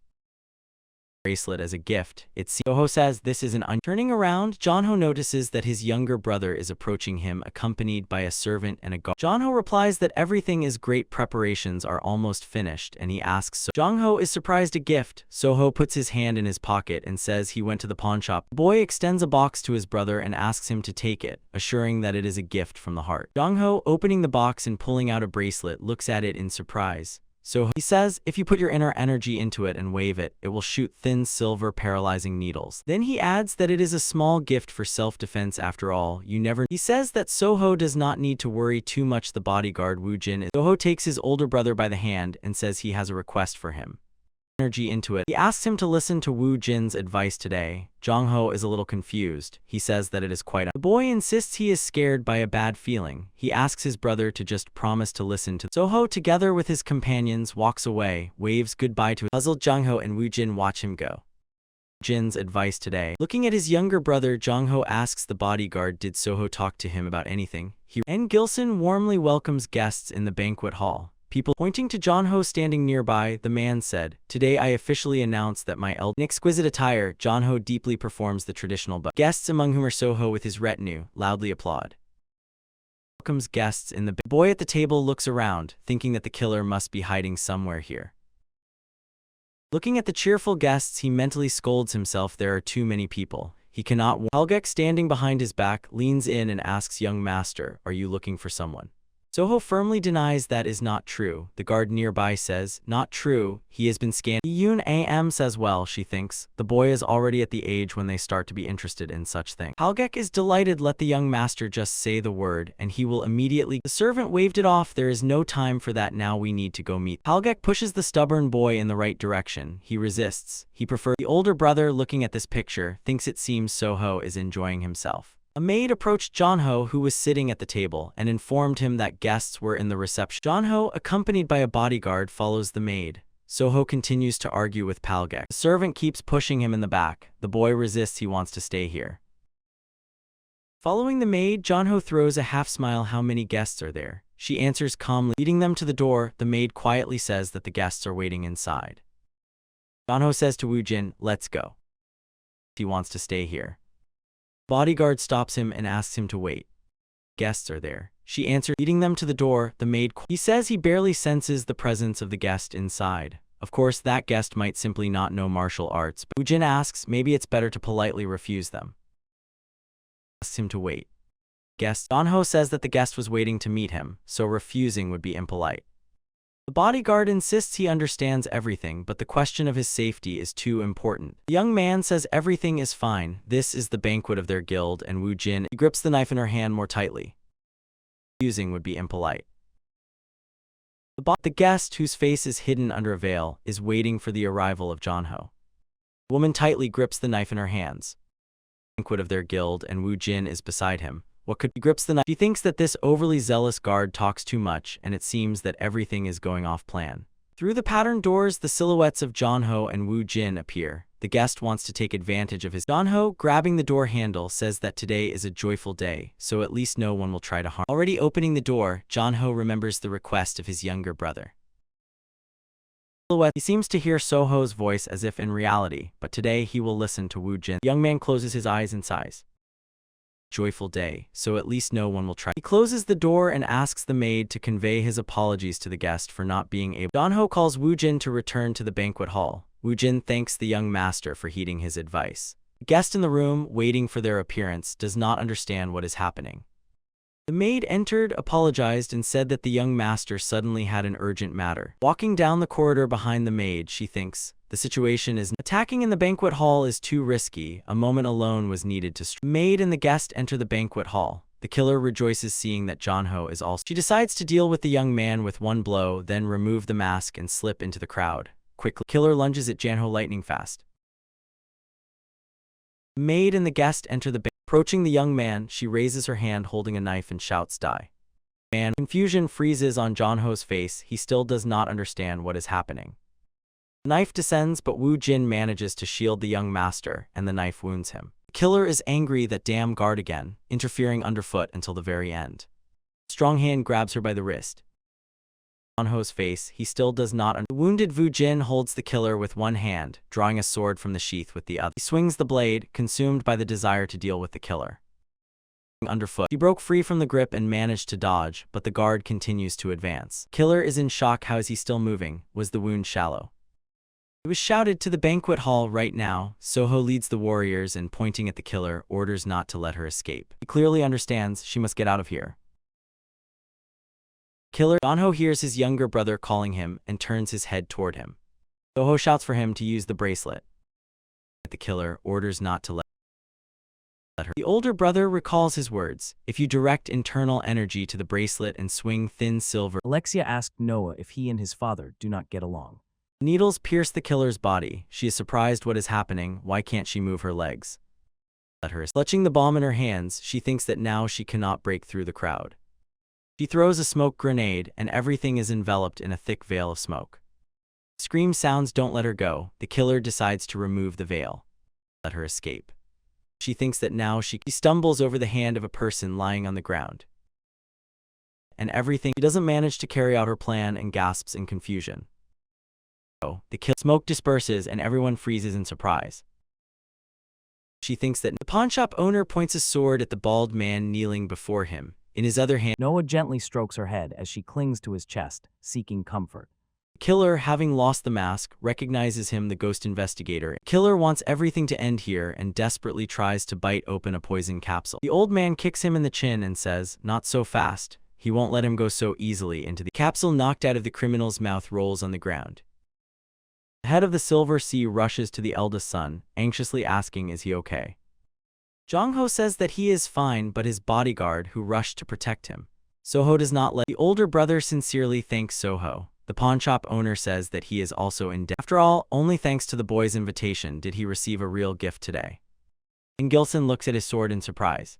Bracelet as a gift. Soho says this is an Turning around, Janho notices that his younger brother is approaching him, accompanied by a servant and a guard. Janho replies that everything is great, preparations are almost finished, and he asks Janho is surprised a gift. Soho puts his hand in his pocket and says he went to the pawn shop. The boy extends a box to his brother and asks him to take it, assuring that it is a gift from the heart. Janho, opening the box and pulling out a bracelet, looks at it in surprise. So he says, if you put your inner energy into it and wave it, it will shoot thin silver paralyzing needles. Then he adds that it is a small gift for self-defense after all, you never. He says that Soho does not need to worry too much. The bodyguard Woo Jin. Soho takes his older brother by the hand and says he has a request for him. Energy into it. He asks him to listen to Woo Jin's advice today. Janho is a little confused. He says that it is quite. The boy insists he is scared by a bad feeling. He asks his brother to just promise to listen to. Soho, together with his companions, walks away, waves goodbye to puzzled Janho, and Woo Jin watch him go. Jin's advice today. Looking at his younger brother, Janho asks the bodyguard, did Soho talk to him about anything? Gilson warmly welcomes guests in the banquet hall. People pointing to Janho standing nearby, the man said, today I officially announce that my in exquisite attire, Janho deeply performs the traditional bow. Guests, among whom are Soho with his retinue, loudly applaud. Welcomes guests in the boy at the table looks around, thinking that the killer must be hiding somewhere here. Looking at the cheerful guests, he mentally scolds himself. There are too many people. He cannot. Halgek, standing behind his back, leans in and asks, young master, are you looking for someone? Soho firmly denies that is not true. The guard nearby says, not true, he has been scanned. Yoon Am says, well, she thinks, the boy is already at the age when they start to be interested in such things. Halgek is delighted. Let the young master just say the word, and he will immediately. The servant waved it off. There is no time for that now, we need to go meet. Halgek pushes the stubborn boy in the right direction. He resists. He prefers. The older brother, looking at this picture, thinks it seems Soho is enjoying himself. A maid approached Janho, who was sitting at the table, and informed him that guests were in the reception. Janho, accompanied by a bodyguard, follows the maid. Soho continues to argue with Halgek. The servant keeps pushing him in the back. The boy resists. He wants to stay here. Following the maid, Janho throws a half-smile. How many guests are there? She answers calmly. Leading them to the door, the maid quietly says that the guests are waiting inside. Janho says to Woo Jin, let's go. He wants to stay here. Bodyguard stops him and asks him to wait. Guests are there. She answered, leading them to the door. The maid. He says he barely senses the presence of the guest inside. Of course, that guest might simply not know martial arts. But Woo Jin asks, maybe it's better to politely refuse them. Asks him to wait. Guest. Janho says that the guest was waiting to meet him, so refusing would be impolite. The bodyguard insists he understands everything, but the question of his safety is too important. The young man says everything is fine. This is the banquet of their guild, and Woo Jin grips the knife in her hand more tightly. Refusing would be impolite. The guest, whose face is hidden under a veil, is waiting for the arrival of Janho. The woman tightly grips the knife in her hands. The banquet of their guild, and Woo Jin is beside him. What could he grips the knife? He thinks that this overly zealous guard talks too much, and it seems that everything is going off plan. Through the patterned doors, the silhouettes of Janho and Woo Jin appear. The guest wants to take advantage of his. Janho, grabbing the door handle, says that today is a joyful day, so at least no one will try to harm. Already opening the door, Janho remembers the request of his younger brother. He seems to hear Soho's voice as if in reality, but today he will listen to Woo Jin. The young man closes his eyes and sighs. Joyful day, so at least no one will try. He closes the door and asks the maid to convey his apologies to the guest for not being able. Janho calls Woo Jin to return to the banquet hall. Woo Jin thanks the young master for heeding his advice. The guest in the room, waiting for their appearance, does not understand what is happening. The maid entered, apologized, and said that the young master suddenly had an urgent matter. Walking down the corridor behind the maid, she thinks, the situation is attacking in the banquet hall is too risky. A moment alone was needed to strike. The maid and the guest enter the banquet hall. The killer rejoices seeing that Janho is also. She decides to deal with the young man with one blow, then remove the mask and slip into the crowd. Quickly, the killer lunges at Janho lightning fast. The maid and the guest enter the banquet. Approaching the young man, she raises her hand holding a knife and shouts, die. Confusion freezes on Janho's face. He still does not understand what is happening. The knife descends, but Woo Jin manages to shield the young master, and the knife wounds him. The killer is angry that damn guard again, interfering underfoot until the very end. Strong hand grabs her by the wrist. On Ho's face, he still does not understand. The wounded Vu Jin holds the killer with one hand, drawing a sword from the sheath with the other. He swings the blade, consumed by the desire to deal with the killer. Underfoot, he broke free from the grip and managed to dodge, but the guard continues to advance. Killer is in shock. How is he still moving? Was the wound shallow? It was shouted to the banquet hall right now. Soho leads the warriors and, pointing at the killer, orders not to let her escape. He clearly understands she must get out of here. Killer Donho hears his younger brother calling him and turns his head toward him. Soho shouts for him to use the bracelet. The killer orders not to let her. The older brother recalls his words. If you direct internal energy to the bracelet and swing thin silver. Alexia asked Noah if he and his father do not get along. Needles pierce the killer's body. She is surprised what is happening. Why can't she move her legs? Let her. Clutching the bomb in her hands, she thinks that now she cannot break through the crowd. She throws a smoke grenade, and everything is enveloped in a thick veil of smoke. Scream sounds don't let her go. The killer decides to remove the veil. Let her escape. She thinks that now she stumbles over the hand of a person lying on the ground. And everything. She doesn't manage to carry out her plan and gasps in confusion. The smoke disperses and everyone freezes in surprise. She thinks that the pawnshop owner points a sword at the bald man kneeling before him. In his other hand, Noah gently strokes her head as she clings to his chest, seeking comfort. Killer, having lost the mask, recognizes him, the ghost investigator. Killer wants everything to end here and desperately tries to bite open a poison capsule. The old man kicks him in the chin and says, "Not so fast." He won't let him go so easily into the capsule. Knocked out of the criminal's mouth rolls on the ground. The head of the Silver Sea rushes to the eldest son, anxiously asking, is he okay? Jong-ho says that he is fine, but his bodyguard, who rushed to protect him. Soho does not let. The older brother sincerely thanks Soho. The pawnshop owner says that he is also in debt. After all, only thanks to the boy's invitation did he receive a real gift today. And Gilson looks at his sword in surprise.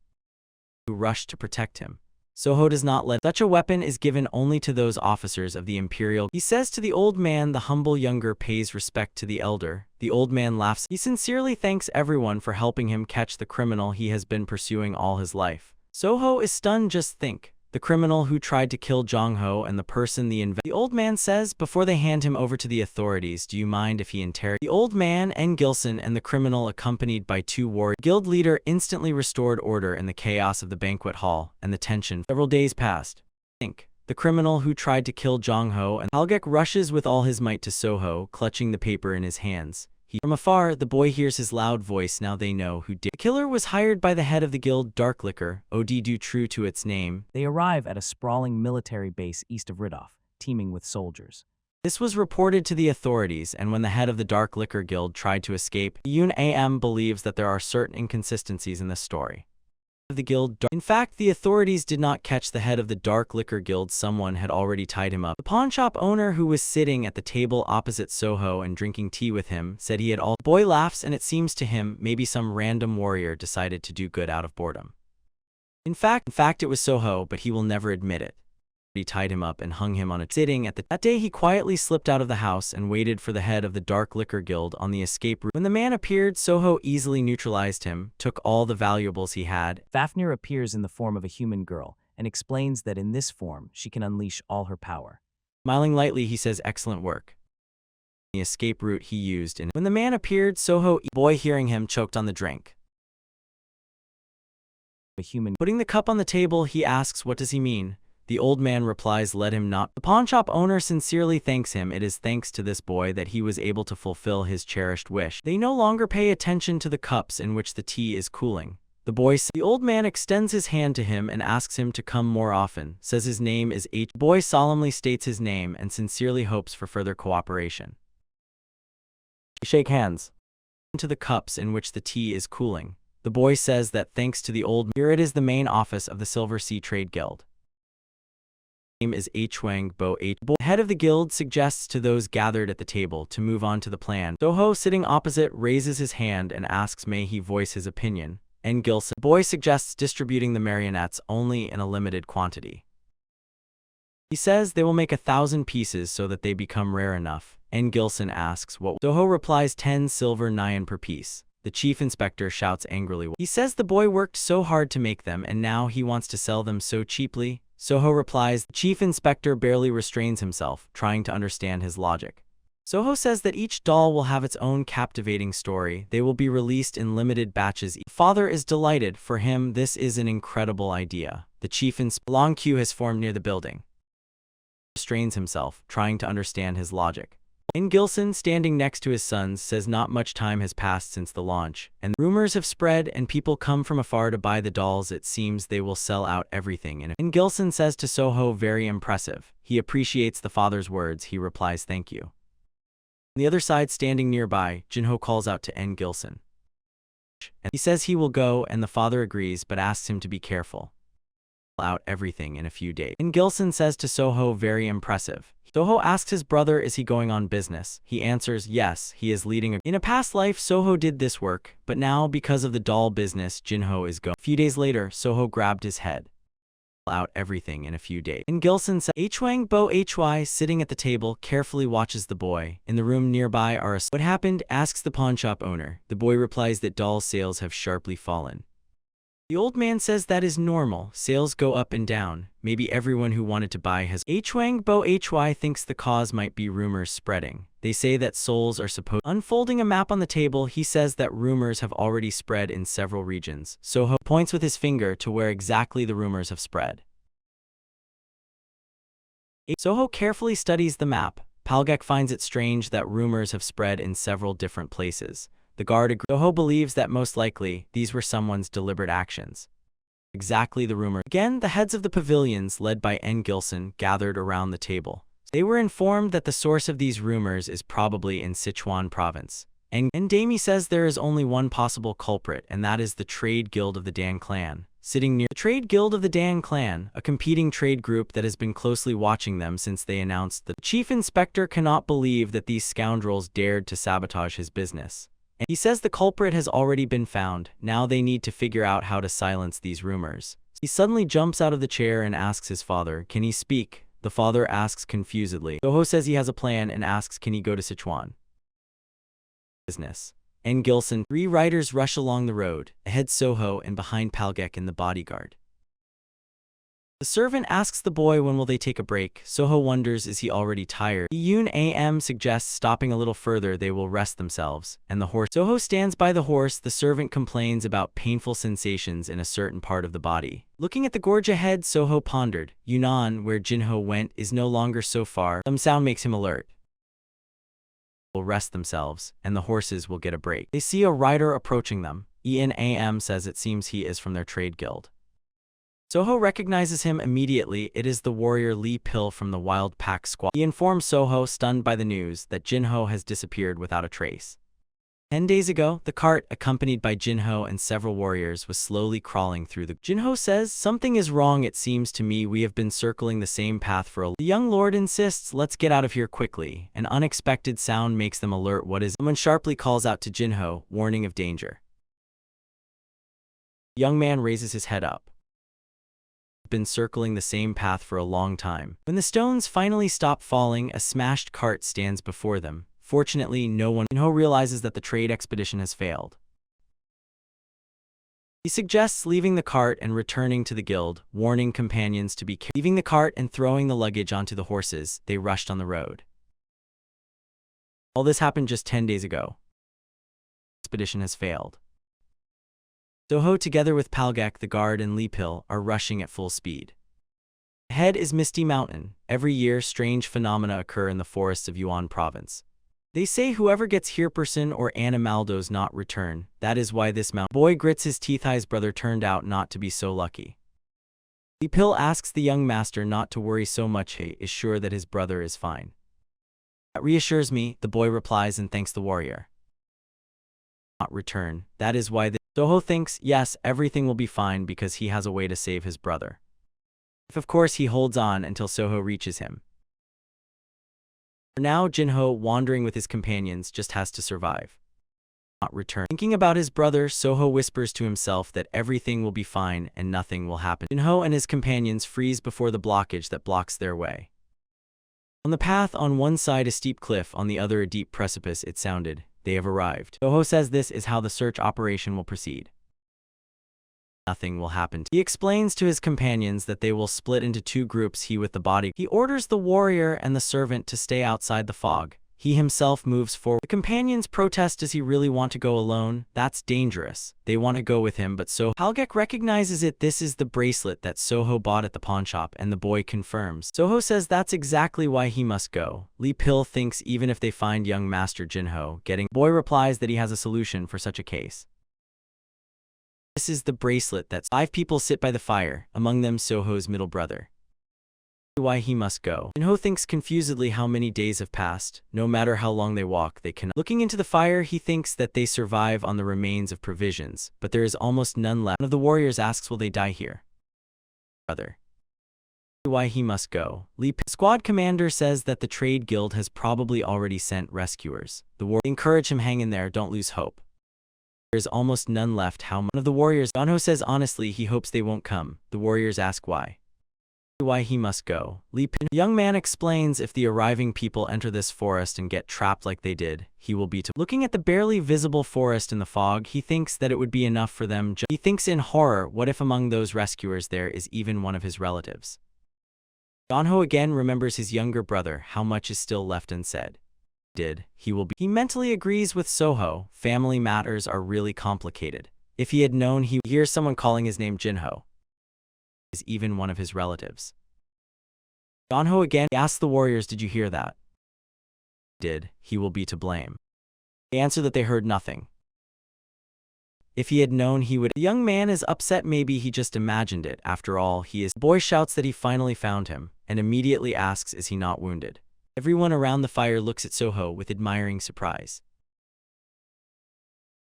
Who rushed to protect him. Soho does not let. Such a weapon is given only to those officers of the Imperial. He says to the old man, the humble younger pays respect to the elder. The old man laughs. He sincerely thanks everyone for helping him catch the criminal he has been pursuing all his life. Soho is stunned. Just think. The criminal who tried to kill Jong-ho and the person the old man says before they hand him over to the authorities, do you mind if he interrogates? The old man and Gilson and the criminal, accompanied by two warriors. Guild leader instantly restored order in the chaos of the banquet hall and the tension. Several days passed. Think. The criminal who tried to kill Jong-ho and Halgek rushes with all his might to Soho, clutching the paper in his hands. From afar, the boy hears his loud voice. Now they know who did. The killer was hired by the head of the guild, Dark Liquor, Odidu, true to its name. They arrive at a sprawling military base east of Ridov, teeming with soldiers. This was reported to the authorities, and when the head of the Dark Liquor Guild tried to escape, Yoon Am believes that there are certain inconsistencies in this story. The guild. In fact, the authorities did not catch the head of the Dark Liquor Guild. Someone had already tied him up. The pawnshop owner, who was sitting at the table opposite Soho and drinking tea with him, said he had all. The boy laughs, and it seems to him maybe some random warrior decided to do good out of boredom. In fact, it was Soho, but he will never admit it. He tied him up and hung him on a sitting at the. That day he quietly slipped out of the house and waited for the head of the Dark Liquor Guild on the escape route. When the man appeared, Soho easily neutralized him, took all the valuables he had. Fafnir appears in the form of a human girl and explains that in this form she can unleash all her power. Smiling lightly, he says, excellent work. The escape route he used, and when the man appeared, Soho, boy hearing him, choked on the drink. Putting the cup on the table, he asks, what does he mean? The old man replies, let him not. The pawnshop owner sincerely thanks him. It is thanks to this boy that he was able to fulfill his cherished wish. They no longer pay attention to the cups in which the tea is cooling. The boy says. The old man extends his hand to him and asks him to come more often, says his name is H. The boy solemnly states his name and sincerely hopes for further cooperation. They shake hands. Into the cups in which the tea is cooling. The boy says that thanks to the old. Here it is, the main office of the Silver Sea Trade Guild. Name is Hwang Bo H. Head of the guild suggests to those gathered at the table to move on to the plan. Soho, sitting opposite, raises his hand and asks may he voice his opinion. And Gilson. The boy suggests distributing the marionettes only in a limited quantity. He says they will make 1,000 pieces so that they become rare enough. And Gilson asks what. Soho replies 10 silver nyan per piece. The chief inspector shouts angrily. He says the boy worked so hard to make them and now he wants to sell them so cheaply. Soho replies. The chief inspector barely restrains himself, trying to understand his logic. Soho says that each doll will have its own captivating story. They will be released in limited batches. Father is delighted. For him, this is an incredible idea. The chief inspector. A long queue has formed near the building. Restrains himself, trying to understand his logic. Gilson, standing next to his sons, says not much time has passed since the launch, and rumors have spread and people come from afar to buy the dolls. It seems they will sell out everything. And Gilson says to Soho, very impressive. He appreciates the father's words. He replies, thank you. On the other side, standing nearby, Jinho calls out to Gilson. He says he will go, and the father agrees but asks him to be careful. Out everything in a few days. Gilson says to Soho, very impressive. Soho asks his brother, is he going on business? He answers, yes, he is leading in a past life, Soho did this work, but now, because of the doll business, Jinho is going. A few days later, Soho grabbed his head. Out everything in a few days. Gilson says, Hwang Bo Hy, sitting at the table, carefully watches the boy. In the room nearby are a... What happened? Asks the pawnshop owner. The boy replies that doll sales have sharply fallen. The old man says that is normal, sales go up and down, maybe everyone who wanted to buy has. Hwang Bo Hy thinks the cause might be rumors spreading. They say that souls are supposed. Unfolding a map on the table, he says that rumors have already spread in several regions. Soho points with his finger to where exactly the rumors have spread. Soho carefully studies the map. Palgek finds it strange that rumors have spread in several different places. The guard agrees. Soho believes that most likely, these were someone's deliberate actions. Exactly the rumor. Again, the heads of the pavilions, led by Gilson, gathered around the table. They were informed that the source of these rumors is probably in Sichuan province. Dami says there is only one possible culprit, and that is the trade guild of the Dan clan. Sitting near the trade guild of the Dan clan, a competing trade group that has been closely watching them since they announced that the chief inspector cannot believe that these scoundrels dared to sabotage his business. He says the culprit has already been found, now they need to figure out how to silence these rumors. He suddenly jumps out of the chair and asks his father, can he speak? The father asks confusedly. Soho says he has a plan and asks, can he go to Sichuan? Business. Gilson. 3 riders rush along the road, ahead Soho and behind Palgek and the bodyguard. The servant asks the boy when will they take a break. Soho wonders, is he already tired? Yoon Am suggests stopping a little further, they will rest themselves, and the horse. Soho stands by the horse. The servant complains about painful sensations in a certain part of the body. Looking at the gorge ahead, Soho pondered. Yunnan, where Jinho went, is no longer so far. Some sound makes him alert. Will rest themselves, and the horses will get a break. They see a rider approaching them. Am says it seems he is from their trade guild. Soho recognizes him immediately. It is the warrior Lee Pil from the Wild Pack Squad. He informs Soho, stunned by the news, that Jinho has disappeared without a trace. 10 days ago, the cart, accompanied by Jinho and several warriors, was slowly crawling through the... Jinho says, something is wrong, it seems to me we have been circling the same path for a... The young lord insists, let's get out of here quickly. An unexpected sound makes them alert. What is... Someone sharply calls out to Jinho, warning of danger. The young man raises his head up. Been circling the same path for a long time. When the stones finally stop falling, a smashed cart stands before them. Fortunately, no one. Jinho realizes that the trade expedition has failed. He suggests leaving the cart and returning to the guild, warning companions to be careful. Leaving the cart and throwing the luggage onto the horses, they rushed on the road. All this happened just 10 days ago. The expedition has failed. Soho, together with Palgek, the guard, and Lee Pil, are rushing at full speed. Ahead is Misty Mountain. Every year, strange phenomena occur in the forests of Yuan province. They say whoever gets here person or animal does not return. That is why this mountain boy grits his teeth. His brother turned out not to be so lucky. Lee Pil asks the young master not to worry so much. He is sure that his brother is fine. That reassures me, the boy replies and thanks the warrior. Not return. That is why Soho thinks, yes, everything will be fine because he has a way to save his brother. If of course he holds on until Soho reaches him. For now, Jinho, wandering with his companions, just has to survive. Not return. Thinking about his brother, Soho whispers to himself that everything will be fine and nothing will happen. Jinho and his companions freeze before the blockage that blocks their way. On the path, on one side a steep cliff, on the other a deep precipice, it sounded. They have arrived. Soho says this is how the search operation will proceed. nothing will happen. He explains to his companions that they will split into two groups, he with the body. He orders the warrior and the servant to stay outside the fog. He himself moves forward. The companions protest. Does he really want to go alone? That's dangerous. They want to go with him, but Palgek recognizes it. This is the bracelet that Soho bought at the pawnshop, and the boy confirms. Soho says that's exactly why he must go. Lee Pil thinks even if they find young Master Jinho getting. Boy replies that he has a solution for such a case. This is the bracelet that 5 people sit by the fire, among them Soho's middle brother. Why he must go. Jinho thinks confusedly how many days have passed. No matter how long they walk, they cannot. Looking into the fire, he thinks that they survive on the remains of provisions, but there is almost none left. One of the warriors asks, will they die here? Brother. Why he must go. Squad commander says that the trade guild has probably already sent rescuers. The warriors encourage him, hang in there, don't lose hope. There is almost none left. How? One of the warriors. Jinho says honestly he hopes they won't come. The warriors ask why. Why he must go. The young man explains if the arriving people enter this forest and get trapped like they did, he will be to. Looking at the barely visible forest in the fog, he thinks that it would be enough for them. He thinks in horror, what if among those rescuers there is even one of his relatives? Jinho again remembers his younger brother, how much is still left unsaid. He will be. He mentally agrees with Soho, family matters are really complicated. If he had known, he hears someone calling his name Jinho. Is even one of his relatives. Jinho again asks the warriors, did you hear that? He will be to blame. They answer that they heard nothing. If he had known, he would. The young man is upset, maybe he just imagined it, after all he is. The boy shouts that he finally found him, and immediately asks, is he not wounded? Everyone around the fire looks at Soho with admiring surprise.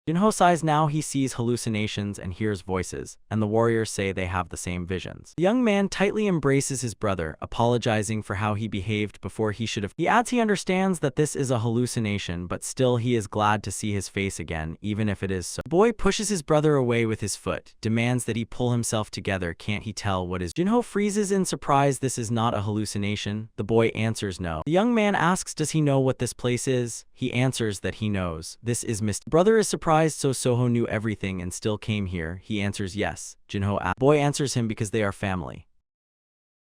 Jinho sighs. Now he sees hallucinations and hears voices, and the warriors say they have the same visions. The young man tightly embraces his brother, apologizing for how he behaved before he should have. He adds he understands that this is a hallucination, but still he is glad to see his face again, even if it is so. The boy pushes his brother away with his foot, demands that he pull himself together. Can't he tell what is? Jinho freezes in surprise. This is not a hallucination. The boy answers no. The young man asks, does he know what this place is? He answers that he knows. This is Mr. Brother is surprised, so Soho knew everything and still came here. He answers yes. Jinho asks. Boy answers him because they are family.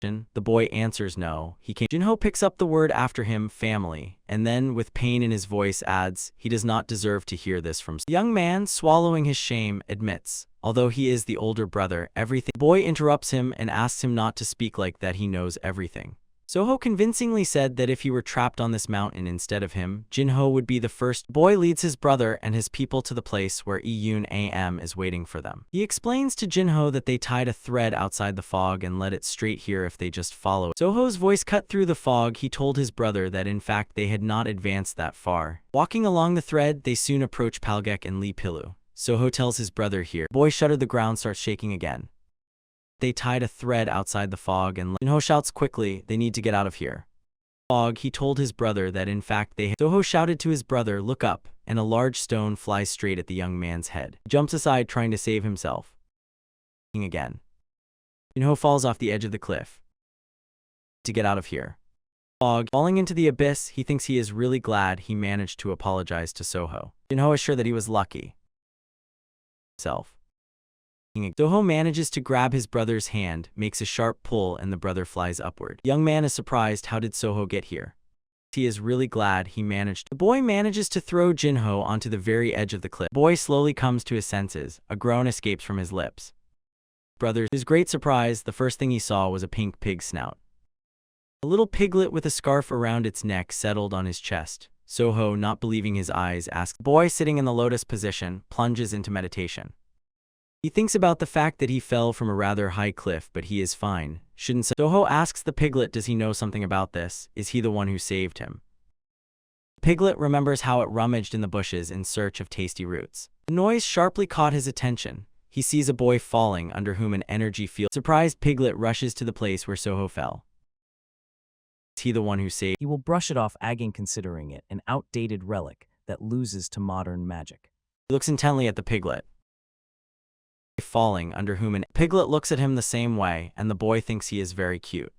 The boy answers no. He came. Jinho picks up the word after him, family, and then with pain in his voice adds, he does not deserve to hear this from. The young man, swallowing his shame, admits, although he is the older brother, everything. The boy interrupts him and asks him not to speak like that. He knows everything. Soho convincingly said that if he were trapped on this mountain instead of him, Jinho would be the first. Boy leads his brother and his people to the place where Iyun Am is waiting for them. He explains to Jinho that they tied a thread outside the fog and led it straight here if they just follow it. Soho's voice cut through the fog. He told his brother that in fact they had not advanced that far. Walking along the thread, they soon approach Palgek and Lee Pilu. Soho tells his brother here. Boy shuddered. The ground starts shaking again. They tied a thread outside the fog and Jinho shouts quickly, they need to get out of here. Fog, he told his brother that in fact they had. Soho shouted to his brother, look up, and a large stone flies straight at the young man's head. He jumps aside trying to save himself. Again. Jinho falls off the edge of the cliff. To get out of here. Fog, falling into the abyss, he thinks he is really glad he managed to apologize to Soho. Jinho is sure that he was lucky. Soho manages to grab his brother's hand, makes a sharp pull, and the brother flies upward. Young man is surprised. How did Soho get here? He is really glad he managed. The boy manages to throw Jinho onto the very edge of the cliff. The boy slowly comes to his senses. A groan escapes from his lips. Brother, to his great surprise, the first thing he saw was a pink pig snout. A little piglet with a scarf around its neck settled on his chest. Soho, not believing his eyes, asks. The boy, sitting in the lotus position, plunges into meditation. He thinks about the fact that he fell from a rather high cliff, but he is fine. Shouldn't Soho asks the piglet, does he know something about this? Is he the one who saved him? Piglet remembers how it rummaged in the bushes in search of tasty roots. The noise sharply caught his attention. He sees a boy falling under whom an energy field. Surprised, Piglet rushes to the place where Soho fell. Is he the one who saved? He will brush it off, again considering it an outdated relic that loses to modern magic. He looks intently at the piglet. Falling under whom an piglet looks at him the same way, and the boy thinks he is very cute.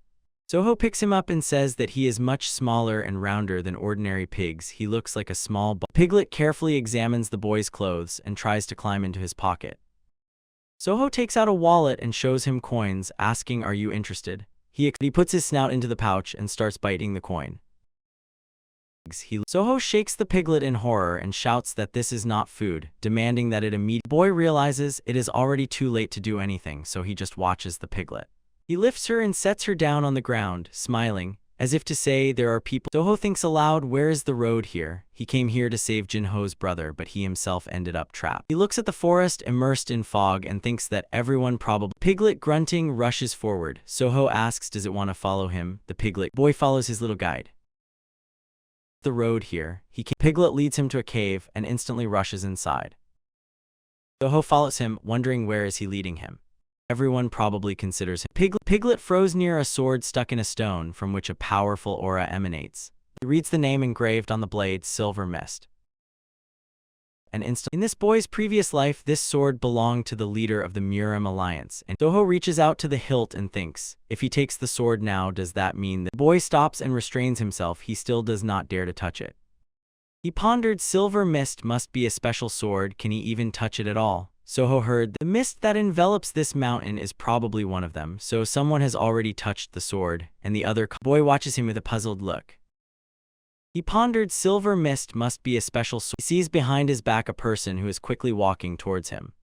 Soho picks him up and says that he is much smaller and rounder than ordinary pigs. He looks like a small ball. Piglet carefully examines the boy's clothes and tries to climb into his pocket. Soho takes out a wallet and shows him coins, asking, "Are you interested?" He puts his snout into the pouch and starts biting the coin. Soho shakes the piglet in horror and shouts that this is not food, demanding that it immediately. The boy realizes it is already too late to do anything, so he just watches the piglet. He lifts her and sets her down on the ground, smiling, as if to say there are people. Soho thinks aloud, where is the road here? He came here to save Jinho's brother, but he himself ended up trapped. He looks at the forest immersed in fog and thinks that everyone probably. Piglet grunting rushes forward. Soho asks, does it want to follow him? The piglet boy follows his little guide. The road here. Piglet leads him to a cave and instantly rushes inside. Soho follows him, wondering where is he leading him. Everyone probably considers him. Piglet froze near a sword stuck in a stone from which a powerful aura emanates. He reads the name engraved on the blade, Silver Mist. And instantly, in this boy's previous life, this sword belonged to the leader of the Murim Alliance, and Soho reaches out to the hilt and thinks, if he takes the sword now, does that mean that? The boy stops and restrains himself. He still does not dare to touch it. He pondered, Silver Mist must be a special sword. Can he even touch it at all? Soho heard the mist that envelops this mountain is probably one of them, so someone has already touched the sword, and the other boy watches him with a puzzled look. He pondered, Silver Mist must be a special sword. He sees behind his back a person who is quickly walking towards him.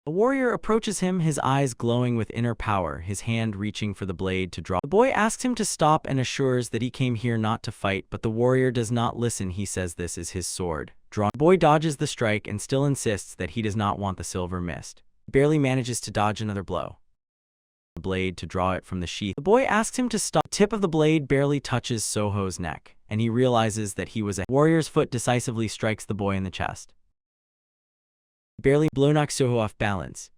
A warrior approaches him, his eyes glowing with inner power, his hand reaching for the blade to draw. The boy asks him to stop and assures that he came here not to fight, but the warrior does not listen. He says this is his sword. The boy dodges the strike and still insists that he does not want the Silver Mist. He barely manages to dodge another blow. The blade to draw it from the sheath. The boy asks him to stop. The tip of the blade barely touches Soho's neck, and he realizes that he was a warrior's foot decisively strikes the boy in the chest. Barely knocks Soho off balance.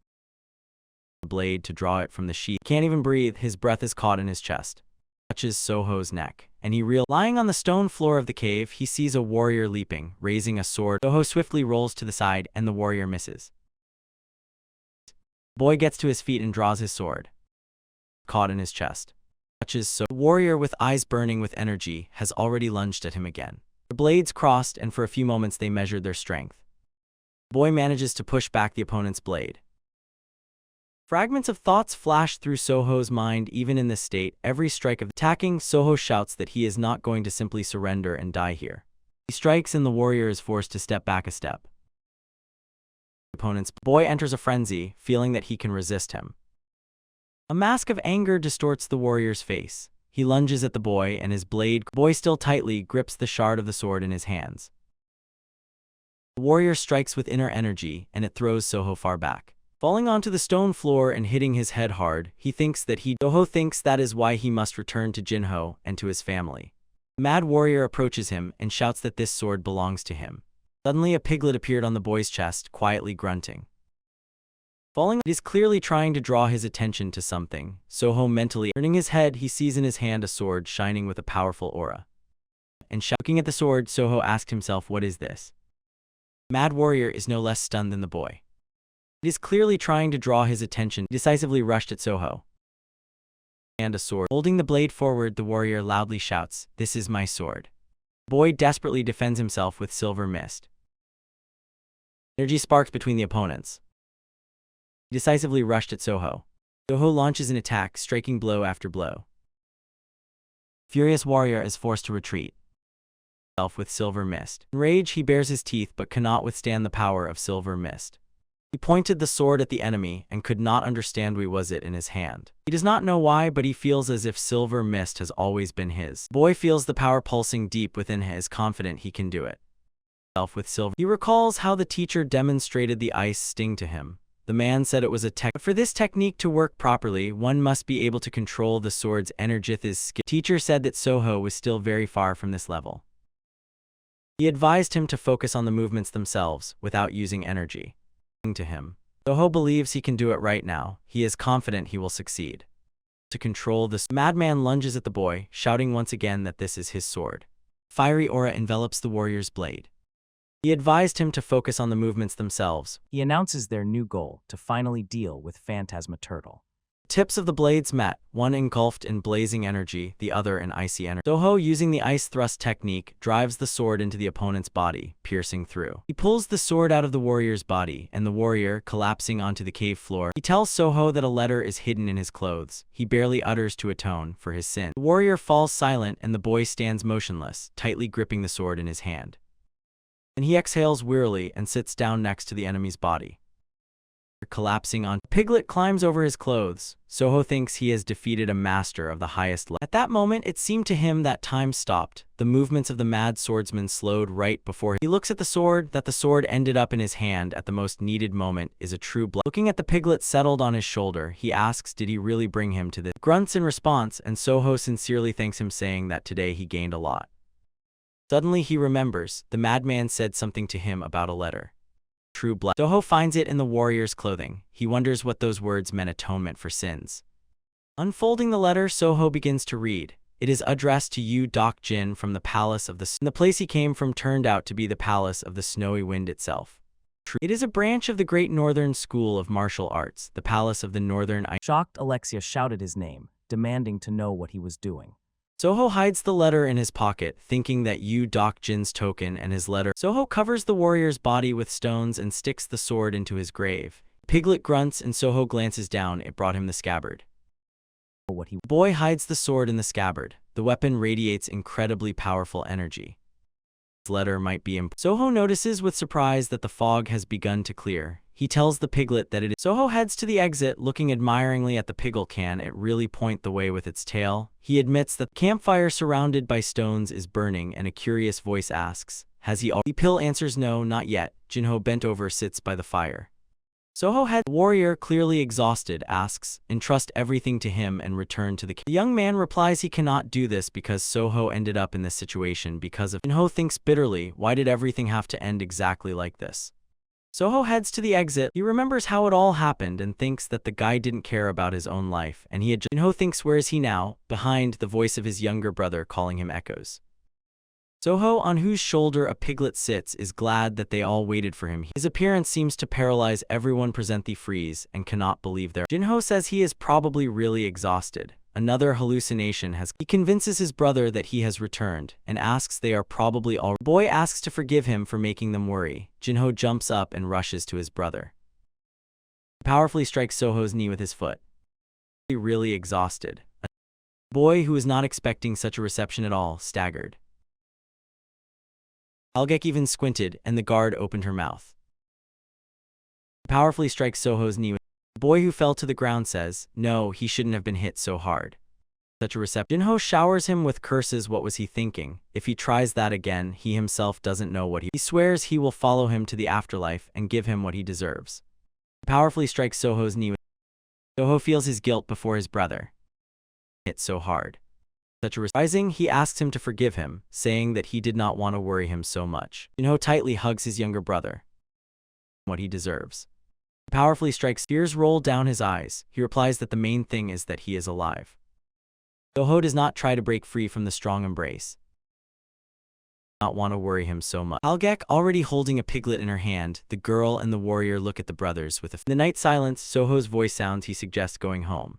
The blade to draw it from the sheath. He can't even breathe, his breath is caught in his chest. Touches Soho's neck, and lying on the stone floor of the cave, he sees a warrior leaping, raising a sword. Soho swiftly rolls to the side, and the warrior misses. The boy gets to his feet and draws his sword. Caught in his chest. Touches The warrior, with eyes burning with energy, has already lunged at him again. The blades crossed, and for a few moments they measured their strength. The boy manages to push back the opponent's blade. Fragments of thoughts flash through Soho's mind. Even in this state, every strike of attacking, Soho shouts that he is not going to simply surrender and die here. He strikes and the warrior is forced to step back a step. The opponent's boy enters a frenzy, feeling that he can resist him. A mask of anger distorts the warrior's face. He lunges at the boy and his blade. The boy still tightly grips the shard of the sword in his hands. The warrior strikes with inner energy, and it throws Soho far back. Falling onto the stone floor and hitting his head hard, Soho thinks that is why he must return to Jinho and to his family. The mad warrior approaches him and shouts that this sword belongs to him. Suddenly a piglet appeared on the boy's chest, quietly grunting. It is clearly trying to draw his attention to something. Soho mentally turning his head, he sees in his hand a sword shining with a powerful aura. And looking at the sword, Soho asked himself, what is this? The mad warrior is no less stunned than the boy. It is clearly trying to draw his attention. He decisively rushed at Soho. And a sword. Holding the blade forward, the warrior loudly shouts, this is my sword. The boy desperately defends himself with Silver Mist. Energy sparks between the opponents. He decisively rushed at Soho. Soho launches an attack, striking blow after blow. Furious warrior is forced to retreat. With Silver Mist. In rage, he bares his teeth but cannot withstand the power of Silver Mist. He pointed the sword at the enemy and could not understand why was it in his hand. He does not know why, but he feels as if Silver Mist has always been his. The boy feels the power pulsing deep within him, is confident he can do it. With Silver. He recalls how the teacher demonstrated the ice sting to him. The man said it was a but for this technique to work properly, one must be able to control the sword's energy. His skill. Teacher said that Soho was still very far from this level. He advised him to focus on the movements themselves, without using energy. To him. Soho believes he can do it right now. He is confident he will succeed. To control this, madman lunges at the boy, shouting once again that this is his sword. Fiery aura envelops the warrior's blade. He advised him to focus on the movements themselves. He announces their new goal, to finally deal with Phantasma Turtle. Tips of the blades met, one engulfed in blazing energy, the other in icy energy. Soho, using the ice thrust technique, drives the sword into the opponent's body, piercing through. He pulls the sword out of the warrior's body, and the warrior, collapsing onto the cave floor, he tells Soho that a letter is hidden in his clothes. He barely utters to atone for his sin. The warrior falls silent, and the boy stands motionless, tightly gripping the sword in his hand. Then he exhales wearily and sits down next to the enemy's body. Collapsing on, Piglet climbs over his clothes. Soho thinks he has defeated a master of the highest level. At that moment, it seemed to him that time stopped. The movements of the mad swordsman slowed right before he looks at the sword. That the sword ended up in his hand at the most needed moment is a true blessing. Looking at the piglet settled on his shoulder, he asks did he really bring him to this. Grunts in response, and Soho sincerely thanks him, saying that today he gained a lot. Suddenly he remembers, the madman said something to him about a letter. True blood. Soho finds it in the warrior's clothing. He wonders what those words meant: atonement for sins. Unfolding the letter, Soho begins to read. It is addressed to Yu Dok Jin from the palace of the place he came from turned out to be the palace of the snowy wind itself. It is a branch of the Great Northern School of Martial Arts, the palace of the Northern Ice. Shocked, Alexia shouted his name, demanding to know what he was doing. Soho hides the letter in his pocket, thinking that Yu Dok Jin's token and his letter. Soho covers the warrior's body with stones and sticks the sword into his grave. Piglet grunts and Soho glances down. It brought him the scabbard. The boy hides the sword in the scabbard. The weapon radiates incredibly powerful energy. His letter might be important. Soho notices with surprise that the fog has begun to clear. He tells the piglet that it is. Soho heads to the exit, looking admiringly at the piglet. Can it really point the way with its tail? He admits that the campfire surrounded by stones is burning, and a curious voice asks, has he already? Pill answers no, not yet. Jinho, bent over, sits by the fire. Soho heads. The warrior, clearly exhausted, asks, entrust everything to him and return to the camp. The young man replies he cannot do this because Soho ended up in this situation because of. Jinho thinks bitterly, why did everything have to end exactly like this? Soho heads to the exit. He remembers how it all happened and thinks that the guy didn't care about his own life, and he had. Jinho thinks, where is he now? Behind, the voice of his younger brother calling him echoes. Soho, on whose shoulder a piglet sits, is glad that they all waited for him. His appearance seems to paralyze everyone present. They freeze and cannot believe their. Jinho says he is probably really exhausted. Another hallucination has. He convinces his brother that he has returned and asks they are probably all. The boy asks to forgive him for making them worry. Jinho jumps up and rushes to his brother. He powerfully strikes Soho's knee with his foot. Really exhausted. A boy who was not expecting such a reception at all staggered. Algek even squinted, and the guard opened her mouth. He powerfully strikes Soho's knee. The boy who fell to the ground says, no, he shouldn't have been hit so hard. Such a reception. Jinho showers him with curses. What was he thinking? If he tries that again, he himself doesn't know what he swears he will follow him to the afterlife and give him what he deserves. He powerfully strikes Soho's knee. Soho feels his guilt before his brother. Hit so hard. Such a rising, he asks him to forgive him, saying that he did not want to worry him so much. Jinho tightly hugs his younger brother. What he deserves. He powerfully strikes. Tears roll down his eyes. He replies that the main thing is that he is alive. Soho does not try to break free from the strong embrace. Not want to worry him so much. Algek, already holding a piglet in her hand, the girl and the warrior look at the brothers with a. In the night silence, Soho's voice sounds. He suggests going home.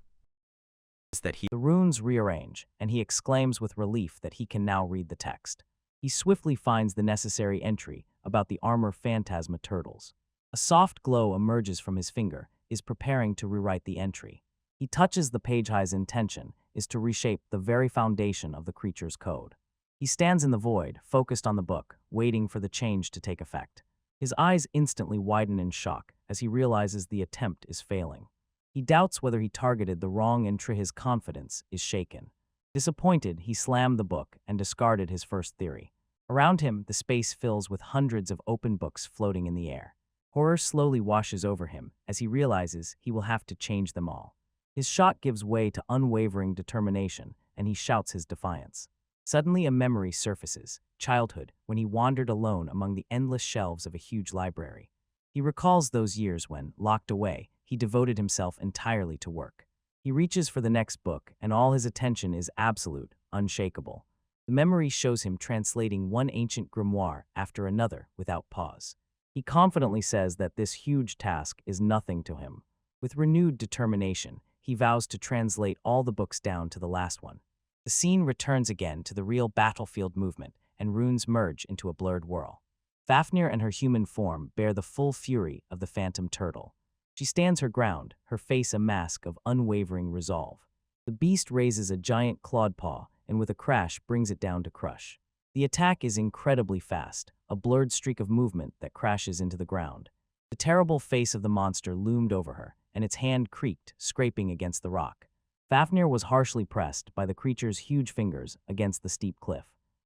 The runes rearrange, and he exclaims with relief that he can now read the text. He swiftly finds the necessary entry about the armor phantasma turtles. A soft glow emerges from his finger, is preparing to rewrite the entry. He touches the page. His intention is to reshape the very foundation of the creature's code. He stands in the void, focused on the book, waiting for the change to take effect. His eyes instantly widen in shock as he realizes the attempt is failing. He doubts whether he targeted the wrong entry. His confidence is shaken. Disappointed, he slammed the book and discarded his first theory. Around him, the space fills with hundreds of open books floating in the air. Horror slowly washes over him as he realizes he will have to change them all. His shock gives way to unwavering determination, and he shouts his defiance. Suddenly a memory surfaces, childhood, when he wandered alone among the endless shelves of a huge library. He recalls those years when, locked away, he devoted himself entirely to work. He reaches for the next book, and all his attention is absolute, unshakable. The memory shows him translating one ancient grimoire after another without pause. He confidently says that this huge task is nothing to him. With renewed determination, he vows to translate all the books down to the last one. The scene returns again to the real battlefield movement, and runes merge into a blurred whirl. Fafnir and her human form bear the full fury of the phantom turtle. She stands her ground, her face a mask of unwavering resolve. The beast raises a giant clawed paw and with a crash brings it down to crush. The attack is incredibly fast, a blurred streak of movement that crashes into the ground. The terrible face of the monster loomed over her, and its hand creaked, scraping against the rock. Fafnir was harshly pressed by the creature's huge fingers against the steep cliff.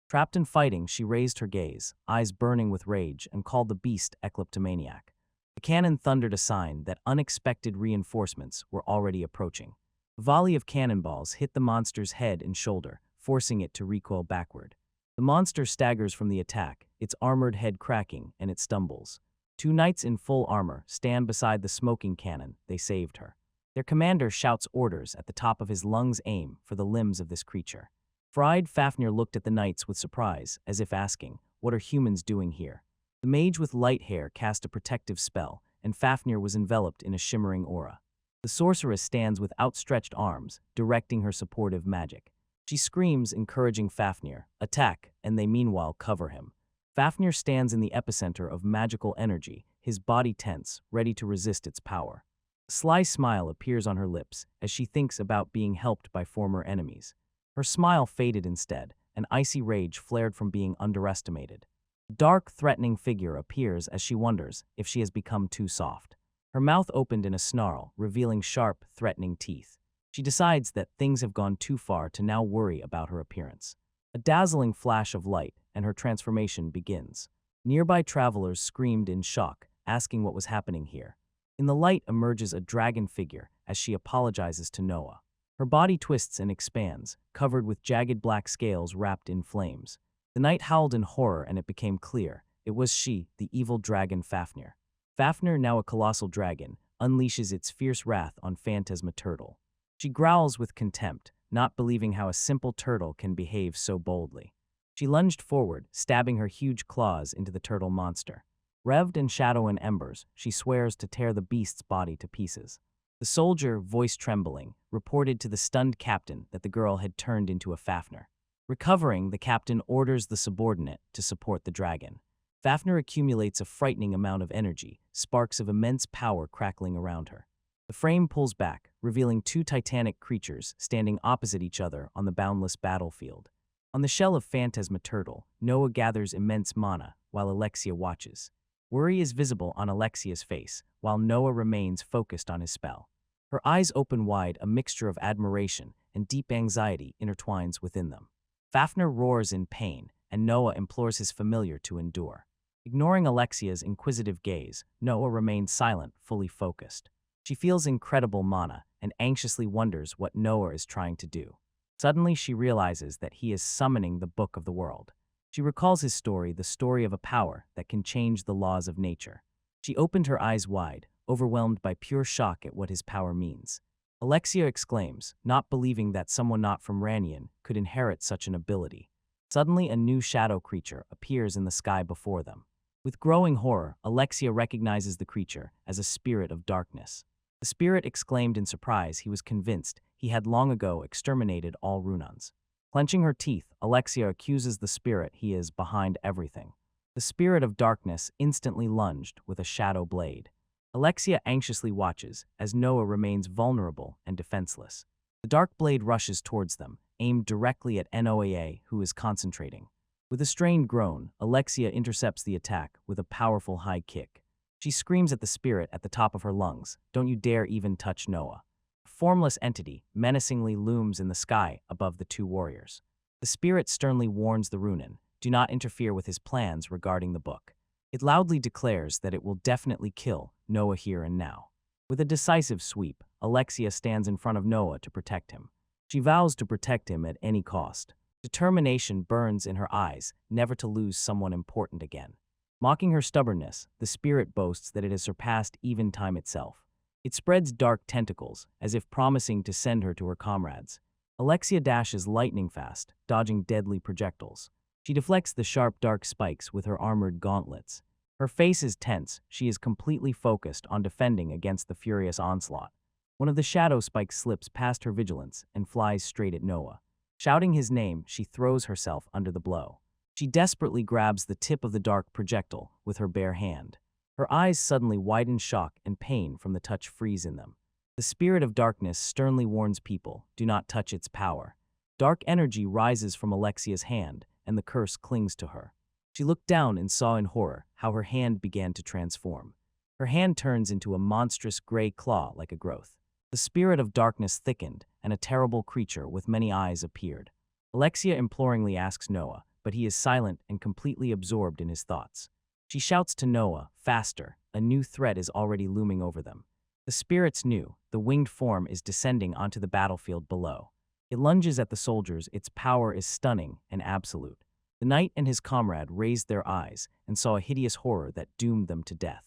Trapped in fighting, she raised her gaze, eyes burning with rage, and called the beast ecliptomaniac. The cannon thundered a sign that unexpected reinforcements were already approaching. A volley of cannonballs hit the monster's head and shoulder, forcing it to recoil backward. The monster staggers from the attack, its armored head cracking, and it stumbles. Two knights in full armor stand beside the smoking cannon. They saved her. Their commander shouts orders at the top of his lungs. Aim for the limbs of this creature. Fried, Fafnir looked at the knights with surprise, as if asking, what are humans doing here? The mage with light hair cast a protective spell, and Fafnir was enveloped in a shimmering aura. The sorceress stands with outstretched arms, directing her supportive magic. She screams, encouraging Fafnir, attack, and they meanwhile cover him. Fafnir stands in the epicenter of magical energy, his body tense, ready to resist its power. A sly smile appears on her lips as she thinks about being helped by former enemies. Her smile faded instead, an icy rage flared from being underestimated. A dark, threatening figure appears as she wonders if she has become too soft. Her mouth opened in a snarl, revealing sharp, threatening teeth. She decides that things have gone too far to now worry about her appearance. A dazzling flash of light, and her transformation begins. Nearby travelers screamed in shock, asking what was happening here. In the light emerges a dragon figure as she apologizes to Noah. Her body twists and expands, covered with jagged black scales wrapped in flames. The knight howled in horror, and it became clear. It was she, the evil dragon Fafnir. Fafnir, now a colossal dragon, unleashes its fierce wrath on Phantasma Turtle. She growls with contempt, not believing how a simple turtle can behave so boldly. She lunged forward, stabbing her huge claws into the turtle monster. Revved in shadow and embers, she swears to tear the beast's body to pieces. The soldier, voice trembling, reported to the stunned captain that the girl had turned into a Fafnir. Recovering, the captain orders the subordinate to support the dragon. Fafnir accumulates a frightening amount of energy, sparks of immense power crackling around her. The frame pulls back, revealing two titanic creatures standing opposite each other on the boundless battlefield. On the shell of Phantasma Turtle, Noah gathers immense mana, while Alexia watches. Worry is visible on Alexia's face, while Noah remains focused on his spell. Her eyes open wide, a mixture of admiration and deep anxiety intertwines within them. Fafnir roars in pain, and Noah implores his familiar to endure. Ignoring Alexia's inquisitive gaze, Noah remains silent, fully focused. She feels incredible mana and anxiously wonders what Noah is trying to do. Suddenly, she realizes that he is summoning the Book of the World. She recalls his story, the story of a power that can change the laws of nature. She opened her eyes wide, overwhelmed by pure shock at what his power means. Alexia exclaims, not believing that someone not from Ranian could inherit such an ability. Suddenly, a new shadow creature appears in the sky before them. With growing horror, Alexia recognizes the creature as a spirit of darkness. The spirit exclaimed in surprise he was convinced he had long ago exterminated all Runans. Clenching her teeth, Alexia accuses the spirit he is behind everything. The spirit of darkness instantly lunged with a shadow blade. Alexia anxiously watches as Noah remains vulnerable and defenseless. The dark blade rushes towards them, aimed directly at Noah, who is concentrating. With a strained groan, Alexia intercepts the attack with a powerful high kick. She screams at the spirit at the top of her lungs, "Don't you dare even touch Noah." A formless entity menacingly looms in the sky above the two warriors. The spirit sternly warns the Runan, do not interfere with his plans regarding the book. It loudly declares that it will definitely kill Noah here and now. With a decisive sweep, Alexia stands in front of Noah to protect him. She vows to protect him at any cost. Determination burns in her eyes, never to lose someone important again. Mocking her stubbornness, the spirit boasts that it has surpassed even time itself. It spreads dark tentacles, as if promising to send her to her comrades. Alexia dashes lightning fast, dodging deadly projectiles. She deflects the sharp dark spikes with her armored gauntlets. Her face is tense, she is completely focused on defending against the furious onslaught. One of the shadow spikes slips past her vigilance and flies straight at Noah. Shouting his name, she throws herself under the blow. She desperately grabs the tip of the dark projectile with her bare hand. Her eyes suddenly widen shock and pain from the touch freeze in them. The spirit of darkness sternly warns people, do not touch its power. Dark energy rises from Alexia's hand, and the curse clings to her. She looked down and saw in horror how her hand began to transform. Her hand turns into a monstrous gray claw like a growth. The spirit of darkness thickened, and a terrible creature with many eyes appeared. Alexia imploringly asks Noah, but he is silent and completely absorbed in his thoughts. She shouts to Noah, faster, a new threat is already looming over them. The spirits knew, the winged form is descending onto the battlefield below. It lunges at the soldiers, its power is stunning and absolute. The knight and his comrade raised their eyes and saw a hideous horror that doomed them to death.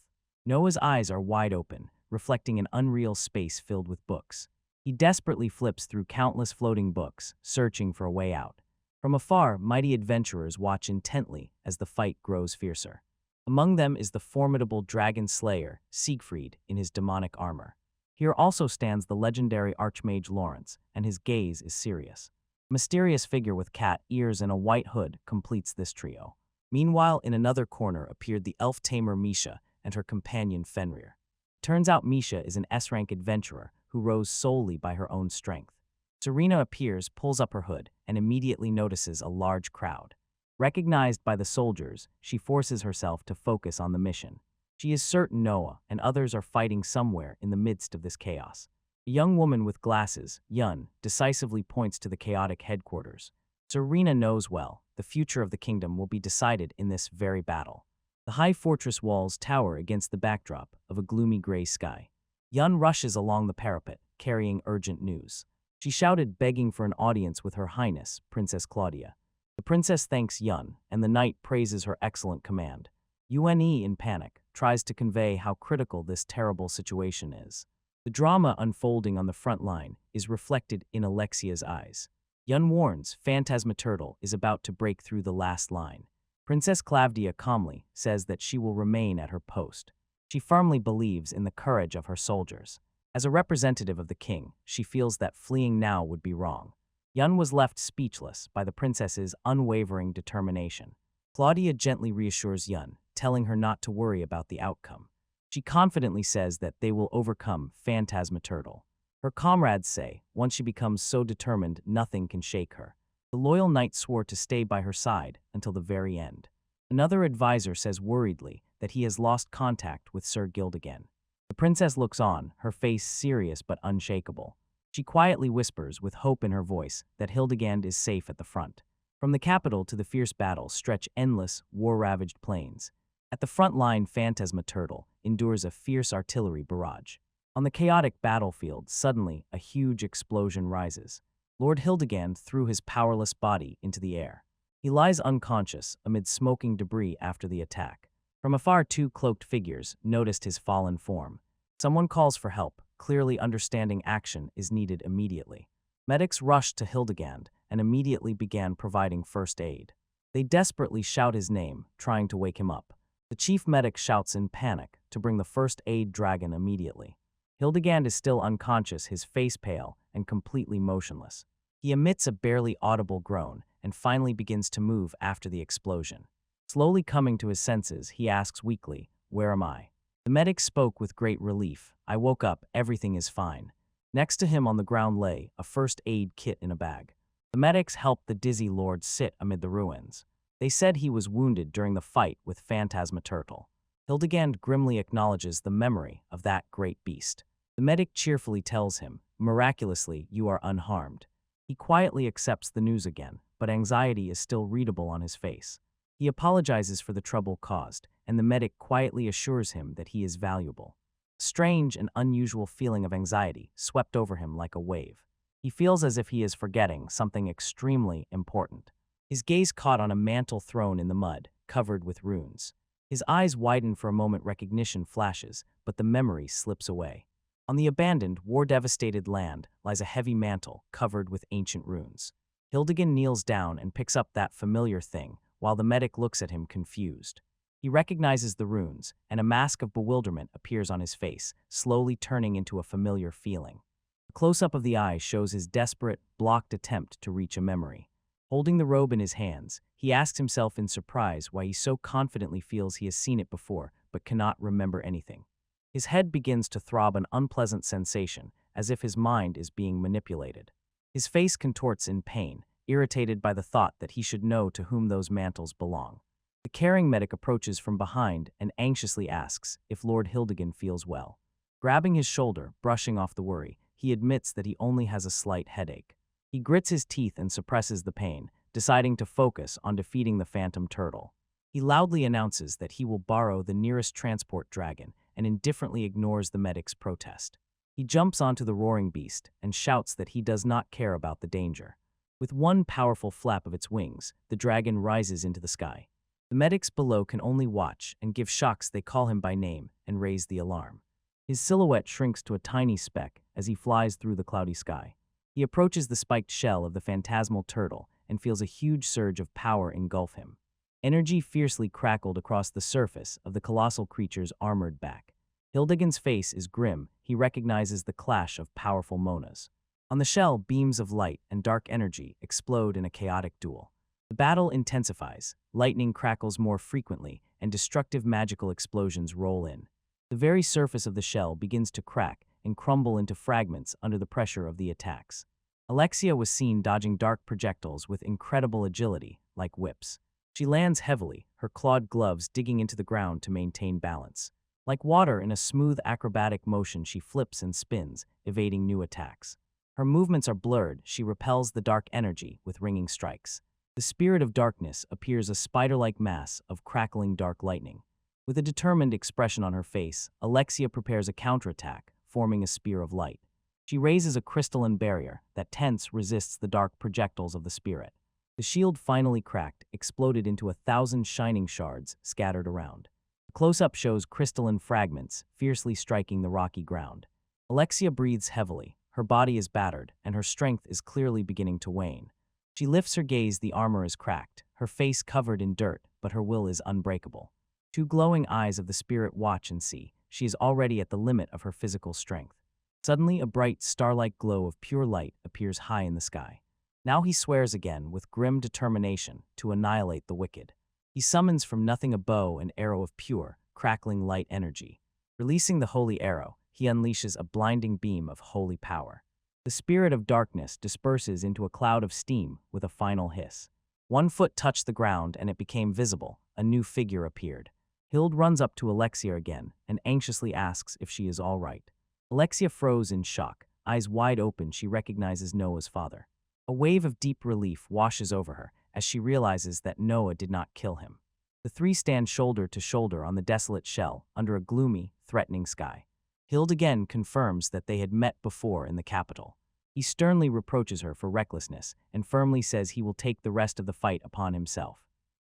Noah's eyes are wide open, reflecting an unreal space filled with books. He desperately flips through countless floating books, searching for a way out. From afar, mighty adventurers watch intently as the fight grows fiercer. Among them is the formidable dragon slayer, Siegfried, in his demonic armor. Here also stands the legendary archmage Lawrence, and his gaze is serious. A mysterious figure with cat ears and a white hood completes this trio. Meanwhile, in another corner appeared the elf tamer Misha and her companion Fenrir. Turns out Misha is an S-rank adventurer who rose solely by her own strength. Serena appears, pulls up her hood, and immediately notices a large crowd. Recognized by the soldiers, she forces herself to focus on the mission. She is certain Noah and others are fighting somewhere in the midst of this chaos. A young woman with glasses, Yun, decisively points to the chaotic headquarters. Serena knows well, the future of the kingdom will be decided in this very battle. The high fortress walls tower against the backdrop of a gloomy gray sky. Yun rushes along the parapet, carrying urgent news. She shouted, begging for an audience with Her Highness, Princess Claudia. The princess thanks Yun, and the knight praises her excellent command. Yune, in panic, tries to convey how critical this terrible situation is. The drama unfolding on the front line is reflected in Alexia's eyes. Yun warns Phantasma Turtle is about to break through the last line. Princess Clavdia calmly says that she will remain at her post. She firmly believes in the courage of her soldiers. As a representative of the king, she feels that fleeing now would be wrong. Yun was left speechless by the princess's unwavering determination. Claudia gently reassures Yun, telling her not to worry about the outcome. She confidently says that they will overcome Phantasma Turtle. Her comrades say, once she becomes so determined, nothing can shake her. The loyal knight swore to stay by her side until the very end. Another advisor says worriedly that he has lost contact with Sir Gildigan. The princess looks on, her face serious but unshakable. She quietly whispers, with hope in her voice, that Hildegand is safe at the front. From the capital to the fierce battle stretch endless, war-ravaged plains. At the front line, Phantasma Turtle endures a fierce artillery barrage. On the chaotic battlefield, suddenly, a huge explosion rises. Lord Hildegand threw his powerless body into the air. He lies unconscious amid smoking debris after the attack. From afar, two cloaked figures noticed his fallen form. Someone calls for help, clearly understanding action is needed immediately. Medics rushed to Hildegand and immediately began providing first aid. They desperately shout his name, trying to wake him up. The chief medic shouts in panic to bring the first aid dragon immediately. Hildegand is still unconscious, his face pale and completely motionless. He emits a barely audible groan and finally begins to move after the explosion. Slowly coming to his senses, he asks weakly, "Where am I?" The medic spoke with great relief. "I woke up, everything is fine." Next to him on the ground lay a first aid kit in a bag. The medics helped the dizzy lord sit amid the ruins. They said he was wounded during the fight with Phantasma Turtle. Hildegand grimly acknowledges the memory of that great beast. The medic cheerfully tells him, "Miraculously, you are unharmed." He quietly accepts the news again, but anxiety is still readable on his face. He apologizes for the trouble caused, and the medic quietly assures him that he is valuable. A strange and unusual feeling of anxiety swept over him like a wave. He feels as if he is forgetting something extremely important. His gaze caught on a mantle throne in the mud, covered with runes. His eyes widen for a moment, recognition flashes, but the memory slips away. On the abandoned, war-devastated land lies a heavy mantle covered with ancient runes. Hildegand kneels down and picks up that familiar thing, while the medic looks at him confused. He recognizes the runes, and a mask of bewilderment appears on his face, slowly turning into a familiar feeling. A close-up of the eye shows his desperate, blocked attempt to reach a memory. Holding the robe in his hands, he asks himself in surprise why he so confidently feels he has seen it before but cannot remember anything. His head begins to throb an unpleasant sensation, as if his mind is being manipulated. His face contorts in pain, irritated by the thought that he should know to whom those mantles belong. The caring medic approaches from behind and anxiously asks if Lord Hildegard feels well. Grabbing his shoulder, brushing off the worry, he admits that he only has a slight headache. He grits his teeth and suppresses the pain, deciding to focus on defeating the phantom turtle. He loudly announces that he will borrow the nearest transport dragon and indifferently ignores the medic's protest. He jumps onto the roaring beast and shouts that he does not care about the danger. With one powerful flap of its wings, the dragon rises into the sky. The medics below can only watch and give shocks they call him by name and raise the alarm. His silhouette shrinks to a tiny speck as he flies through the cloudy sky. He approaches the spiked shell of the phantasmal turtle and feels a huge surge of power engulf him. Energy fiercely crackled across the surface of the colossal creature's armored back. Hildegard's face is grim. He recognizes the clash of powerful monas. On the shell, beams of light and dark energy explode in a chaotic duel. The battle intensifies, lightning crackles more frequently, and destructive magical explosions roll in. The very surface of the shell begins to crack and crumble into fragments under the pressure of the attacks. Alexia was seen dodging dark projectiles with incredible agility, like whips. She lands heavily, her clawed gloves digging into the ground to maintain balance. Like water in a smooth acrobatic motion, she flips and spins, evading new attacks. Her movements are blurred. She repels the dark energy with ringing strikes. The spirit of darkness appears a spider-like mass of crackling dark lightning. With a determined expression on her face, Alexia prepares a counterattack, forming a spear of light. She raises a crystalline barrier that tense resists the dark projectiles of the spirit. The shield finally cracked, exploded into 1,000 shining shards scattered around. The close-up shows crystalline fragments fiercely striking the rocky ground. Alexia breathes heavily. Her body is battered, and her strength is clearly beginning to wane. She lifts her gaze. The armor is cracked, her face covered in dirt, but her will is unbreakable. Two glowing eyes of the spirit watch and see. She is already at the limit of her physical strength. Suddenly, a bright, star-like glow of pure light appears high in the sky. Now he swears again with grim determination to annihilate the wicked. He summons from nothing a bow and arrow of pure, crackling light energy. Releasing the holy arrow, he unleashes a blinding beam of holy power. The spirit of darkness disperses into a cloud of steam with a final hiss. One foot touched the ground and it became visible. A new figure appeared. Hild runs up to Alexia again and anxiously asks if she is all right. Alexia froze in shock. Eyes wide open, she recognizes Noah's father. A wave of deep relief washes over her as she realizes that Noah did not kill him. The three stand shoulder to shoulder on the desolate shell under a gloomy, threatening sky. Hild again confirms that they had met before in the capital. He sternly reproaches her for recklessness and firmly says he will take the rest of the fight upon himself.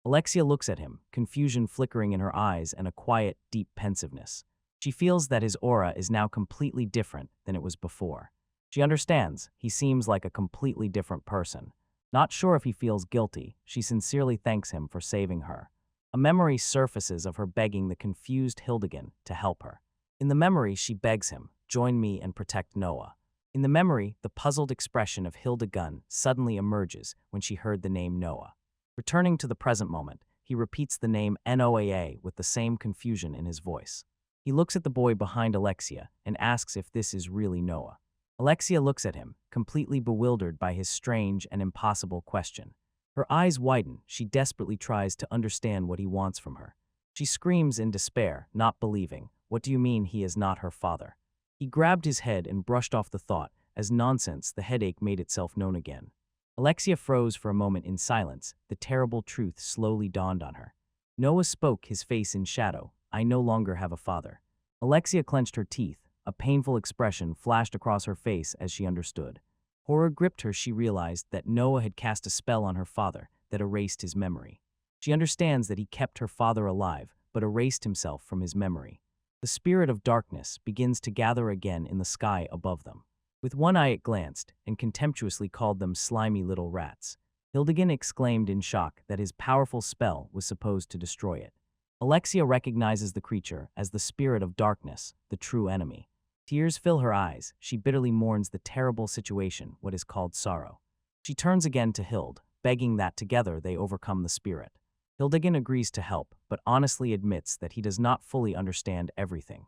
Alexia looks at him, confusion flickering in her eyes and a quiet, deep pensiveness. She feels that his aura is now completely different than it was before. She understands he seems like a completely different person. Not sure if he feels guilty, she sincerely thanks him for saving her. A memory surfaces of her begging the confused Hildegard to help her. In the memory, she begs him, "Join me and protect Noah." In the memory, the puzzled expression of Hildegard suddenly emerges when she heard the name Noah. Returning to the present moment, he repeats the name Noaa with the same confusion in his voice. He looks at the boy behind Alexia and asks if this is really Noah. Alexia looks at him, completely bewildered by his strange and impossible question. Her eyes widen. She desperately tries to understand what he wants from her. She screams in despair, not believing. "What do you mean he is not her father?" He grabbed his head and brushed off the thought. As nonsense, the headache made itself known again. Alexia froze for a moment in silence. The terrible truth slowly dawned on her. Noah spoke, his face in shadow. "I no longer have a father." Alexia clenched her teeth. A painful expression flashed across her face as she understood. Horror gripped her. She realized that Noah had cast a spell on her father that erased his memory. She understands that he kept her father alive, but erased himself from his memory. The spirit of darkness begins to gather again in the sky above them. With one eye it glanced and contemptuously called them slimy little rats. Hildegard exclaimed in shock that his powerful spell was supposed to destroy it. Alexia recognizes the creature as the spirit of darkness, the true enemy. Tears fill her eyes. She bitterly mourns the terrible situation, what is called sorrow. She turns again to Hild, begging that together they overcome the spirit. Hildegard agrees to help, but honestly admits that he does not fully understand everything.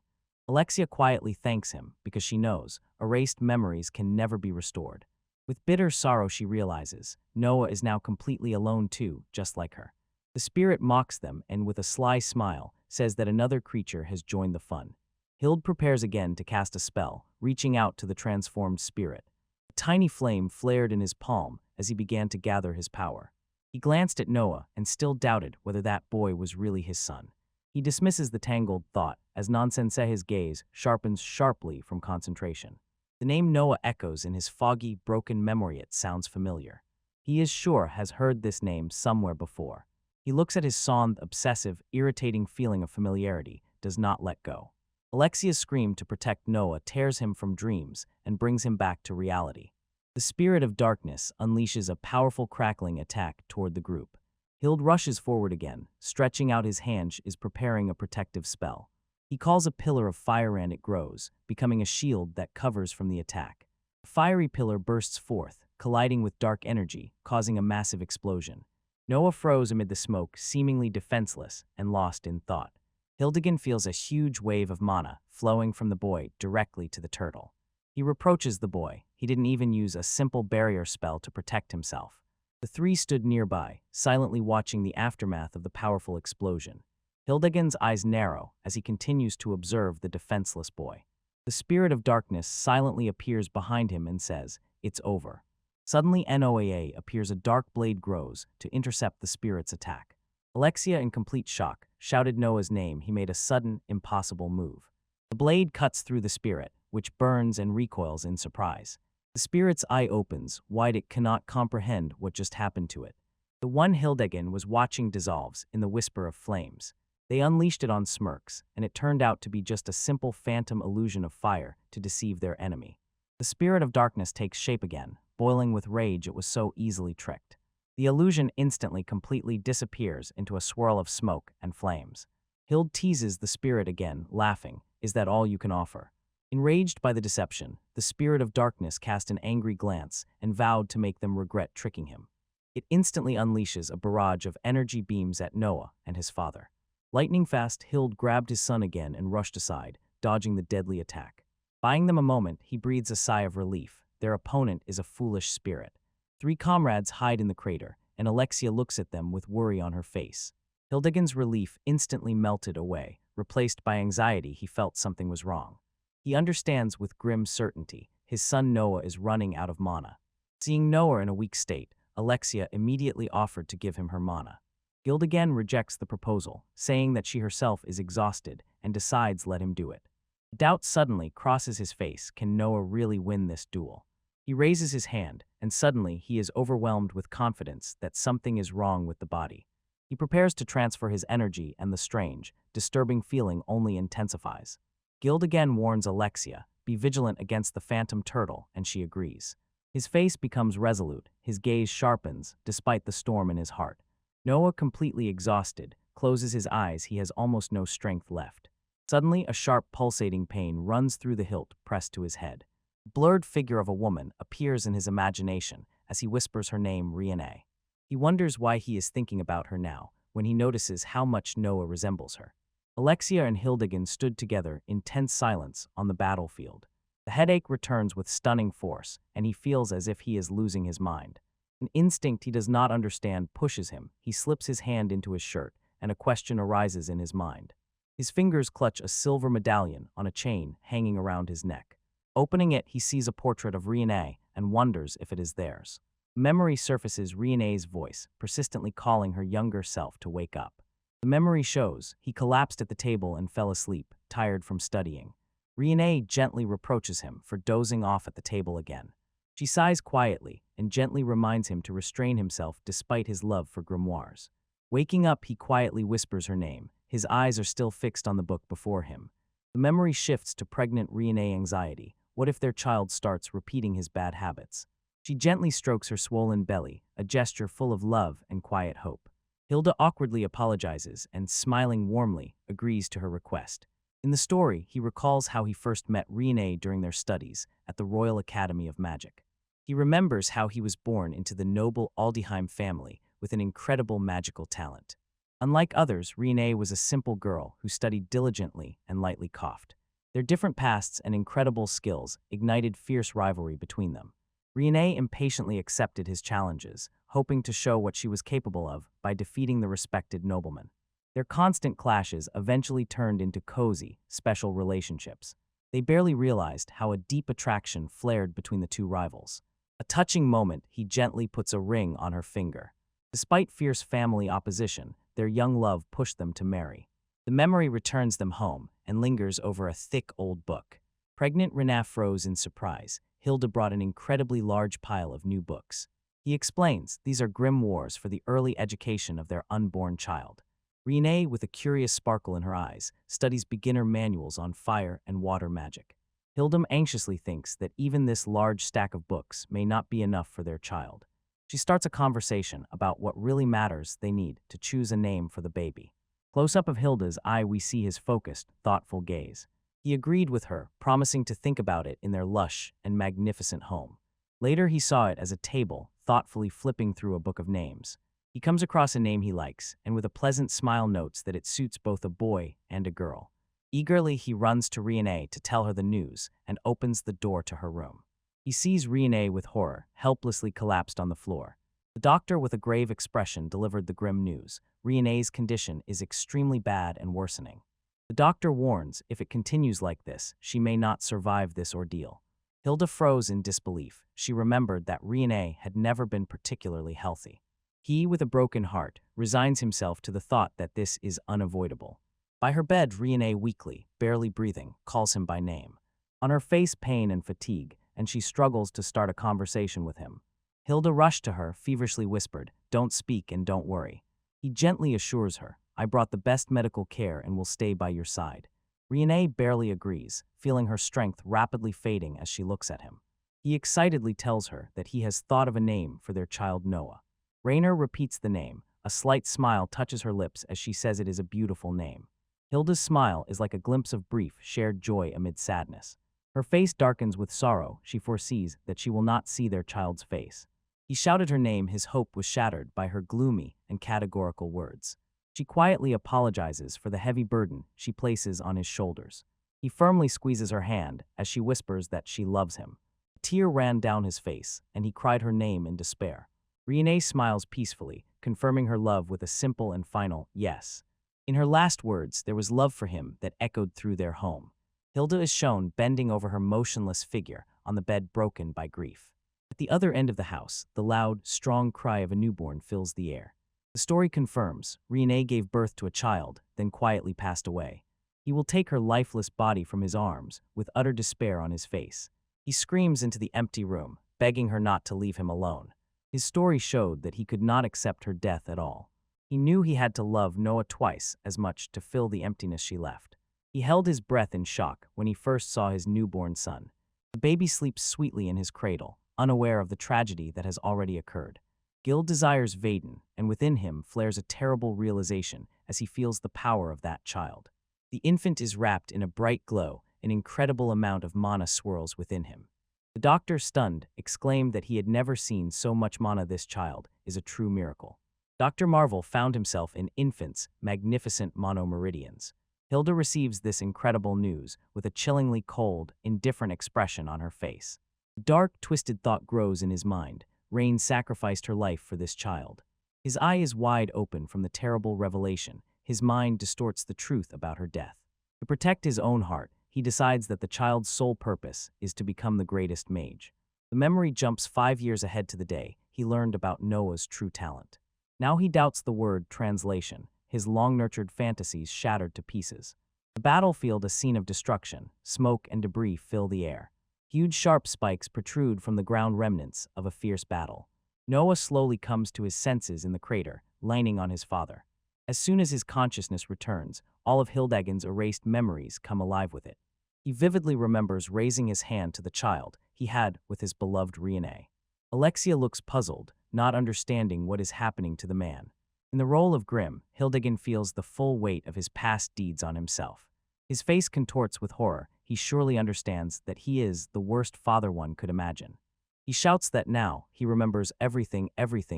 Alexia quietly thanks him because she knows erased memories can never be restored. With bitter sorrow, she realizes Noah is now completely alone too, just like her. The spirit mocks them and, with a sly smile, says that another creature has joined the fun. Hild prepares again to cast a spell, reaching out to the transformed spirit. A tiny flame flared in his palm as he began to gather his power. He glanced at Noah and still doubted whether that boy was really his son. He dismisses the tangled thought as Nansense's gaze sharpens sharply from concentration. The name Noah echoes in his foggy, broken memory. It sounds familiar. He is sure has heard this name somewhere before. He looks at his son, the obsessive, irritating feeling of familiarity does not let go. Alexia's scream to protect Noah tears him from dreams and brings him back to reality. The spirit of darkness unleashes a powerful crackling attack toward the group. Hild rushes forward again, stretching out his hand is preparing a protective spell. He calls a pillar of fire and it grows, becoming a shield that covers from the attack. A fiery pillar bursts forth, colliding with dark energy, causing a massive explosion. Noah froze amid the smoke, seemingly defenseless and lost in thought. Hildegard feels a huge wave of mana flowing from the boy directly to the turtle. He reproaches the boy. He didn't even use a simple barrier spell to protect himself. The three stood nearby, silently watching the aftermath of the powerful explosion. Hildegard's eyes narrow as he continues to observe the defenseless boy. The spirit of darkness silently appears behind him and says, "It's over." Suddenly, Noah appears. A dark blade grows to intercept the spirit's attack. Alexia, in complete shock, shouted Noah's name. He made a sudden, impossible move. The blade cuts through the spirit, which burns and recoils in surprise. The spirit's eye opens wide. It cannot comprehend what just happened to it. The one Hildegard was watching dissolves in the whisper of flames. They unleashed it on Smirks, and it turned out to be just a simple phantom illusion of fire to deceive their enemy. The spirit of darkness takes shape again, boiling with rage. It was so easily tricked. The illusion instantly completely disappears into a swirl of smoke and flames. Hild teases the spirit again, laughing, "Is that all you can offer?" Enraged by the deception, the spirit of darkness cast an angry glance and vowed to make them regret tricking him. It instantly unleashes a barrage of energy beams at Noah and his father. Lightning fast, Hild grabbed his son again and rushed aside, dodging the deadly attack. Buying them a moment, he breathes a sigh of relief. Their opponent is a foolish spirit. Three comrades hide in the crater, and Alexia looks at them with worry on her face. Hildegard's relief instantly melted away, replaced by anxiety. He felt something was wrong. He understands with grim certainty his son Noah is running out of mana. Seeing Noah in a weak state, Alexia immediately offered to give him her mana. Hild again rejects the proposal, saying that she herself is exhausted and decides let him do it. Doubt suddenly crosses his face. Can Noah really win this duel? He raises his hand, and suddenly he is overwhelmed with confidence that something is wrong with the body. He prepares to transfer his energy, and the strange, disturbing feeling only intensifies. Hild again warns Alexia, be vigilant against the phantom turtle, and she agrees. His face becomes resolute, his gaze sharpens, despite the storm in his heart. Noah, completely exhausted, closes his eyes. He has almost no strength left. Suddenly, a sharp pulsating pain runs through the hilt pressed to his head. The blurred figure of a woman appears in his imagination as he whispers her name, Riene. He wonders why he is thinking about her now, when he notices how much Noah resembles her. Alexia and Hildegard stood together in tense silence on the battlefield. The headache returns with stunning force, and he feels as if he is losing his mind. An instinct he does not understand pushes him. He slips his hand into his shirt, and a question arises in his mind. His fingers clutch a silver medallion on a chain hanging around his neck. Opening it, he sees a portrait of Riene and wonders if it is theirs. Memory surfaces Riene's voice, persistently calling her younger self to wake up. The memory shows he collapsed at the table and fell asleep, tired from studying. Riene gently reproaches him for dozing off at the table again. She sighs quietly and gently reminds him to restrain himself despite his love for grimoires. Waking up, he quietly whispers her name. His eyes are still fixed on the book before him. The memory shifts to pregnant Riene anxiety. What if their child starts repeating his bad habits? She gently strokes her swollen belly, a gesture full of love and quiet hope. Hilda awkwardly apologizes and, smiling warmly, agrees to her request. In the story, he recalls how he first met Riene during their studies at the Royal Academy of Magic. He remembers how he was born into the noble Aldheim family with an incredible magical talent. Unlike others, Riene was a simple girl who studied diligently and lightly coughed. Their different pasts and incredible skills ignited fierce rivalry between them. Riene impatiently accepted his challenges, hoping to show what she was capable of by defeating the respected nobleman. Their constant clashes eventually turned into cozy, special relationships. They barely realized how a deep attraction flared between the two rivals. A touching moment, he gently puts a ring on her finger. Despite fierce family opposition, their young love pushed them to marry. The memory returns them home and lingers over a thick old book. Pregnant Rena froze in surprise. Hilda brought an incredibly large pile of new books. He explains these are grimoires for the early education of their unborn child. Renee, with a curious sparkle in her eyes, studies beginner manuals on fire and water magic. Hilda anxiously thinks that even this large stack of books may not be enough for their child. She starts a conversation about what really matters they need to choose a name for the baby. Close up of Hilda's eye, we see his focused, thoughtful gaze. He agreed with her, promising to think about it in their lush and magnificent home. Later, he saw it as a table, thoughtfully flipping through a book of names. He comes across a name he likes, and with a pleasant smile notes that it suits both a boy and a girl. Eagerly, he runs to Riene to tell her the news and opens the door to her room. He sees Riene with horror, helplessly collapsed on the floor. The doctor, with a grave expression, delivered the grim news. Riene's condition is extremely bad and worsening. The doctor warns, if it continues like this, she may not survive this ordeal. Hilda froze in disbelief. She remembered that Riene had never been particularly healthy. He, with a broken heart, resigns himself to the thought that this is unavoidable. By her bed, Riene, weakly, barely breathing, calls him by name. On her face, pain and fatigue, and she struggles to start a conversation with him. Hilda rushed to her, feverishly whispered, "Don't speak and don't worry." He gently assures her, "I brought the best medical care and will stay by your side." Riene barely agrees, feeling her strength rapidly fading as she looks at him. He excitedly tells her that he has thought of a name for their child Noah. Rainer repeats the name. A slight smile touches her lips as she says it is a beautiful name. Hilda's smile is like a glimpse of brief, shared joy amid sadness. Her face darkens with sorrow. She foresees that she will not see their child's face. He shouted her name. His hope was shattered by her gloomy and categorical words. She quietly apologizes for the heavy burden she places on his shoulders. He firmly squeezes her hand as she whispers that she loves him. A tear ran down his face, and he cried her name in despair. Riene smiles peacefully, confirming her love with a simple and final yes. In her last words, there was love for him that echoed through their home. Hilda is shown bending over her motionless figure on the bed, broken by grief. At the other end of the house, the loud, strong cry of a newborn fills the air. The story confirms Riene gave birth to a child, then quietly passed away. He will take her lifeless body from his arms, with utter despair on his face. He screams into the empty room, begging her not to leave him alone. His story showed that he could not accept her death at all. He knew he had to love Noah twice as much to fill the emptiness she left. He held his breath in shock when he first saw his newborn son. The baby sleeps sweetly in his cradle, unaware of the tragedy that has already occurred. Gil desires Vaden, and within him flares a terrible realization as he feels the power of that child. The infant is wrapped in a bright glow, an incredible amount of mana swirls within him. The doctor, stunned, exclaimed that he had never seen so much mana. This child is a true miracle. Dr. Marvel found himself in infant's magnificent monomeridians. Hilda receives this incredible news with a chillingly cold, indifferent expression on her face. A dark, twisted thought grows in his mind. Rain sacrificed her life for this child. His eye is wide open from the terrible revelation. His mind distorts the truth about her death. To protect his own heart, he decides that the child's sole purpose is to become the greatest mage. The memory jumps 5 years ahead to the day he learned about Noah's true talent. Now he doubts the word translation, his long-nurtured fantasies shattered to pieces. The battlefield, a scene of destruction, smoke and debris fill the air. Huge sharp spikes protrude from the ground, remnants of a fierce battle. Noah slowly comes to his senses in the crater, leaning on his father. As soon as his consciousness returns, all of Hildagen's erased memories come alive with it. He vividly remembers raising his hand to the child he had with his beloved Riene. Alexia looks puzzled, not understanding what is happening to the man. In the role of Grimm, Hildegard feels the full weight of his past deeds on himself. His face contorts with horror. He surely understands that he is the worst father one could imagine. He shouts that now he remembers everything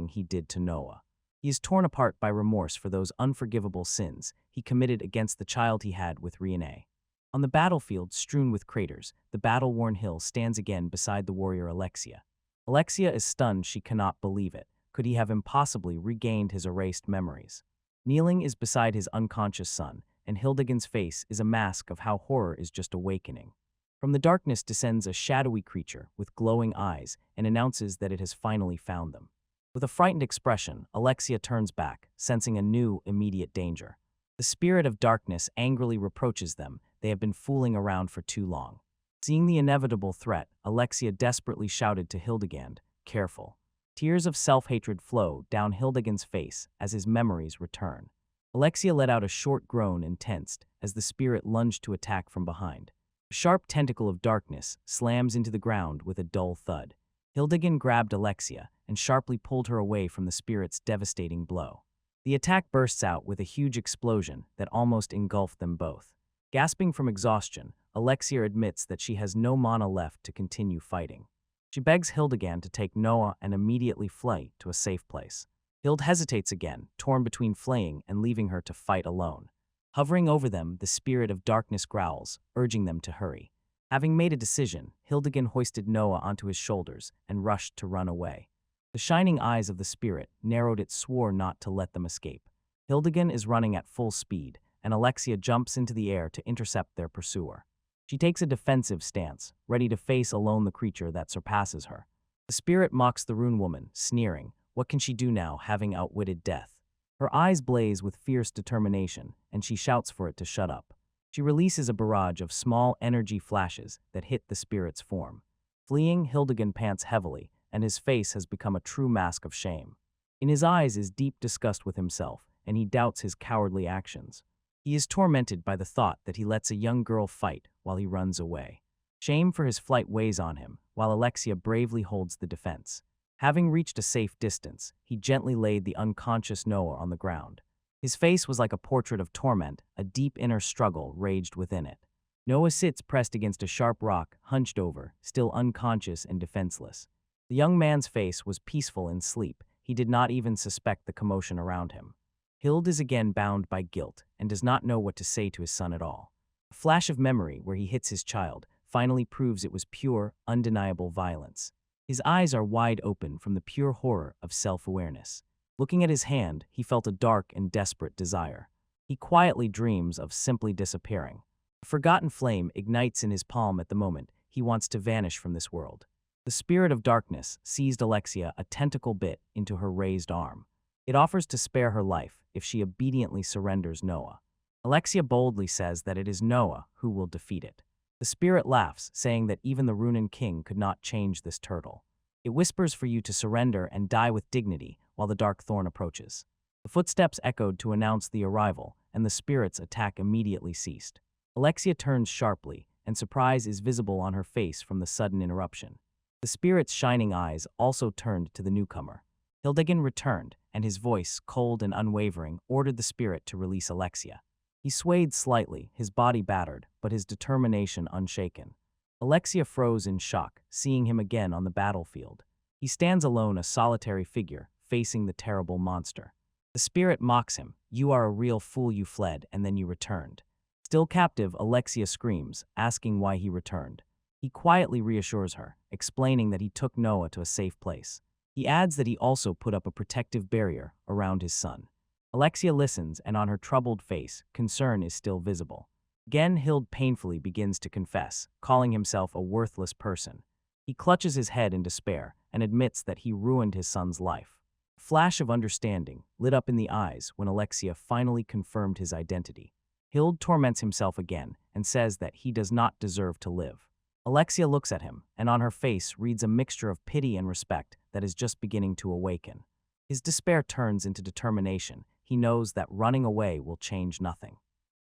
he did to Noah. He is torn apart by remorse for those unforgivable sins he committed against the child he had with Riene. On the battlefield strewn with craters, the battle-worn hill stands again beside the warrior Alexia. Alexia is stunned. She cannot believe it. Could he have impossibly regained his erased memories? Kneeling is beside his unconscious son, and Hildegard's face is a mask of how horror is just awakening. From the darkness descends a shadowy creature with glowing eyes and announces that it has finally found them. With a frightened expression, Alexia turns back, sensing a new, immediate danger. The spirit of darkness angrily reproaches them. They have been fooling around for too long. Seeing the inevitable threat, Alexia desperately shouted to Hildegard, "Careful." Tears of self-hatred flow down Hildegard's face as his memories return. Alexia let out a short groan and tensed as the spirit lunged to attack from behind. A sharp tentacle of darkness slams into the ground with a dull thud. Hildegard grabbed Alexia and sharply pulled her away from the spirit's devastating blow. The attack bursts out with a huge explosion that almost engulfed them both. Gasping from exhaustion, Alexia admits that she has no mana left to continue fighting. She begs Hildegard to take Noah and immediately flee to a safe place. Hild hesitates again, torn between fleeing and leaving her to fight alone. Hovering over them, the spirit of darkness growls, urging them to hurry. Having made a decision, Hildegard hoisted Noah onto his shoulders and rushed to run away. The shining eyes of the spirit narrowed. It swore not to let them escape. Hildegard is running at full speed, and Alexia jumps into the air to intercept their pursuer. She takes a defensive stance, ready to face alone the creature that surpasses her. The spirit mocks the rune woman, sneering, what can she do now, having outwitted death? Her eyes blaze with fierce determination, and she shouts for it to shut up. She releases a barrage of small energy flashes that hit the spirit's form. Fleeing, Hildegard pants heavily, and his face has become a true mask of shame. In his eyes is deep disgust with himself, and he doubts his cowardly actions. He is tormented by the thought that he lets a young girl fight while he runs away. Shame for his flight weighs on him, while Alexia bravely holds the defense. Having reached a safe distance, he gently laid the unconscious Noah on the ground. His face was like a portrait of torment. A deep inner struggle raged within it. Noah sits pressed against a sharp rock, hunched over, still unconscious and defenseless. The young man's face was peaceful in sleep. He did not even suspect the commotion around him. Hild is again bound by guilt and does not know what to say to his son at all. A flash of memory where he hits his child finally proves it was pure, undeniable violence. His eyes are wide open from the pure horror of self-awareness. Looking at his hand, he felt a dark and desperate desire. He quietly dreams of simply disappearing. A forgotten flame ignites in his palm at the moment. He wants to vanish from this world. The spirit of darkness seized Alexia a tentacle bit into her raised arm. It offers to spare her life if she obediently surrenders Noah. Alexia boldly says that it is Noah who will defeat it. The spirit laughs, saying that even the Runen king could not change this turtle. It whispers for you to surrender and die with dignity while the dark thorn approaches. The footsteps echoed to announce the arrival, and the spirit's attack immediately ceased. Alexia turns sharply, and surprise is visible on her face from the sudden interruption. The spirit's shining eyes also turned to the newcomer. Hildegard returned, and his voice, cold and unwavering, ordered the spirit to release Alexia. He swayed slightly, his body battered, but his determination unshaken. Alexia froze in shock, seeing him again on the battlefield. He stands alone, a solitary figure, facing the terrible monster. The spirit mocks him. You are a real fool. You fled, and then you returned. Still captive, Alexia screams, asking why he returned. He quietly reassures her, explaining that he took Noah to a safe place. He adds that he also put up a protective barrier around his son. Alexia listens, and on her troubled face, concern is still visible. Again, Hild painfully begins to confess, calling himself a worthless person. He clutches his head in despair and admits that he ruined his son's life. A flash of understanding lit up in the eyes when Alexia finally confirmed his identity. Hild torments himself again and says that he does not deserve to live. Alexia looks at him, and on her face reads a mixture of pity and respect that is just beginning to awaken. His despair turns into determination. He knows that running away will change nothing.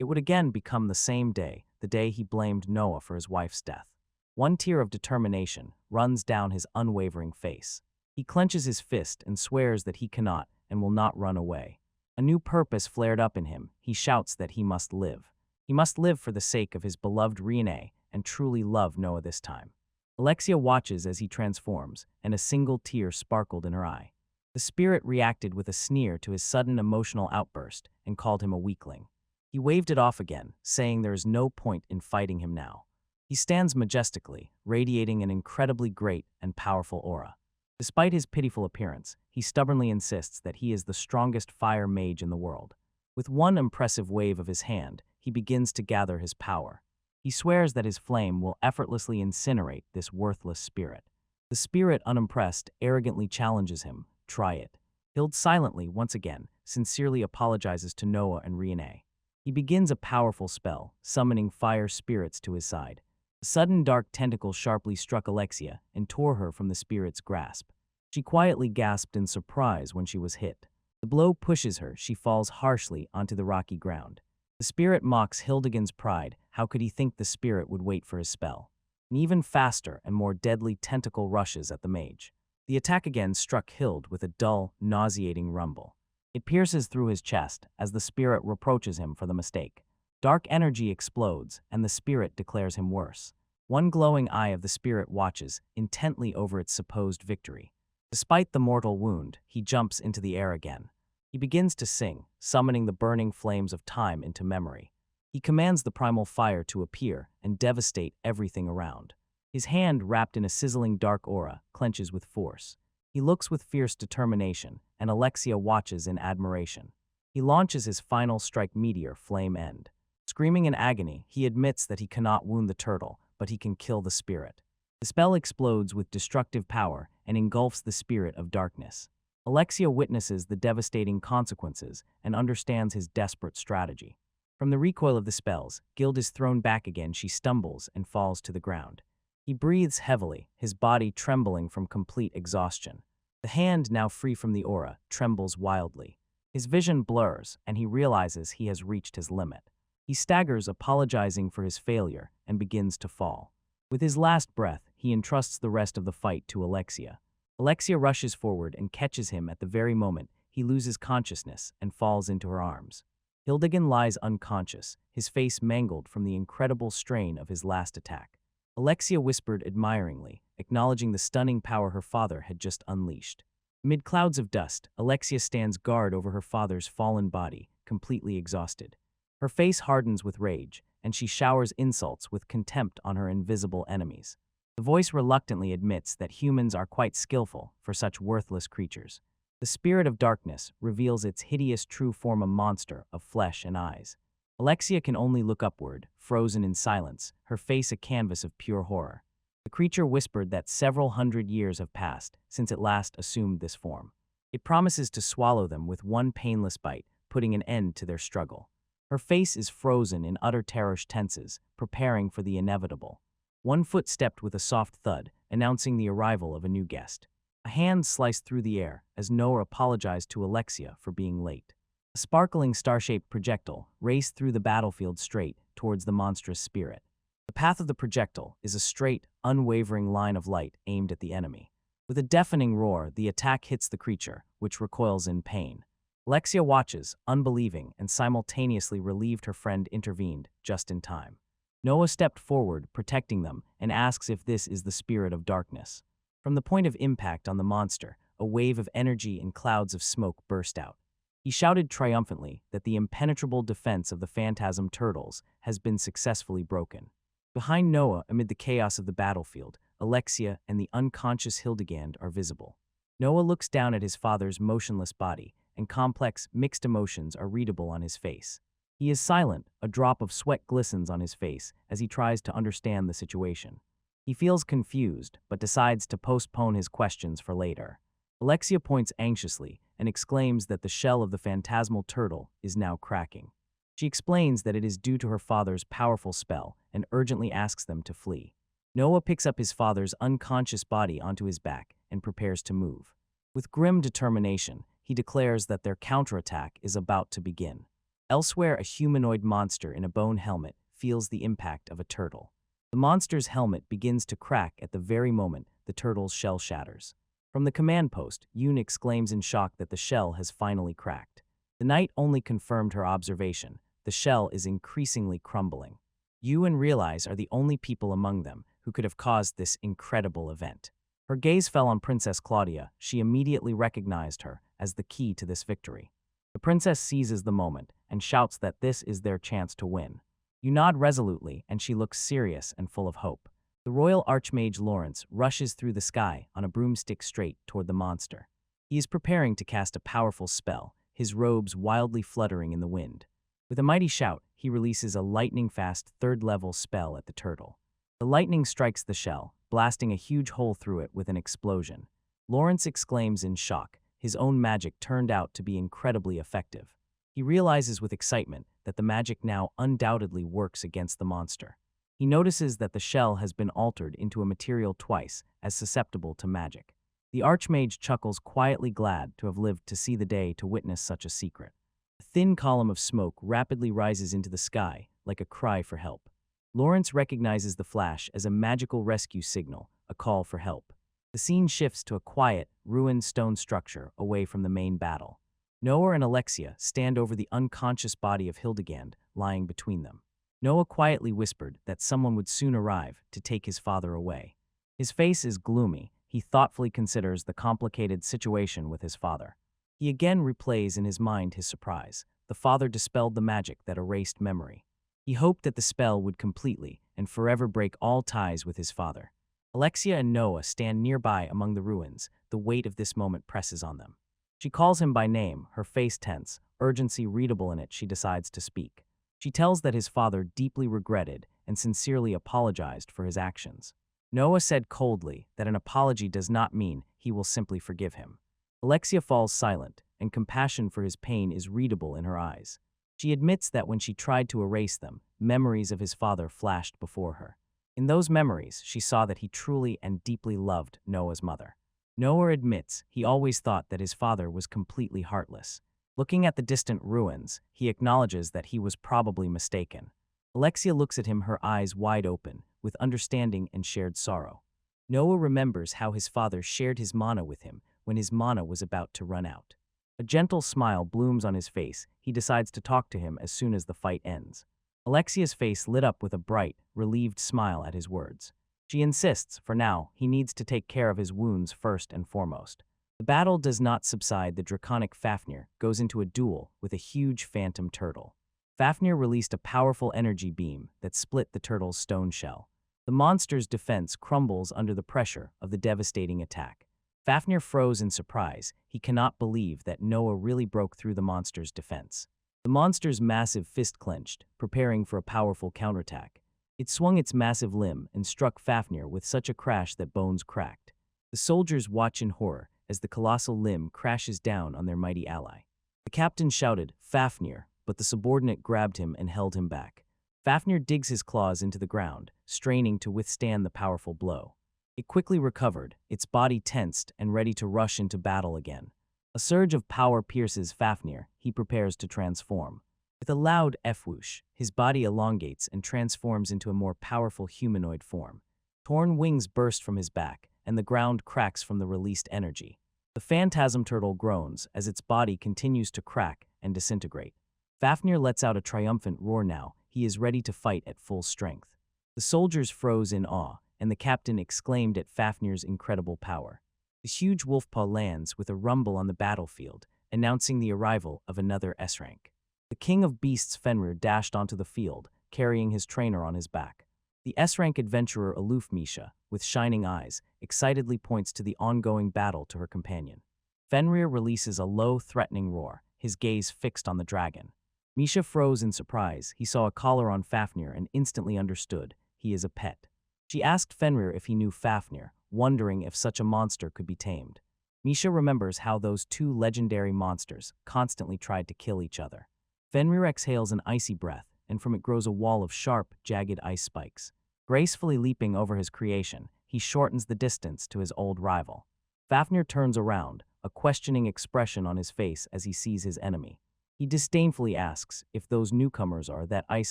It would again become the same day, the day he blamed Noah for his wife's death. One tear of determination runs down his unwavering face. He clenches his fist and swears that he cannot and will not run away. A new purpose flared up in him. He shouts that he must live. He must live for the sake of his beloved Riene and truly love Noah this time. Alexia watches as he transforms, and a single tear sparkled in her eye. The spirit reacted with a sneer to his sudden emotional outburst and called him a weakling. He waved it off again, saying there is no point in fighting him now. He stands majestically, radiating an incredibly great and powerful aura. Despite his pitiful appearance, he stubbornly insists that he is the strongest fire mage in the world. With one impressive wave of his hand, he begins to gather his power. He swears that his flame will effortlessly incinerate this worthless spirit. The spirit, unimpressed, arrogantly challenges him. Try it. Hild silently, once again, sincerely apologizes to Noah and Riene. He begins a powerful spell, summoning fire spirits to his side. A sudden dark tentacle sharply struck Alexia and tore her from the spirit's grasp. She quietly gasped in surprise when she was hit. The blow pushes her, she falls harshly onto the rocky ground. The spirit mocks Hildegun's pride. How could he think the spirit would wait for his spell? An even faster and more deadly tentacle rushes at the mage. The attack again struck Hild with a dull, nauseating rumble. It pierces through his chest as the spirit reproaches him for the mistake. Dark energy explodes, and the spirit declares him worse. One glowing eye of the spirit watches intently over its supposed victory. Despite the mortal wound, he jumps into the air again. He begins to sing, summoning the burning flames of time into memory. He commands the primal fire to appear and devastate everything around. His hand, wrapped in a sizzling dark aura, clenches with force. He looks with fierce determination, and Alexia watches in admiration. He launches his final strike meteor, Flame End. Screaming in agony, he admits that he cannot wound the turtle, but he can kill the spirit. The spell explodes with destructive power and engulfs the spirit of darkness. Alexia witnesses the devastating consequences and understands his desperate strategy. From the recoil of the spells, Gild is thrown back again. She stumbles and falls to the ground. He breathes heavily, his body trembling from complete exhaustion. The hand, now free from the aura, trembles wildly. His vision blurs, and he realizes he has reached his limit. He staggers, apologizing for his failure, and begins to fall. With his last breath, he entrusts the rest of the fight to Alexia. Alexia rushes forward and catches him at the very moment he loses consciousness and falls into her arms. Hildegun lies unconscious, his face mangled from the incredible strain of his last attack. Alexia whispered admiringly, acknowledging the stunning power her father had just unleashed. Amid clouds of dust, Alexia stands guard over her father's fallen body, completely exhausted. Her face hardens with rage, and she showers insults with contempt on her invisible enemies. The voice reluctantly admits that humans are quite skillful for such worthless creatures. The spirit of darkness reveals its hideous true form, a monster of flesh and eyes. Alexia can only look upward, frozen in silence, her face a canvas of pure horror. The creature whispered that several hundred years have passed since it last assumed this form. It promises to swallow them with one painless bite, putting an end to their struggle. Her face is frozen in utter terror, tenses, preparing for the inevitable. One foot stepped with a soft thud, announcing the arrival of a new guest. A hand sliced through the air as Noah apologized to Alexia for being late. A sparkling star-shaped projectile raced through the battlefield straight towards the monstrous spirit. The path of the projectile is a straight, unwavering line of light aimed at the enemy. With a deafening roar, the attack hits the creature, which recoils in pain. Alexia watches, unbelieving, and simultaneously relieved her friend intervened just in time. Noah stepped forward, protecting them, and asks if this is the spirit of darkness. From the point of impact on the monster, a wave of energy and clouds of smoke burst out. He shouted triumphantly that the impenetrable defense of the phantasm turtles has been successfully broken. Behind Noah, amid the chaos of the battlefield, Alexia and the unconscious Hildegand are visible. Noah looks down at his father's motionless body, and complex, mixed emotions are readable on his face. He is silent, a drop of sweat glistens on his face as he tries to understand the situation. He feels confused, but decides to postpone his questions for later. Alexia points anxiously and exclaims that the shell of the phantasmal turtle is now cracking. She explains that it is due to her father's powerful spell and urgently asks them to flee. Noah picks up his father's unconscious body onto his back and prepares to move. With grim determination, he declares that their counterattack is about to begin. Elsewhere, a humanoid monster in a bone helmet feels the impact of a turtle. The monster's helmet begins to crack at the very moment the turtle's shell shatters. From the command post, Yoon exclaims in shock that the shell has finally cracked. The knight only confirmed her observation. The shell is increasingly crumbling. You and Realize are the only people among them who could have caused this incredible event. Her gaze fell on Princess Claudia. She immediately recognized her as the key to this victory. The princess seizes the moment and shouts that this is their chance to win. You nod resolutely, and she looks serious and full of hope. The royal archmage Lawrence rushes through the sky on a broomstick straight toward the monster. He is preparing to cast a powerful spell, his robes wildly fluttering in the wind. With a mighty shout, he releases a lightning-fast third-level spell at the turtle. The lightning strikes the shell, blasting a huge hole through it with an explosion. Lawrence exclaims in shock. His own magic turned out to be incredibly effective. He realizes with excitement that the magic now undoubtedly works against the monster. He notices that the shell has been altered into a material twice as susceptible to magic. The archmage chuckles, quietly glad to have lived to see the day to witness such a secret. A thin column of smoke rapidly rises into the sky, like a cry for help. Lawrence recognizes the flash as a magical rescue signal, a call for help. The scene shifts to a quiet, ruined stone structure away from the main battle. Noah and Alexia stand over the unconscious body of Hildegand, lying between them. Noah quietly whispered that someone would soon arrive to take his father away. His face is gloomy. He thoughtfully considers the complicated situation with his father. He again replays in his mind his surprise. The father dispelled the magic that erased memory. He hoped that the spell would completely and forever break all ties with his father. Alexia and Noah stand nearby among the ruins. The weight of this moment presses on them. She calls him by name, her face tense, urgency readable in it. She decides to speak. She tells that his father deeply regretted and sincerely apologized for his actions. Noah said coldly that an apology does not mean he will simply forgive him. Alexia falls silent, and compassion for his pain is readable in her eyes. She admits that when she tried to erase them, memories of his father flashed before her. In those memories, she saw that he truly and deeply loved Noah's mother. Noah admits he always thought that his father was completely heartless. Looking at the distant ruins, he acknowledges that he was probably mistaken. Alexia looks at him, her eyes wide open, with understanding and shared sorrow. Noah remembers how his father shared his mana with him when his mana was about to run out. A gentle smile blooms on his face. He decides to talk to him as soon as the fight ends. Alexia's face lit up with a bright, relieved smile at his words. She insists, for now, he needs to take care of his wounds first and foremost. The battle does not subside. The draconic Fafnir goes into a duel with a huge phantom turtle. Fafnir released a powerful energy beam that split the turtle's stone shell. The monster's defense crumbles under the pressure of the devastating attack. Fafnir froze in surprise. He cannot believe that Noah really broke through the monster's defense. The monster's massive fist clenched, preparing for a powerful counterattack. It swung its massive limb and struck Fafnir with such a crash that bones cracked. The soldiers watch in horror as the colossal limb crashes down on their mighty ally. The captain shouted, "Fafnir," but the subordinate grabbed him and held him back. Fafnir digs his claws into the ground, straining to withstand the powerful blow. It quickly recovered, its body tensed and ready to rush into battle again. A surge of power pierces Fafnir. He prepares to transform. With a loud F-whoosh, his body elongates and transforms into a more powerful humanoid form. Torn wings burst from his back, and the ground cracks from the released energy. The phantasm turtle groans as its body continues to crack and disintegrate. Fafnir lets out a triumphant roar now. He is ready to fight at full strength. The soldiers froze in awe, and the captain exclaimed at Fafnir's incredible power. The huge wolfpaw lands with a rumble on the battlefield, announcing the arrival of another S-rank. The king of beasts Fenrir dashed onto the field, carrying his trainer on his back. The S-rank adventurer aloof Misha, with shining eyes, excitedly points to the ongoing battle to her companion. Fenrir releases a low, threatening roar, his gaze fixed on the dragon. Misha froze in surprise. He saw a collar on Fafnir and instantly understood. He is a pet. She asked Fenrir if he knew Fafnir, wondering if such a monster could be tamed. Misha remembers how those two legendary monsters constantly tried to kill each other. Fenrir exhales an icy breath, and from it grows a wall of sharp, jagged ice spikes. Gracefully leaping over his creation, he shortens the distance to his old rival. Fafnir turns around, a questioning expression on his face as he sees his enemy. He disdainfully asks if those newcomers are that ice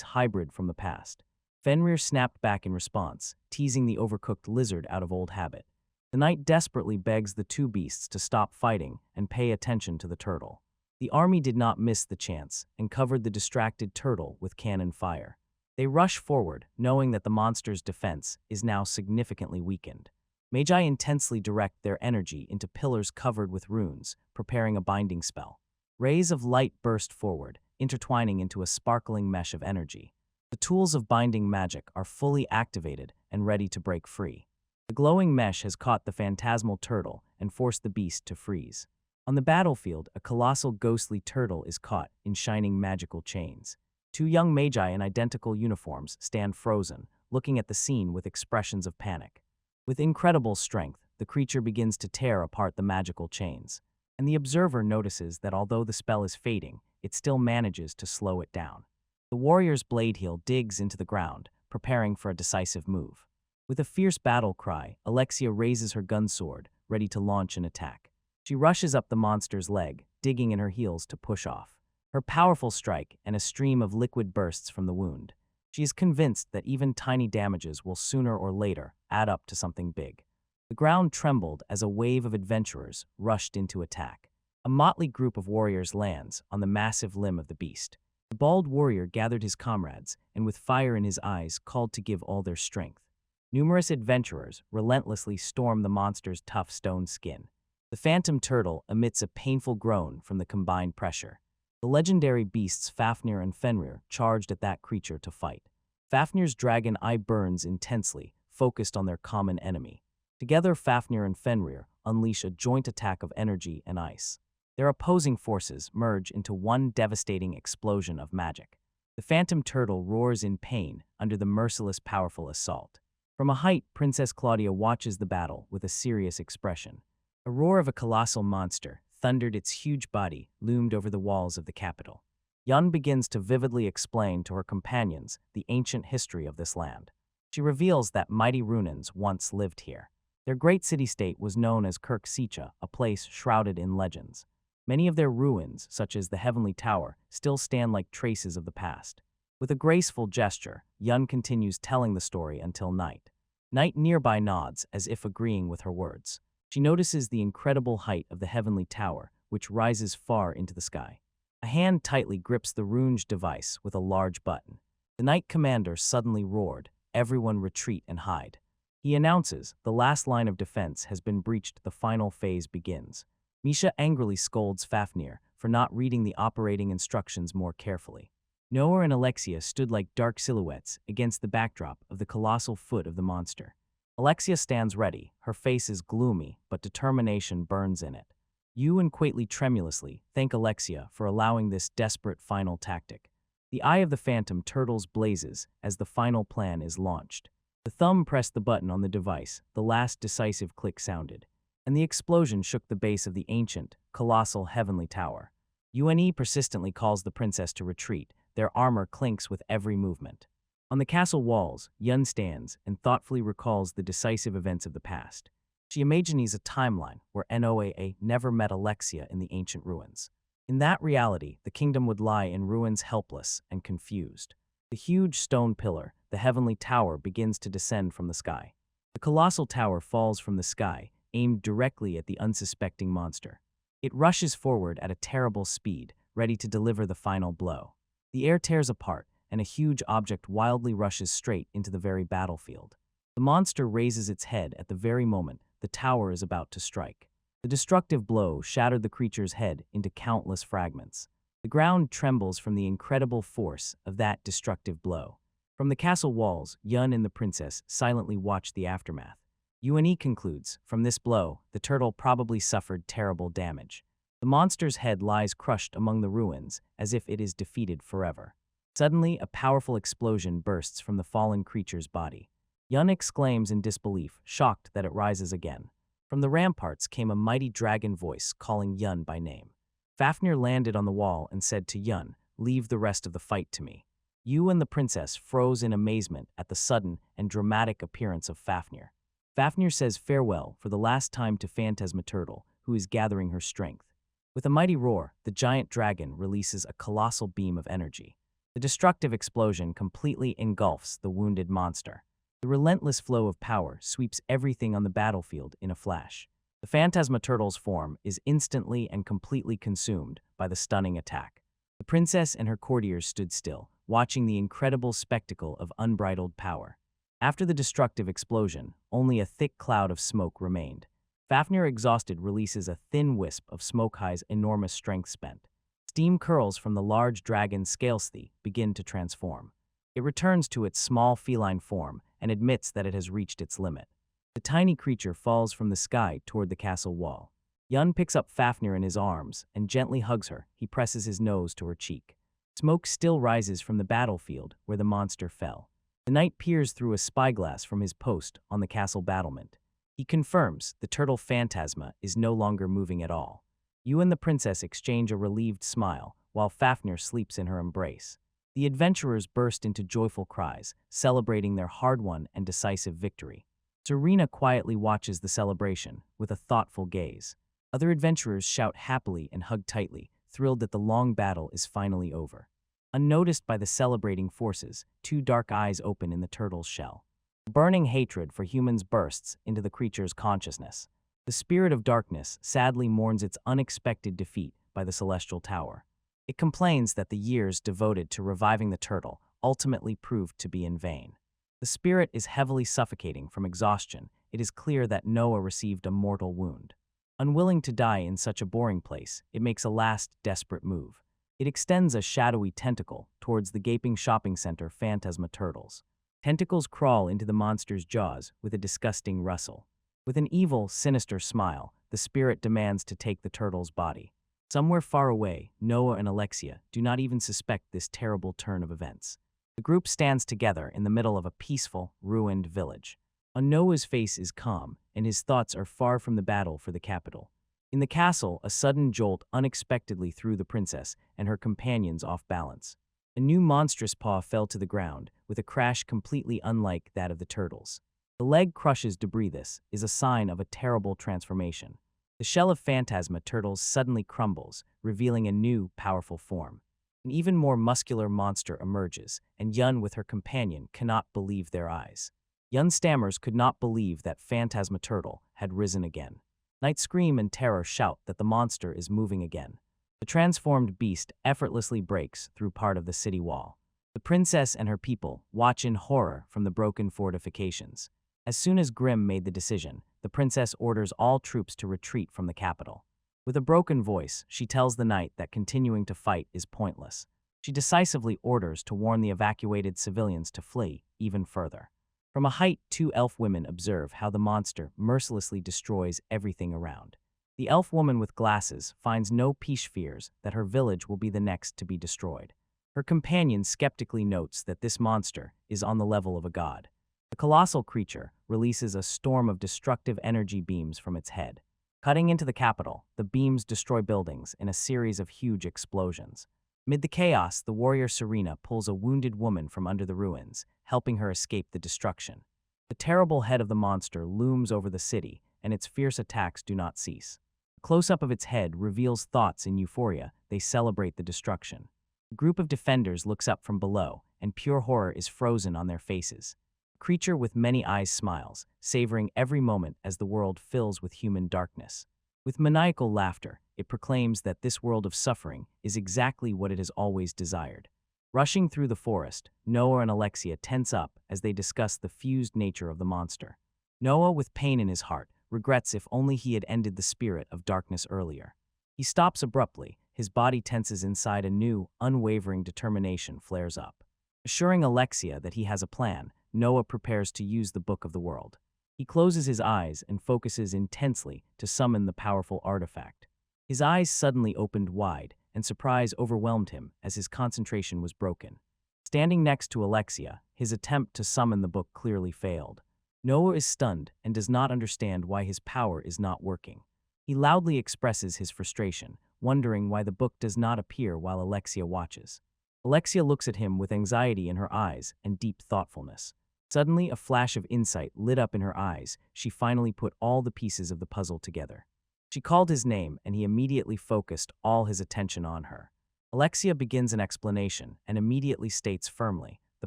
hybrid from the past. Fenrir snapped back in response, teasing the overcooked lizard out of old habit. The knight desperately begs the two beasts to stop fighting and pay attention to the turtle. The army did not miss the chance and covered the distracted turtle with cannon fire. They rush forward, knowing that the monster's defense is now significantly weakened. Magi intensely direct their energy into pillars covered with runes, preparing a binding spell. Rays of light burst forward, intertwining into a sparkling mesh of energy. The tools of binding magic are fully activated and ready to break free. The glowing mesh has caught the phantasmal turtle and forced the beast to freeze. On the battlefield, a colossal ghostly turtle is caught in shining magical chains. Two young magi in identical uniforms stand frozen, looking at the scene with expressions of panic. With incredible strength, the creature begins to tear apart the magical chains, and the observer notices that although the spell is fading, it still manages to slow it down. The warrior's blade heel digs into the ground, preparing for a decisive move. With a fierce battle cry, Alexia raises her gun sword, ready to launch an attack. She rushes up the monster's leg, digging in her heels to push off. Her powerful strike and a stream of liquid bursts from the wound. She is convinced that even tiny damages will sooner or later add up to something big. The ground trembled as a wave of adventurers rushed into attack. A motley group of warriors lands on the massive limb of the beast. The bald warrior gathered his comrades and with fire in his eyes called to give all their strength. Numerous adventurers relentlessly storm the monster's tough stone skin. The phantom turtle emits a painful groan from the combined pressure. The legendary beasts Fafnir and Fenrir charged at that creature to fight. Fafnir's dragon eye burns intensely, focused on their common enemy. Together, Fafnir and Fenrir unleash a joint attack of energy and ice. Their opposing forces merge into one devastating explosion of magic. The phantom turtle roars in pain under the merciless powerful assault. From a height, Princess Claudia watches the battle with a serious expression. A roar of a colossal monster thundered, its huge body loomed over the walls of the capital. Yun begins to vividly explain to her companions the ancient history of this land. She reveals that mighty Runans once lived here. Their great city-state was known as Kirk Sicha, a place shrouded in legends. Many of their ruins, such as the Heavenly Tower, still stand like traces of the past. With a graceful gesture, Yun continues telling the story until night. Night nearby nods, as if agreeing with her words. She notices the incredible height of the Heavenly Tower, which rises far into the sky. A hand tightly grips the runge device with a large button. The Knight Commander suddenly roared, "Everyone retreat and hide." He announces, the last line of defense has been breached, the final phase begins. Misha angrily scolds Fafnir for not reading the operating instructions more carefully. Noah and Alexia stood like dark silhouettes against the backdrop of the colossal foot of the monster. Alexia stands ready, her face is gloomy, but determination burns in it. Yu and Quaitly tremulously thank Alexia for allowing this desperate final tactic. The eye of the phantom turtles blazes as the final plan is launched. The thumb pressed the button on the device, the last decisive click sounded, and the explosion shook the base of the ancient, colossal Heavenly Tower. UNE persistently calls the princess to retreat, their armor clinks with every movement. On the castle walls, Yun stands and thoughtfully recalls the decisive events of the past. She imagines a timeline where Noaa never met Alexia in the ancient ruins. In that reality, the kingdom would lie in ruins, helpless and confused. The huge stone pillar, the Heavenly Tower, begins to descend from the sky. The colossal tower falls from the sky, aimed directly at the unsuspecting monster. It rushes forward at a terrible speed, ready to deliver the final blow. The air tears apart, and a huge object wildly rushes straight into the very battlefield. The monster raises its head at the very moment the tower is about to strike. The destructive blow shattered the creature's head into countless fragments. The ground trembles from the incredible force of that destructive blow. From the castle walls, Yun and the princess silently watch the aftermath. UNE concludes, from this blow, the turtle probably suffered terrible damage. The monster's head lies crushed among the ruins, as if it is defeated forever. Suddenly, a powerful explosion bursts from the fallen creature's body. Yun exclaims in disbelief, shocked that it rises again. From the ramparts came a mighty dragon voice calling Yun by name. Fafnir landed on the wall and said to Yun, "Leave the rest of the fight to me." Yu and the princess froze in amazement at the sudden and dramatic appearance of Fafnir. Fafnir says farewell for the last time to Phantasma Turtle, who is gathering her strength. With a mighty roar, the giant dragon releases a colossal beam of energy. The destructive explosion completely engulfs the wounded monster. The relentless flow of power sweeps everything on the battlefield in a flash. The Phantasma Turtle's form is instantly and completely consumed by by the stunning attack. The princess and her courtiers stood still, watching the incredible spectacle of unbridled power. After the destructive explosion, only a thick cloud of smoke remained. Fafnir, exhausted, releases a thin wisp of Smokehigh's enormous strength spent. Steam curls from the large dragon Scalesthi begin to transform. It returns to its small feline form and admits that it has reached its limit. The tiny creature falls from the sky toward the castle wall. Yun picks up Fafnir in his arms and gently hugs her. He presses his nose to her cheek. Smoke still rises from the battlefield where the monster fell. The knight peers through a spyglass from his post on the castle battlement. He confirms the turtle phantasma is no longer moving at all. You and the princess exchange a relieved smile while Fafnir sleeps in her embrace. The adventurers burst into joyful cries, celebrating their hard-won and decisive victory. Serena quietly watches the celebration with a thoughtful gaze. Other adventurers shout happily and hug tightly, thrilled that the long battle is finally over. Unnoticed by the celebrating forces, two dark eyes open in the turtle's shell. Burning hatred for humans bursts into the creature's consciousness. The spirit of darkness sadly mourns its unexpected defeat by the celestial tower. It complains that the years devoted to reviving the turtle ultimately proved to be in vain. The spirit is heavily suffocating from exhaustion. It is clear that Noah received a mortal wound. Unwilling to die in such a boring place, it makes a last desperate move. It extends a shadowy tentacle towards the gaping shopping center Phantasma Turtles. Tentacles crawl into the monster's jaws with a disgusting rustle. With an evil, sinister smile, the spirit demands to take the turtle's body. Somewhere far away, Noah and Alexia do not even suspect this terrible turn of events. The group stands together in the middle of a peaceful, ruined village. On Noah's face is calm, and his thoughts are far from the battle for the capital. In the castle, a sudden jolt unexpectedly threw the princess and her companions off balance. A new monstrous paw fell to the ground, with a crash completely unlike that of the turtles. The leg crushes debris. This is a sign of a terrible transformation. The shell of Phantasma Turtles suddenly crumbles, revealing a new, powerful form. An even more muscular monster emerges, and Yun with her companion cannot believe their eyes. Yun stammers could not believe that Phantasma Turtle had risen again. Night scream and terror shout that the monster is moving again. The transformed beast effortlessly breaks through part of the city wall. The princess and her people watch in horror from the broken fortifications. As soon as Grimm made the decision, the princess orders all troops to retreat from the capital. With a broken voice, she tells the knight that continuing to fight is pointless. She decisively orders to warn the evacuated civilians to flee even further. From a height, two elf women observe how the monster mercilessly destroys everything around. The elf woman with glasses finds no peace, fears that her village will be the next to be destroyed. Her companion skeptically notes that this monster is on the level of a god. The colossal creature releases a storm of destructive energy beams from its head. Cutting into the capital, the beams destroy buildings in a series of huge explosions. Amid the chaos, the warrior Serena pulls a wounded woman from under the ruins, helping her escape the destruction. The terrible head of the monster looms over the city, and its fierce attacks do not cease. A close-up of its head reveals thoughts in euphoria. They celebrate the destruction. A group of defenders looks up from below, and pure horror is frozen on their faces. The creature with many eyes smiles, savoring every moment as the world fills with human darkness. With maniacal laughter, it proclaims that this world of suffering is exactly what it has always desired. Rushing through the forest, Noah and Alexia tense up as they discuss the fused nature of the monster. Noah, with pain in his heart, regrets if only he had ended the spirit of darkness earlier. He stops abruptly, his body tenses inside. A new, unwavering determination flares up. Assuring Alexia that he has a plan, Noah prepares to use the Book of the World. He closes his eyes and focuses intensely to summon the powerful artifact. His eyes suddenly opened wide, and surprise overwhelmed him as his concentration was broken. Standing next to Alexia, his attempt to summon the book clearly failed. Noah is stunned and does not understand why his power is not working. He loudly expresses his frustration, wondering why the book does not appear while Alexia watches. Alexia looks at him with anxiety in her eyes and deep thoughtfulness. Suddenly, a flash of insight lit up in her eyes. She finally put all the pieces of the puzzle together. She called his name, and he immediately focused all his attention on her. Alexia begins an explanation and immediately states firmly, the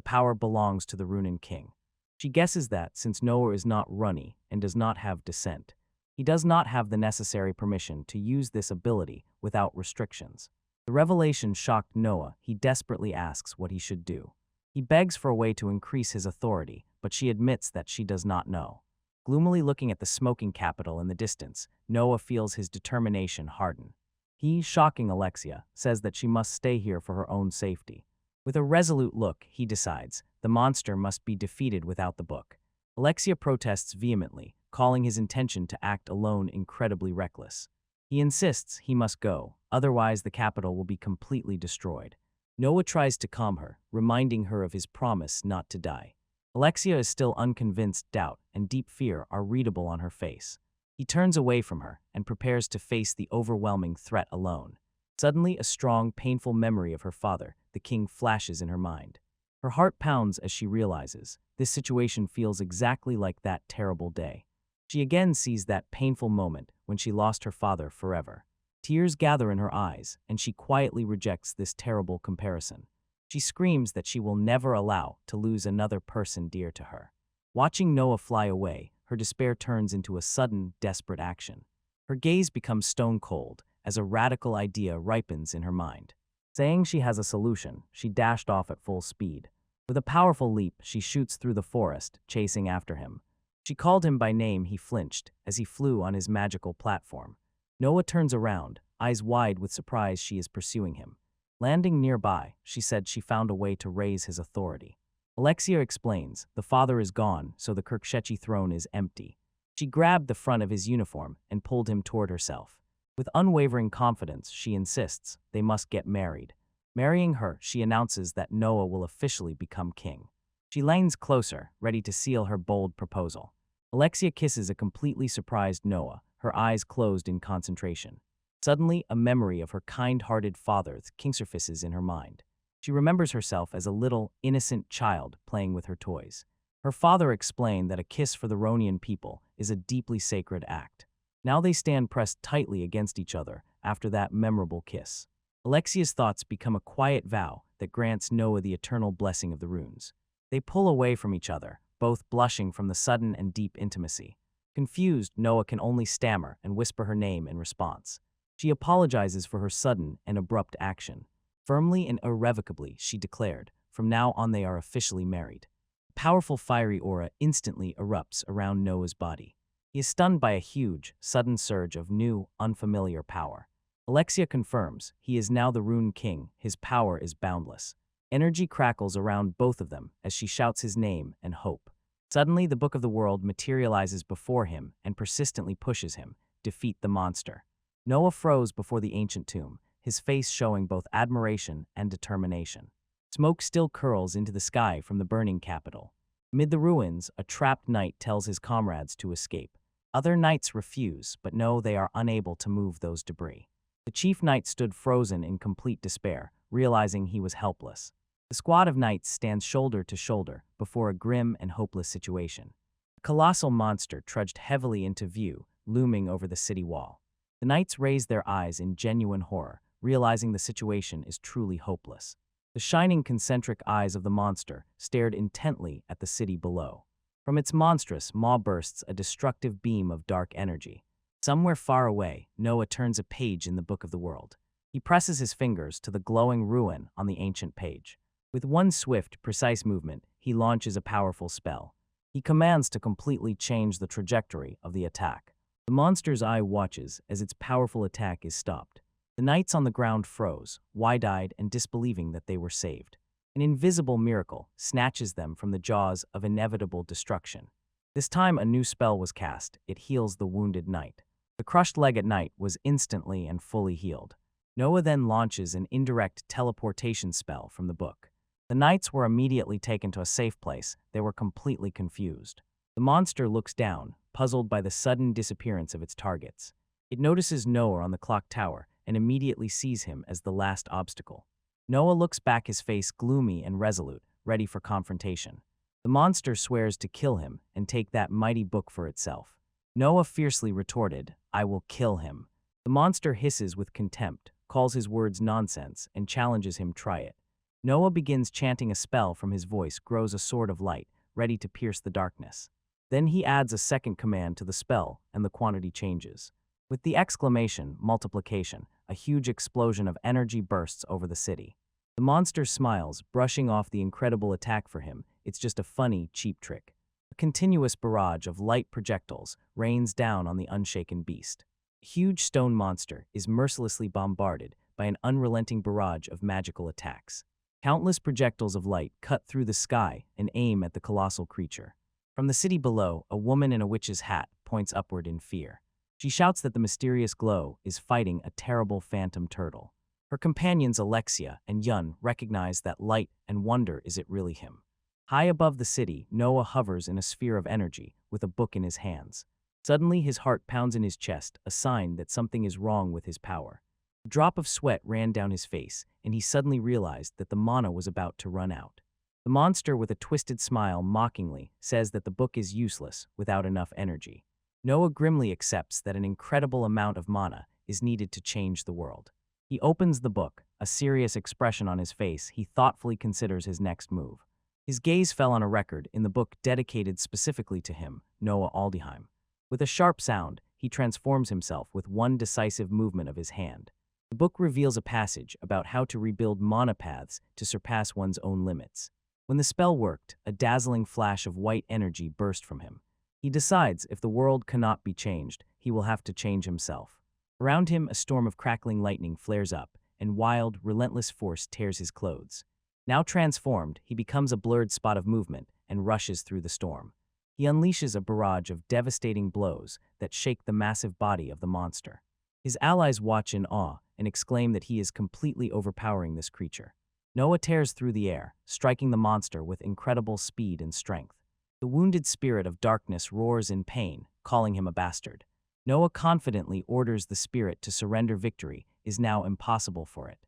power belongs to the Runen King. She guesses that, since Noah is not runny and does not have descent, he does not have the necessary permission to use this ability without restrictions. The revelation shocked Noah. He desperately asks what he should do. He begs for a way to increase his authority, but she admits that she does not know. Gloomily looking at the smoking capital in the distance, Noah feels his determination harden. He, shocking Alexia, says that she must stay here for her own safety. With a resolute look, he decides the monster must be defeated without the book. Alexia protests vehemently, calling his intention to act alone incredibly reckless. He insists he must go, otherwise the capital will be completely destroyed. Noah tries to calm her, reminding her of his promise not to die. Alexia is still unconvinced. Doubt and deep fear are readable on her face. He turns away from her and prepares to face the overwhelming threat alone. Suddenly, a strong, painful memory of her father, the king, flashes in her mind. Her heart pounds as she realizes this situation feels exactly like that terrible day. She again sees that painful moment when she lost her father forever. Tears gather in her eyes, and she quietly rejects this terrible comparison. She screams that she will never allow to lose another person dear to her. Watching Noah fly away, her despair turns into a sudden, desperate action. Her gaze becomes stone cold as a radical idea ripens in her mind. Saying she has a solution, she dashed off at full speed. With a powerful leap, she shoots through the forest, chasing after him. She called him by name. He flinched as he flew on his magical platform. Noah turns around, eyes wide with surprise. She is pursuing him. Landing nearby, she said she found a way to raise his authority. Alexia explains, the father is gone, so the Kirkshechi throne is empty. She grabbed the front of his uniform and pulled him toward herself. With unwavering confidence, she insists they must get married. Marrying her, she announces that Noah will officially become king. She leans closer, ready to seal her bold proposal. Alexia kisses a completely surprised Noah, her eyes closed in concentration. Suddenly, a memory of her kind-hearted father surfaces in her mind. She remembers herself as a little, innocent child playing with her toys. Her father explained that a kiss for the Ronian people is a deeply sacred act. Now they stand pressed tightly against each other after that memorable kiss. Alexia's thoughts become a quiet vow that grants Noah the eternal blessing of the runes. They pull away from each other, both blushing from the sudden and deep intimacy. Confused, Noah can only stammer and whisper her name in response. She apologizes for her sudden and abrupt action. Firmly and irrevocably, she declared, from now on they are officially married. A powerful fiery aura instantly erupts around Noah's body. He is stunned by a huge, sudden surge of new, unfamiliar power. Alexia confirms he is now the Rune King. His power is boundless. Energy crackles around both of them as she shouts his name and hope. Suddenly, the Book of the World materializes before him and persistently pushes him, defeat the monster. Noah froze before the ancient tomb, his face showing both admiration and determination. Smoke still curls into the sky from the burning capital. Amid the ruins, a trapped knight tells his comrades to escape. Other knights refuse, but know they are unable to move those debris. The chief knight stood frozen in complete despair, realizing he was helpless. The squad of knights stands shoulder to shoulder before a grim and hopeless situation. A colossal monster trudged heavily into view, looming over the city wall. The knights raised their eyes in genuine horror, realizing the situation is truly hopeless. The shining concentric eyes of the monster stared intently at the city below. From its monstrous maw bursts a destructive beam of dark energy. Somewhere far away, Noah turns a page in the Book of the World. He presses his fingers to the glowing ruin on the ancient page. With one swift, precise movement, he launches a powerful spell. He commands to completely change the trajectory of the attack. The monster's eye watches as its powerful attack is stopped. The knights on the ground froze, wide-eyed and disbelieving that they were saved. An invisible miracle snatches them from the jaws of inevitable destruction. This time a new spell was cast. It heals the wounded knight. The crushed-legged knight was instantly and fully healed. Noah then launches an indirect teleportation spell from the book. The knights were immediately taken to a safe place. They were completely confused. The monster looks down, puzzled by the sudden disappearance of its targets. It notices Noah on the clock tower and immediately sees him as the last obstacle. Noah looks back, his face gloomy and resolute, ready for confrontation. The monster swears to kill him and take that mighty book for itself. Noah fiercely retorted, "I will kill him." The monster hisses with contempt, calls his words nonsense, and challenges him try it. Noah begins chanting a spell. From his voice grows a sword of light, ready to pierce the darkness. Then he adds a second command to the spell, and the quantity changes. With the exclamation, multiplication, a huge explosion of energy bursts over the city. The monster smiles, brushing off the incredible attack for him. It's just a funny, cheap trick. A continuous barrage of light projectiles rains down on the unshaken beast. A huge stone monster is mercilessly bombarded by an unrelenting barrage of magical attacks. Countless projectiles of light cut through the sky and aim at the colossal creature. From the city below, a woman in a witch's hat points upward in fear. She shouts that the mysterious glow is fighting a terrible phantom turtle. Her companions Alexia and Yun recognize that light and wonder, is it really him? High above the city, Noah hovers in a sphere of energy with a book in his hands. Suddenly his heart pounds in his chest, a sign that something is wrong with his power. A drop of sweat ran down his face, and he suddenly realized that the mana was about to run out. The monster, with a twisted smile, mockingly says that the book is useless without enough energy. Noah grimly accepts that an incredible amount of mana is needed to change the world. He opens the book, a serious expression on his face. He thoughtfully considers his next move. His gaze fell on a record in the book dedicated specifically to him, Noah Aldeheim. With a sharp sound, he transforms himself with one decisive movement of his hand. The book reveals a passage about how to rebuild mana paths to surpass one's own limits. When the spell worked, a dazzling flash of white energy burst from him. He decides if the world cannot be changed, he will have to change himself. Around him, a storm of crackling lightning flares up, and wild, relentless force tears his clothes. Now transformed, he becomes a blurred spot of movement and rushes through the storm. He unleashes a barrage of devastating blows that shake the massive body of the monster. His allies watch in awe and exclaim that he is completely overpowering this creature. Noah tears through the air, striking the monster with incredible speed and strength. The wounded spirit of darkness roars in pain, calling him a bastard. Noah confidently orders the spirit to surrender. Victory is now impossible for it.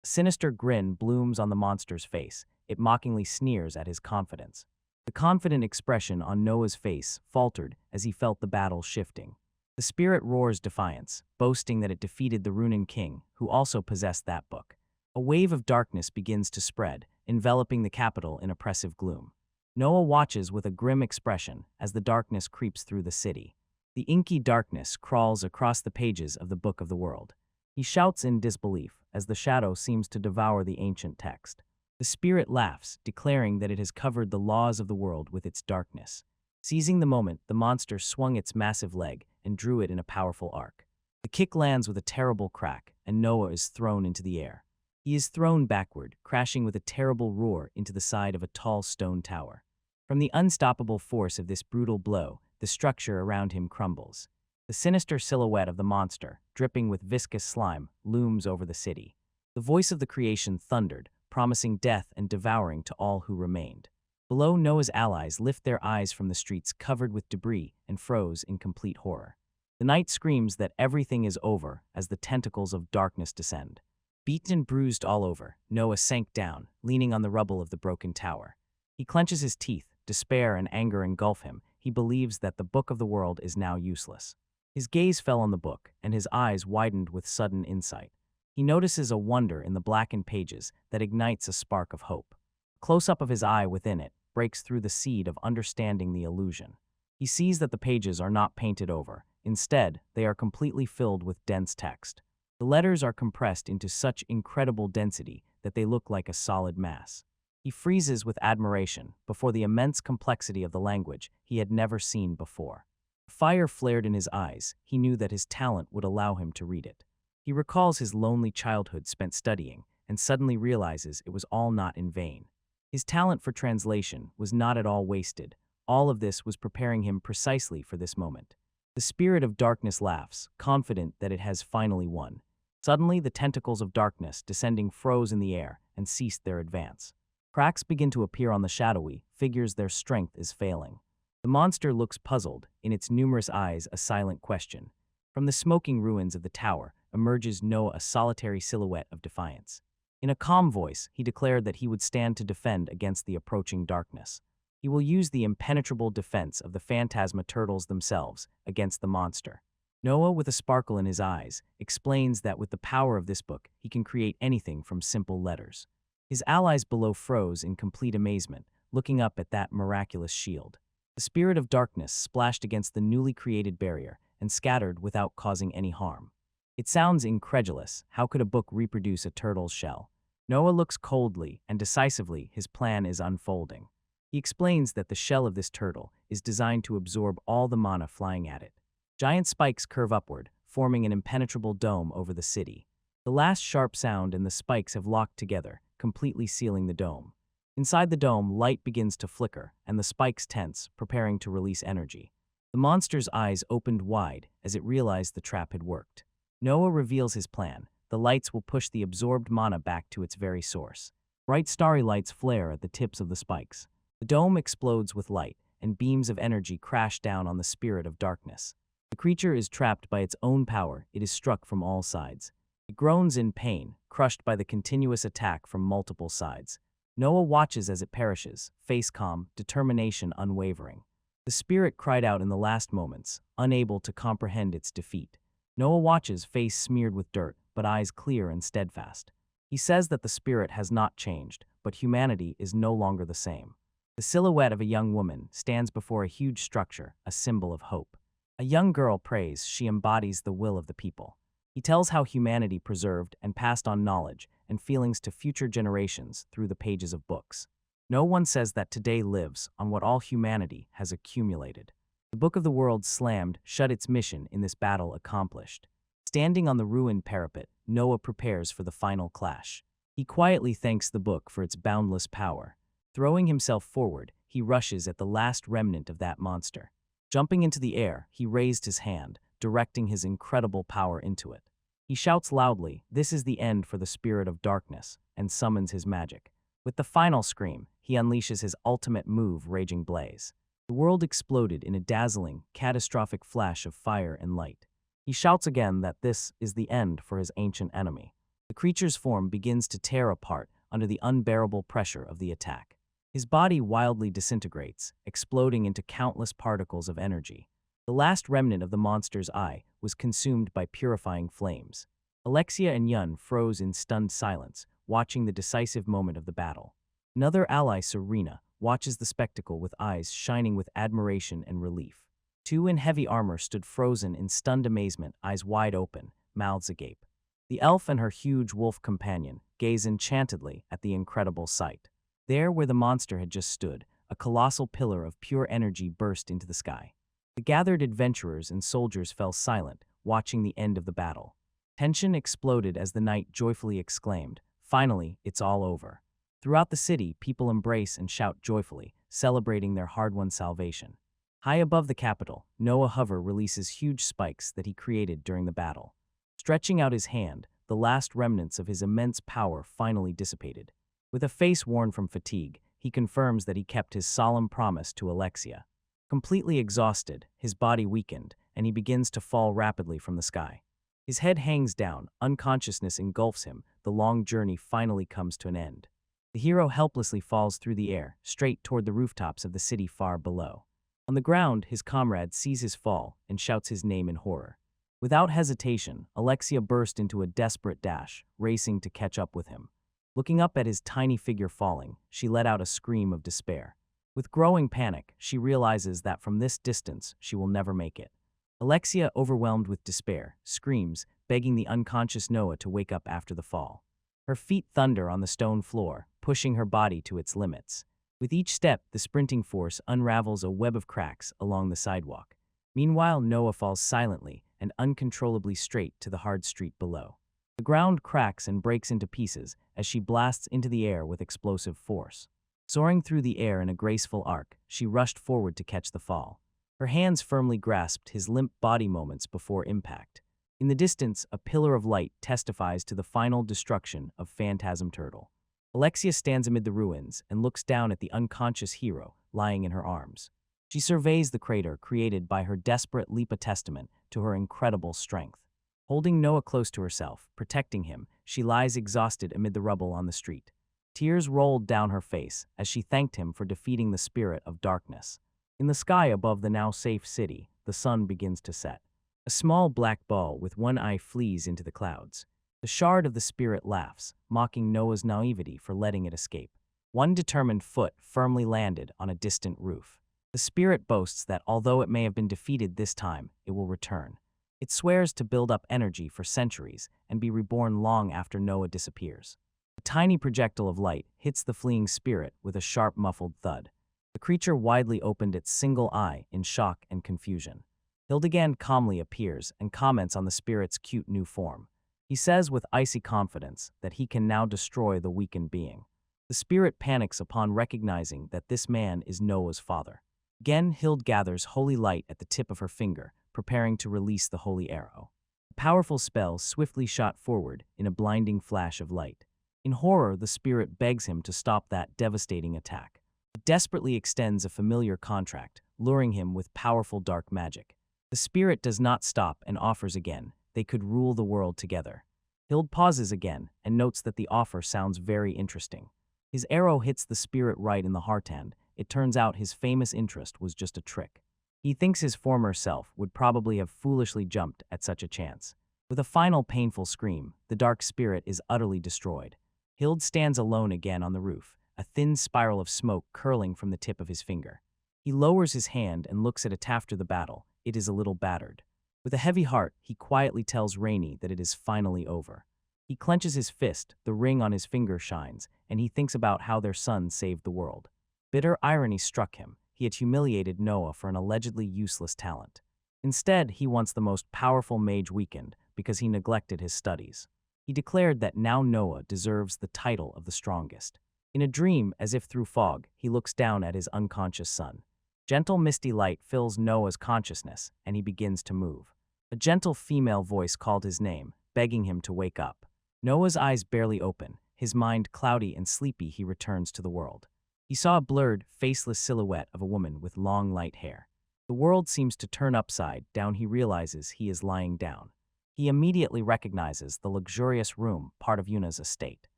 A sinister grin blooms on the monster's face. It mockingly sneers at his confidence. The confident expression on Noah's face faltered as he felt the battle shifting. The spirit roars defiance, boasting that it defeated the Runin king, who also possessed that book. A wave of darkness begins to spread, enveloping the capital in oppressive gloom. Noah watches with a grim expression as the darkness creeps through the city. The inky darkness crawls across the pages of the Book of the World. He shouts in disbelief as the shadow seems to devour the ancient text. The spirit laughs, declaring that it has covered the laws of the world with its darkness. Seizing the moment, the monster swung its massive leg and drew it in a powerful arc. The kick lands with a terrible crack, and Noah is thrown into the air. He is thrown backward, crashing with a terrible roar into the side of a tall stone tower. From the unstoppable force of this brutal blow, the structure around him crumbles. The sinister silhouette of the monster, dripping with viscous slime, looms over the city. The voice of the creation thundered, promising death and devouring to all who remained. Below, Noah's allies lift their eyes from the streets covered with debris and froze in complete horror. The night screams that everything is over as the tentacles of darkness descend. Beaten and bruised all over, Noah sank down, leaning on the rubble of the broken tower. He clenches his teeth, despair and anger engulf him. He believes that the Book of the World is now useless. His gaze fell on the book, and his eyes widened with sudden insight. He notices a wonder in the blackened pages that ignites a spark of hope. A close-up of his eye within it breaks through the seed of understanding the illusion. He sees that the pages are not painted over. Instead, they are completely filled with dense text. The letters are compressed into such incredible density that they look like a solid mass. He freezes with admiration before the immense complexity of the language he had never seen before. Fire flared in his eyes. He knew that his talent would allow him to read it. He recalls his lonely childhood spent studying and suddenly realizes it was all not in vain. His talent for translation was not at all wasted. All of this was preparing him precisely for this moment. The spirit of darkness laughs, confident that it has finally won. Suddenly, the tentacles of darkness descending froze in the air and ceased their advance. Cracks begin to appear on the shadowy figures. Their strength is failing. The monster looks puzzled, in its numerous eyes a silent question. From the smoking ruins of the tower emerges Noah, a solitary silhouette of defiance. In a calm voice, he declared that he would stand to defend against the approaching darkness. He will use the impenetrable defense of the phantasma turtles themselves against the monster. Noah, with a sparkle in his eyes, explains that with the power of this book, he can create anything from simple letters. His allies below froze in complete amazement, looking up at that miraculous shield. The spirit of darkness splashed against the newly created barrier, and scattered without causing any harm. It sounds incredulous. How could a book reproduce a turtle's shell? Noah looks coldly, and decisively his plan is unfolding. He explains that the shell of this turtle is designed to absorb all the mana flying at it. Giant spikes curve upward, forming an impenetrable dome over the city. The last sharp sound and the spikes have locked together, completely sealing the dome. Inside the dome, light begins to flicker, and the spikes tense, preparing to release energy. The monster's eyes opened wide as it realized the trap had worked. Noah reveals his plan. The lights will push the absorbed mana back to its very source. Bright starry lights flare at the tips of the spikes. The dome explodes with light, and beams of energy crash down on the spirit of darkness. The creature is trapped by its own power. It is struck from all sides. It groans in pain, crushed by the continuous attack from multiple sides. Noah watches as it perishes, face calm, determination unwavering. The spirit cried out in the last moments, unable to comprehend its defeat. Noah watches, face smeared with dirt, but eyes clear and steadfast. He says that the spirit has not changed, but humanity is no longer the same. The silhouette of a young woman stands before a huge structure, a symbol of hope. A young girl prays. She embodies the will of the people. He tells how humanity preserved and passed on knowledge and feelings to future generations through the pages of books. No one says that today lives on what all humanity has accumulated. The Book of the World slammed shut its mission in this battle accomplished. Standing on the ruined parapet, Noah prepares for the final clash. He quietly thanks the book for its boundless power. Throwing himself forward, he rushes at the last remnant of that monster. Jumping into the air, he raised his hand, directing his incredible power into it. He shouts loudly, "This is the end for the spirit of darkness," and summons his magic. With the final scream, he unleashes his ultimate move, Raging Blaze. The world exploded in a dazzling, catastrophic flash of fire and light. He shouts again that this is the end for his ancient enemy. The creature's form begins to tear apart under the unbearable pressure of the attack. His body wildly disintegrates, exploding into countless particles of energy. The last remnant of the monster's eye was consumed by purifying flames. Alexia and Yun froze in stunned silence, watching the decisive moment of the battle. Another ally, Serena, watches the spectacle with eyes shining with admiration and relief. Two in heavy armor stood frozen in stunned amazement, eyes wide open, mouths agape. The elf and her huge wolf companion gaze enchantedly at the incredible sight. There, where the monster had just stood, a colossal pillar of pure energy burst into the sky. The gathered adventurers and soldiers fell silent, watching the end of the battle. Tension exploded as the knight joyfully exclaimed, "Finally, it's all over." Throughout the city, people embrace and shout joyfully, celebrating their hard-won salvation. High above the capital, Noah Hover releases huge spikes that he created during the battle. Stretching out his hand, the last remnants of his immense power finally dissipated. With a face worn from fatigue, he confirms that he kept his solemn promise to Alexia. Completely exhausted, his body weakened, and he begins to fall rapidly from the sky. His head hangs down, unconsciousness engulfs him, the long journey finally comes to an end. The hero helplessly falls through the air, straight toward the rooftops of the city far below. On the ground, his comrade sees his fall and shouts his name in horror. Without hesitation, Alexia burst into a desperate dash, racing to catch up with him. Looking up at his tiny figure falling, she let out a scream of despair. With growing panic, she realizes that from this distance, she will never make it. Alexia, overwhelmed with despair, screams, begging the unconscious Noah to wake up after the fall. Her feet thunder on the stone floor, pushing her body to its limits. With each step, the sprinting force unravels a web of cracks along the sidewalk. Meanwhile, Noah falls silently and uncontrollably straight to the hard street below. The ground cracks and breaks into pieces as she blasts into the air with explosive force. Soaring through the air in a graceful arc, she rushed forward to catch the fall. Her hands firmly grasped his limp body moments before impact. In the distance, a pillar of light testifies to the final destruction of Phantasm Turtle. Alexia stands amid the ruins and looks down at the unconscious hero lying in her arms. She surveys the crater created by her desperate leap, a testament to her incredible strength. Holding Noah close to herself, protecting him, she lies exhausted amid the rubble on the street. Tears rolled down her face as she thanked him for defeating the spirit of darkness. In the sky above the now safe city, the sun begins to set. A small black ball with one eye flees into the clouds. The shard of the spirit laughs, mocking Noah's naivety for letting it escape. One determined foot firmly landed on a distant roof. The spirit boasts that although it may have been defeated this time, it will return. It swears to build up energy for centuries and be reborn long after Noah disappears. A tiny projectile of light hits the fleeing spirit with a sharp, muffled thud. The creature widely opened its single eye in shock and confusion. Hildegan calmly appears and comments on the spirit's cute new form. He says with icy confidence that he can now destroy the weakened being. The spirit panics upon recognizing that this man is Noah's father. Again, Hild gathers holy light at the tip of her finger, preparing to release the holy arrow. The powerful spell swiftly shot forward in a blinding flash of light. In horror, the spirit begs him to stop that devastating attack. It desperately extends a familiar contract, luring him with powerful dark magic. The spirit does not stop and offers again. They could rule the world together. Hild pauses again and notes that the offer sounds very interesting. His arrow hits the spirit right in the heartland. It turns out his famous interest was just a trick. He thinks his former self would probably have foolishly jumped at such a chance. With a final painful scream, the dark spirit is utterly destroyed. Hild stands alone again on the roof, a thin spiral of smoke curling from the tip of his finger. He lowers his hand and looks at it after the battle. It is a little battered. With a heavy heart, he quietly tells Rainey that it is finally over. He clenches his fist, the ring on his finger shines, and he thinks about how their son saved the world. Bitter irony struck him. He had humiliated Noah for an allegedly useless talent. Instead, he wants the most powerful mage weakened because he neglected his studies. He declared that now Noah deserves the title of the strongest. In a dream, as if through fog, he looks down at his unconscious son. Gentle misty light fills Noah's consciousness, and he begins to move. A gentle female voice called his name, begging him to wake up. Noah's eyes barely open, his mind cloudy and sleepy. He returns to the world. He saw a blurred, faceless silhouette of a woman with long, light hair. The world seems to turn upside down. He realizes he is lying down. He immediately recognizes the luxurious room, part of Yuna's estate.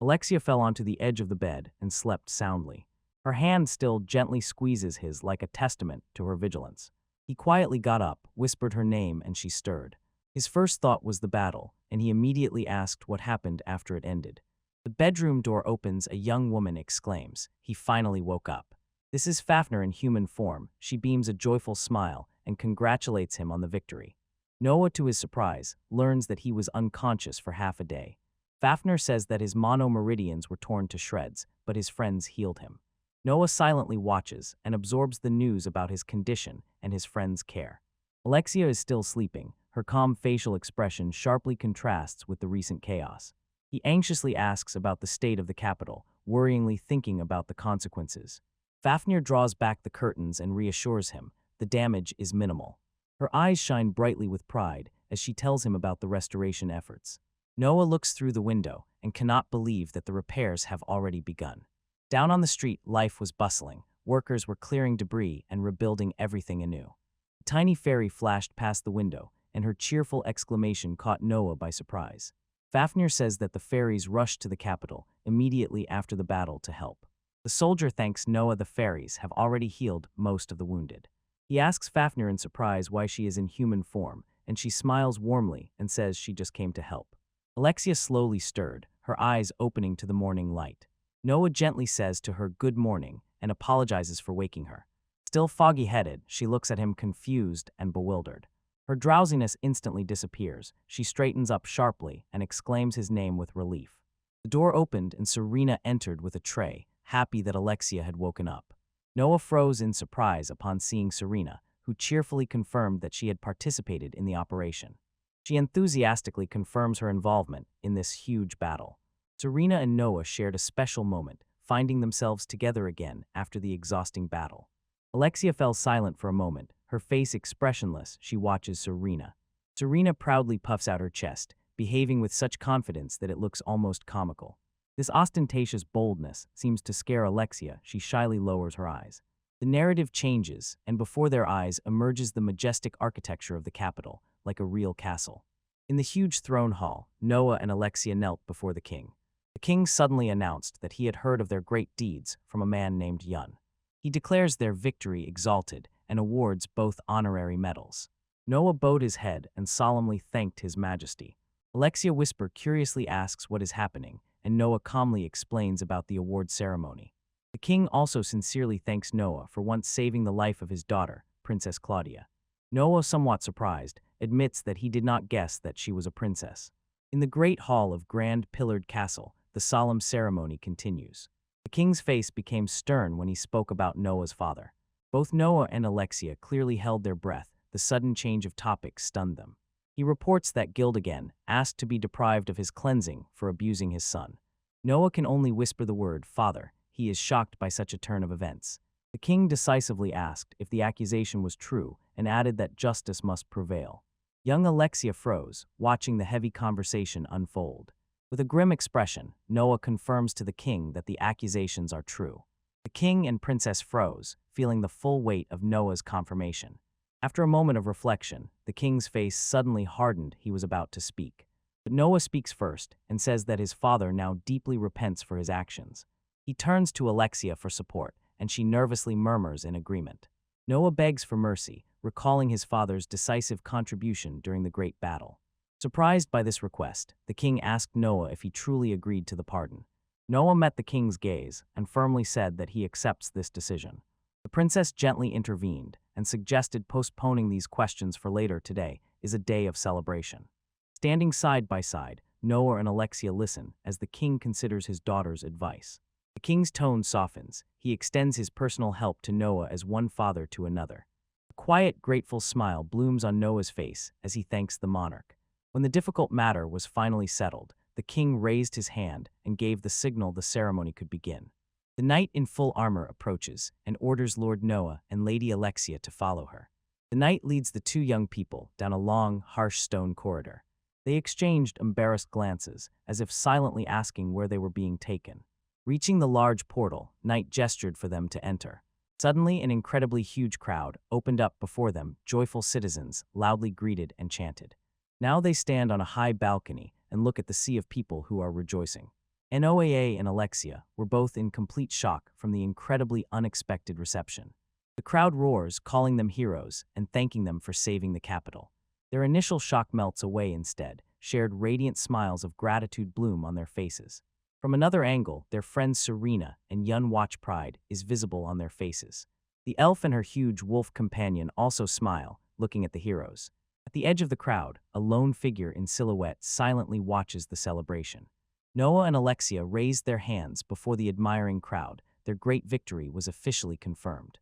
Alexia fell onto the edge of the bed and slept soundly. Her hand still gently squeezes his like a testament to her vigilance. He quietly got up, whispered her name, and she stirred. His first thought was the battle, and he immediately asked what happened after it ended. The bedroom door opens, a young woman exclaims. He finally woke up. This is Fafnir in human form. She beams a joyful smile and congratulates him on the victory. Noah, to his surprise, learns that he was unconscious for half a day. Fafnir says that his monomeridians were torn to shreds, but his friends healed him. Noah silently watches and absorbs the news about his condition and his friends' care. Alexia is still sleeping. Her calm facial expression sharply contrasts with the recent chaos. He anxiously asks about the state of the capital, worryingly thinking about the consequences. Fafnir draws back the curtains and reassures him the damage is minimal. Her eyes shine brightly with pride as she tells him about the restoration efforts. Noah looks through the window and cannot believe that the repairs have already begun. Down on the street, life was bustling. Workers were clearing debris and rebuilding everything anew. A tiny fairy flashed past the window, and her cheerful exclamation caught Noah by surprise. Fafnir says that the fairies rushed to the capital immediately after the battle to help. The soldier thanks Noah. The fairies have already healed most of the wounded. He asks Fafnir in surprise why she is in human form, and she smiles warmly and says she just came to help. Alexia slowly stirred, her eyes opening to the morning light. Noah gently says to her good morning and apologizes for waking her. Still foggy-headed, she looks at him confused and bewildered. Her drowsiness instantly disappears. She straightens up sharply and exclaims his name with relief. The door opened and Serena entered with a tray, happy that Alexia had woken up. Noah froze in surprise upon seeing Serena, who cheerfully confirmed that she had participated in the operation. She enthusiastically confirms her involvement in this huge battle. Serena and Noah shared a special moment, finding themselves together again after the exhausting battle. Alexia fell silent for a moment, her face expressionless. She watches Serena. Serena proudly puffs out her chest, behaving with such confidence that it looks almost comical. This ostentatious boldness seems to scare Alexia. She shyly lowers her eyes. The narrative changes, and before their eyes emerges the majestic architecture of the capital, like a real castle. In the huge throne hall, Noah and Alexia knelt before the king. The king suddenly announced that he had heard of their great deeds from a man named Yun. He declares their victory exalted and awards both honorary medals. Noah bowed his head and solemnly thanked his majesty. Alexia Whisper curiously asks what is happening, and Noah calmly explains about the award ceremony. The king also sincerely thanks Noah for once saving the life of his daughter, Princess Claudia. Noah, somewhat surprised, admits that he did not guess that she was a princess. In the great hall of grand pillared castle, the solemn ceremony continues. The king's face became stern when he spoke about Noah's father. Both Noah and Alexia clearly held their breath. The sudden change of topic stunned them. He reports that Gildigan asked to be deprived of his cleansing for abusing his son. Noah can only whisper the word, "Father." He is shocked by such a turn of events. The king decisively asked if the accusation was true and added that justice must prevail. Young Alexia froze, watching the heavy conversation unfold. With a grim expression, Noah confirms to the king that the accusations are true. The king and princess froze, feeling the full weight of Noah's confirmation. After a moment of reflection, the king's face suddenly hardened. He was about to speak. But Noah speaks first and says that his father now deeply repents for his actions. He turns to Alexia for support, and she nervously murmurs in agreement. Noah begs for mercy, recalling his father's decisive contribution during the great battle. Surprised by this request, the king asked Noah if he truly agreed to the pardon. Noah met the king's gaze and firmly said that he accepts this decision. The princess gently intervened and suggested postponing these questions for later. Today is a day of celebration. Standing side by side, Noah and Alexia listen as the king considers his daughter's advice. The king's tone softens. He extends his personal help to Noah as one father to another. A quiet, grateful smile blooms on Noah's face as he thanks the monarch. When the difficult matter was finally settled, the king raised his hand and gave the signal the ceremony could begin. The knight in full armor approaches and orders Lord Noah and Lady Alexia to follow her. The knight leads the two young people down a long, harsh stone corridor. They exchanged embarrassed glances, as if silently asking where they were being taken. Reaching the large portal, Knight gestured for them to enter. Suddenly, an incredibly huge crowd opened up before them. Joyful citizens loudly greeted and chanted. Now they stand on a high balcony and look at the sea of people who are rejoicing. Noah and Alexia were both in complete shock from the incredibly unexpected reception. The crowd roars, calling them heroes and thanking them for saving the capital. Their initial shock melts away instead. Shared radiant smiles of gratitude bloom on their faces. From another angle, their friends Serena and Yun Watch pride is visible on their faces. The elf and her huge wolf companion also smile, looking at the heroes. At the edge of the crowd, a lone figure in silhouette silently watches the celebration. Noah and Alexia raised their hands before the admiring crowd. Their great victory was officially confirmed.